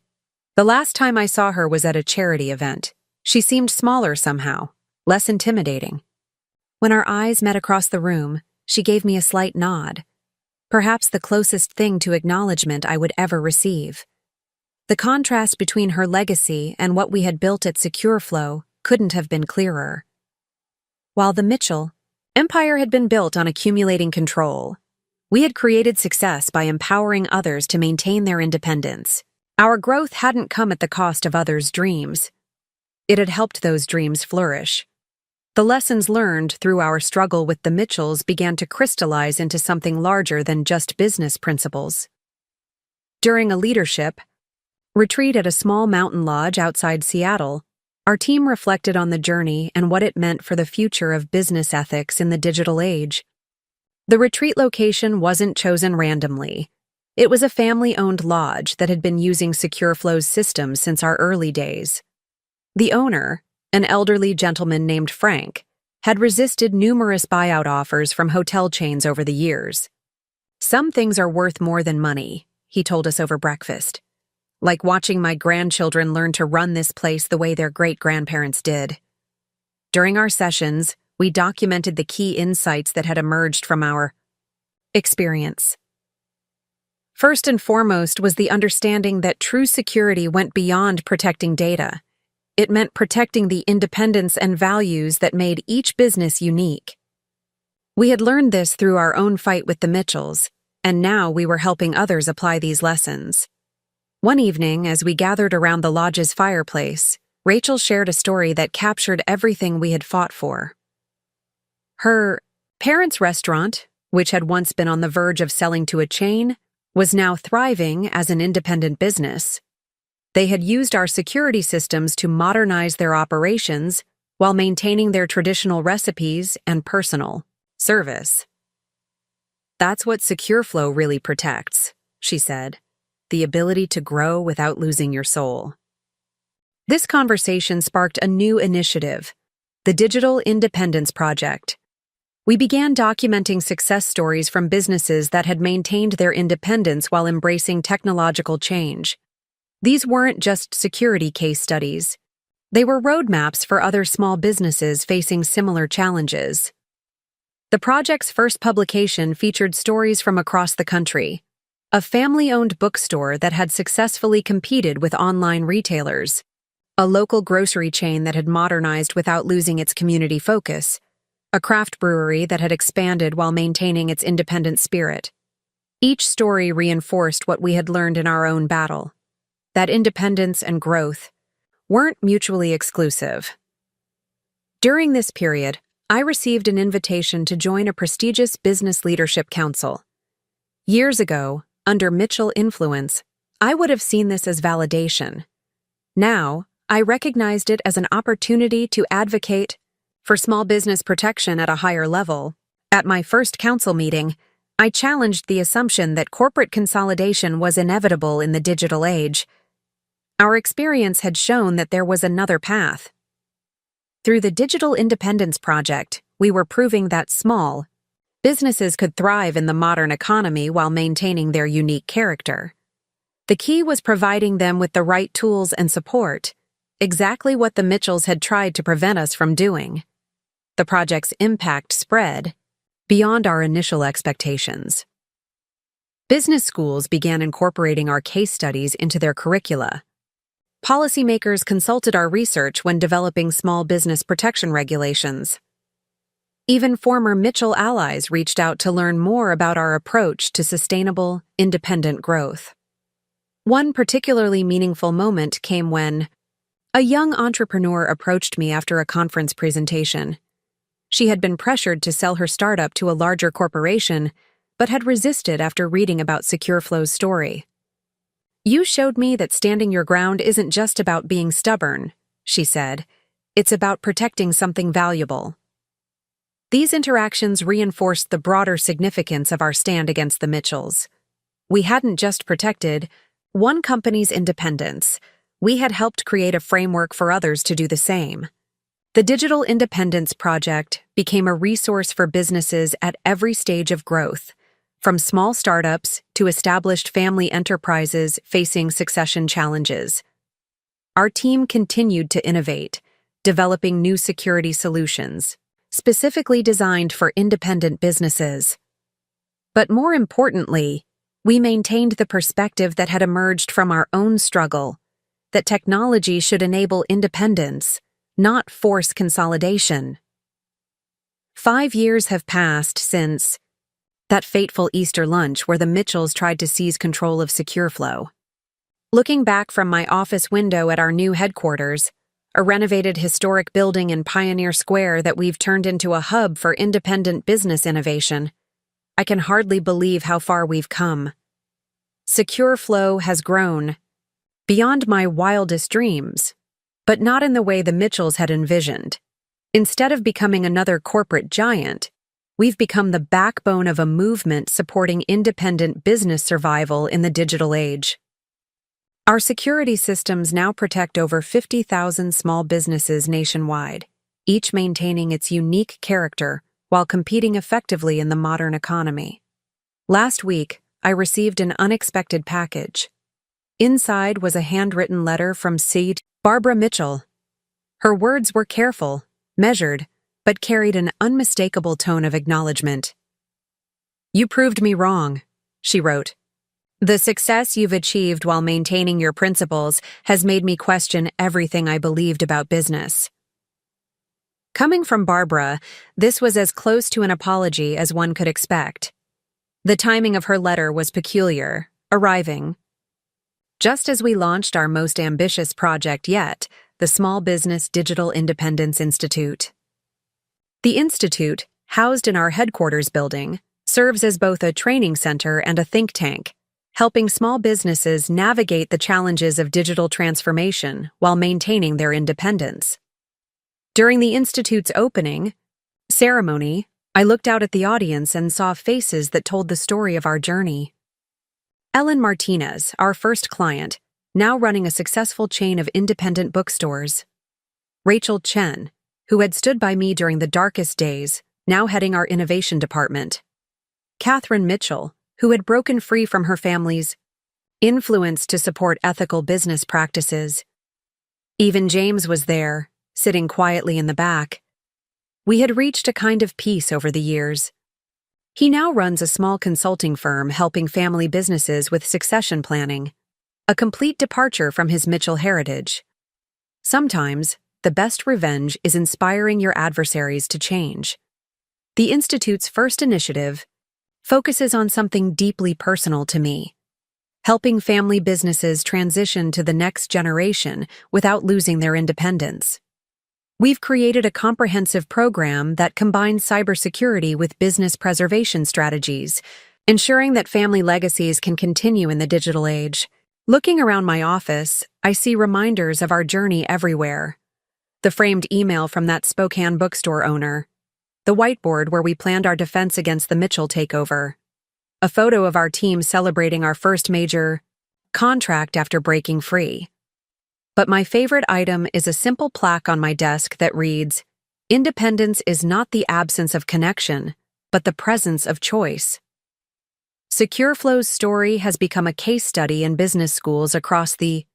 The last time I saw her was at a charity event. She seemed smaller somehow, less intimidating. When our eyes met across the room, she gave me a slight nod, perhaps the closest thing to acknowledgement I would ever receive. The contrast between her legacy and what we had built at SecureFlow couldn't have been clearer. While the Mitchell empire had been built on accumulating control, we had created success by empowering others to maintain their independence. Our growth hadn't come at the cost of others' dreams. It had helped those dreams flourish. The lessons learned through our struggle with the Mitchells began to crystallize into something larger than just business principles. During a leadership retreat at a small mountain lodge outside Seattle, our team reflected on the journey and what it meant for the future of business ethics in the digital age. The retreat location wasn't chosen randomly. It was a family-owned lodge that had been using SecureFlow's systems since our early days. The owner, an elderly gentleman named Frank, had resisted numerous buyout offers from hotel chains over the years. "Some things are worth more than money," he told us over breakfast. "Like watching my grandchildren learn to run this place the way their great-grandparents did." During our sessions, we documented the key insights that had emerged from our experience. First and foremost was the understanding that true security went beyond protecting data. It meant protecting the independence and values that made each business unique. We had learned this through our own fight with the Mitchells, and now we were helping others apply these lessons. One evening, as we gathered around the lodge's fireplace, Rachel shared a story that captured everything we had fought for. Her parents' restaurant, which had once been on the verge of selling to a chain, was now thriving as an independent business. They had used our security systems to modernize their operations while maintaining their traditional recipes and personal service. "That's what SecureFlow really protects," she said. "The ability to grow without losing your soul." This conversation sparked a new initiative, the Digital Independence Project. We began documenting success stories from businesses that had maintained their independence while embracing technological change. These weren't just security case studies. They were roadmaps for other small businesses facing similar challenges. The project's first publication featured stories from across the country. A family-owned bookstore that had successfully competed with online retailers. A local grocery chain that had modernized without losing its community focus. A craft brewery that had expanded while maintaining its independent spirit. Each story reinforced what we had learned in our own battle. That independence and growth weren't mutually exclusive. During this period, I received an invitation to join a prestigious business leadership council. Years ago, under Mitchell influence, I would have seen this as validation. Now, I recognized it as an opportunity to advocate for small business protection at a higher level. At my first council meeting, I challenged the assumption that corporate consolidation was inevitable in the digital age. Our experience had shown that there was another path. Through the Digital Independence Project, we were proving that small businesses could thrive in the modern economy while maintaining their unique character. The key was providing them with the right tools and support, exactly what the Mitchells had tried to prevent us from doing. The project's impact spread beyond our initial expectations. Business schools began incorporating our case studies into their curricula. Policymakers consulted our research when developing small business protection regulations. Even former Mitchell allies reached out to learn more about our approach to sustainable, independent growth. One particularly meaningful moment came when a young entrepreneur approached me after a conference presentation. She had been pressured to sell her startup to a larger corporation, but had resisted after reading about SecureFlow's story. "You showed me that standing your ground isn't just about being stubborn," she said. "It's about protecting something valuable." These interactions reinforced the broader significance of our stand against the Mitchells. We hadn't just protected one company's independence. We had helped create a framework for others to do the same. The Digital Independence Project became a resource for businesses at every stage of growth, from small startups to established family enterprises facing succession challenges. Our team continued to innovate, developing new security solutions, specifically designed for independent businesses. But more importantly, we maintained the perspective that had emerged from our own struggle, that technology should enable independence, not force consolidation. 5 years have passed since that fateful Easter lunch where the Mitchells tried to seize control of SecureFlow. Looking back from my office window at our new headquarters, a renovated historic building in Pioneer Square that we've turned into a hub for independent business innovation, I can hardly believe how far we've come. SecureFlow has grown beyond my wildest dreams, but not in the way the Mitchells had envisioned. Instead of becoming another corporate giant, we've become the backbone of a movement supporting independent business survival in the digital age. Our security systems now protect over 50,000 small businesses nationwide, each maintaining its unique character while competing effectively in the modern economy. Last week, I received an unexpected package. Inside was a handwritten letter from Barbara Mitchell. Her words were careful, measured, but carried an unmistakable tone of acknowledgement. "You proved me wrong," she wrote. "The success you've achieved while maintaining your principles has made me question everything I believed about business." Coming from Barbara, this was as close to an apology as one could expect. The timing of her letter was peculiar, arriving just as we launched our most ambitious project yet, the Small Business Digital Independence Institute. The institute, housed in our headquarters building, serves as both a training center and a think tank, helping small businesses navigate the challenges of digital transformation while maintaining their independence. During the institute's opening ceremony, I looked out at the audience and saw faces that told the story of our journey. Ellen Martinez, our first client, now running a successful chain of independent bookstores. Rachel Chen, who had stood by me during the darkest days, now heading our innovation department. Catherine Mitchell, who had broken free from her family's influence to support ethical business practices. Even James was there, sitting quietly in the back. We had reached a kind of peace over the years. He now runs a small consulting firm helping family businesses with succession planning, a complete departure from his Mitchell heritage. Sometimes, the best revenge is inspiring your adversaries to change. The Institute's first initiative focuses on something deeply personal to me: helping family businesses transition to the next generation without losing their independence. We've created a comprehensive program that combines cybersecurity with business preservation strategies, ensuring that family legacies can continue in the digital age. Looking around my office, I see reminders of our journey everywhere. The framed email from that Spokane bookstore owner, the whiteboard where we planned our defense against the Mitchell takeover, a photo of our team celebrating our first major contract after breaking free. But my favorite item is a simple plaque on my desk that reads, "Independence is not the absence of connection, but the presence of choice." SecureFlow's story has become a case study in business schools across the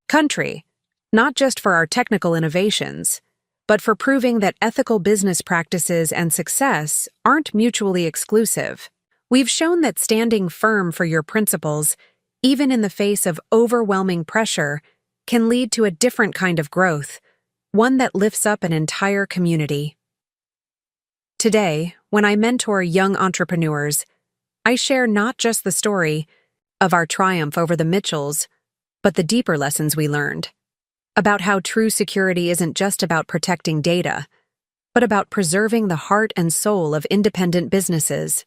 country, not just for our technical innovations, but for proving that ethical business practices and success aren't mutually exclusive. We've shown that standing firm for your principles, even in the face of overwhelming pressure, can lead to a different kind of growth, one that lifts up an entire community. Today, when I mentor young entrepreneurs, I share not just the story of our triumph over the Mitchells, but the deeper lessons we learned about how true security isn't just about protecting data, but about preserving the heart and soul of independent businesses.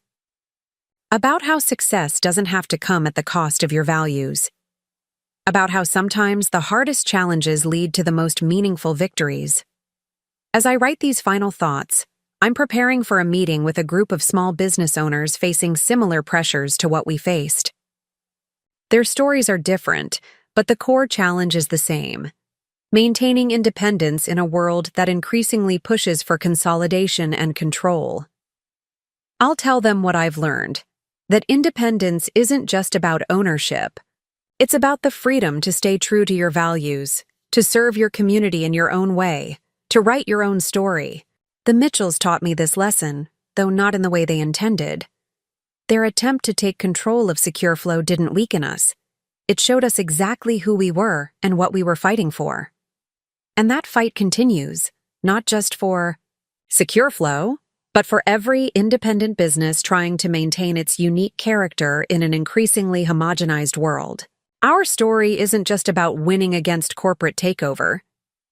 About how success doesn't have to come at the cost of your values. About how sometimes the hardest challenges lead to the most meaningful victories. As I write these final thoughts, I'm preparing for a meeting with a group of small business owners facing similar pressures to what we faced. Their stories are different, but the core challenge is the same: maintaining independence in a world that increasingly pushes for consolidation and control. I'll tell them what I've learned: that independence isn't just about ownership. It's about the freedom to stay true to your values, to serve your community in your own way, to write your own story. The Mitchells taught me this lesson, though not in the way they intended. Their attempt to take control of SecureFlow didn't weaken us. It showed us exactly who we were and what we were fighting for. And that fight continues, not just for SecureFlow, but for every independent business trying to maintain its unique character in an increasingly homogenized world. Our story isn't just about winning against corporate takeover.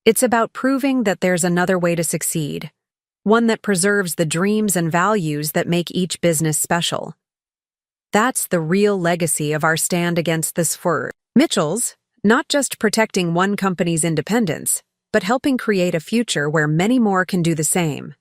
It's about proving that there's another way to succeed, one that preserves the dreams and values that make each business special. That's the real legacy of our stand against this Mitchells, not just protecting one company's independence, but helping create a future where many more can do the same.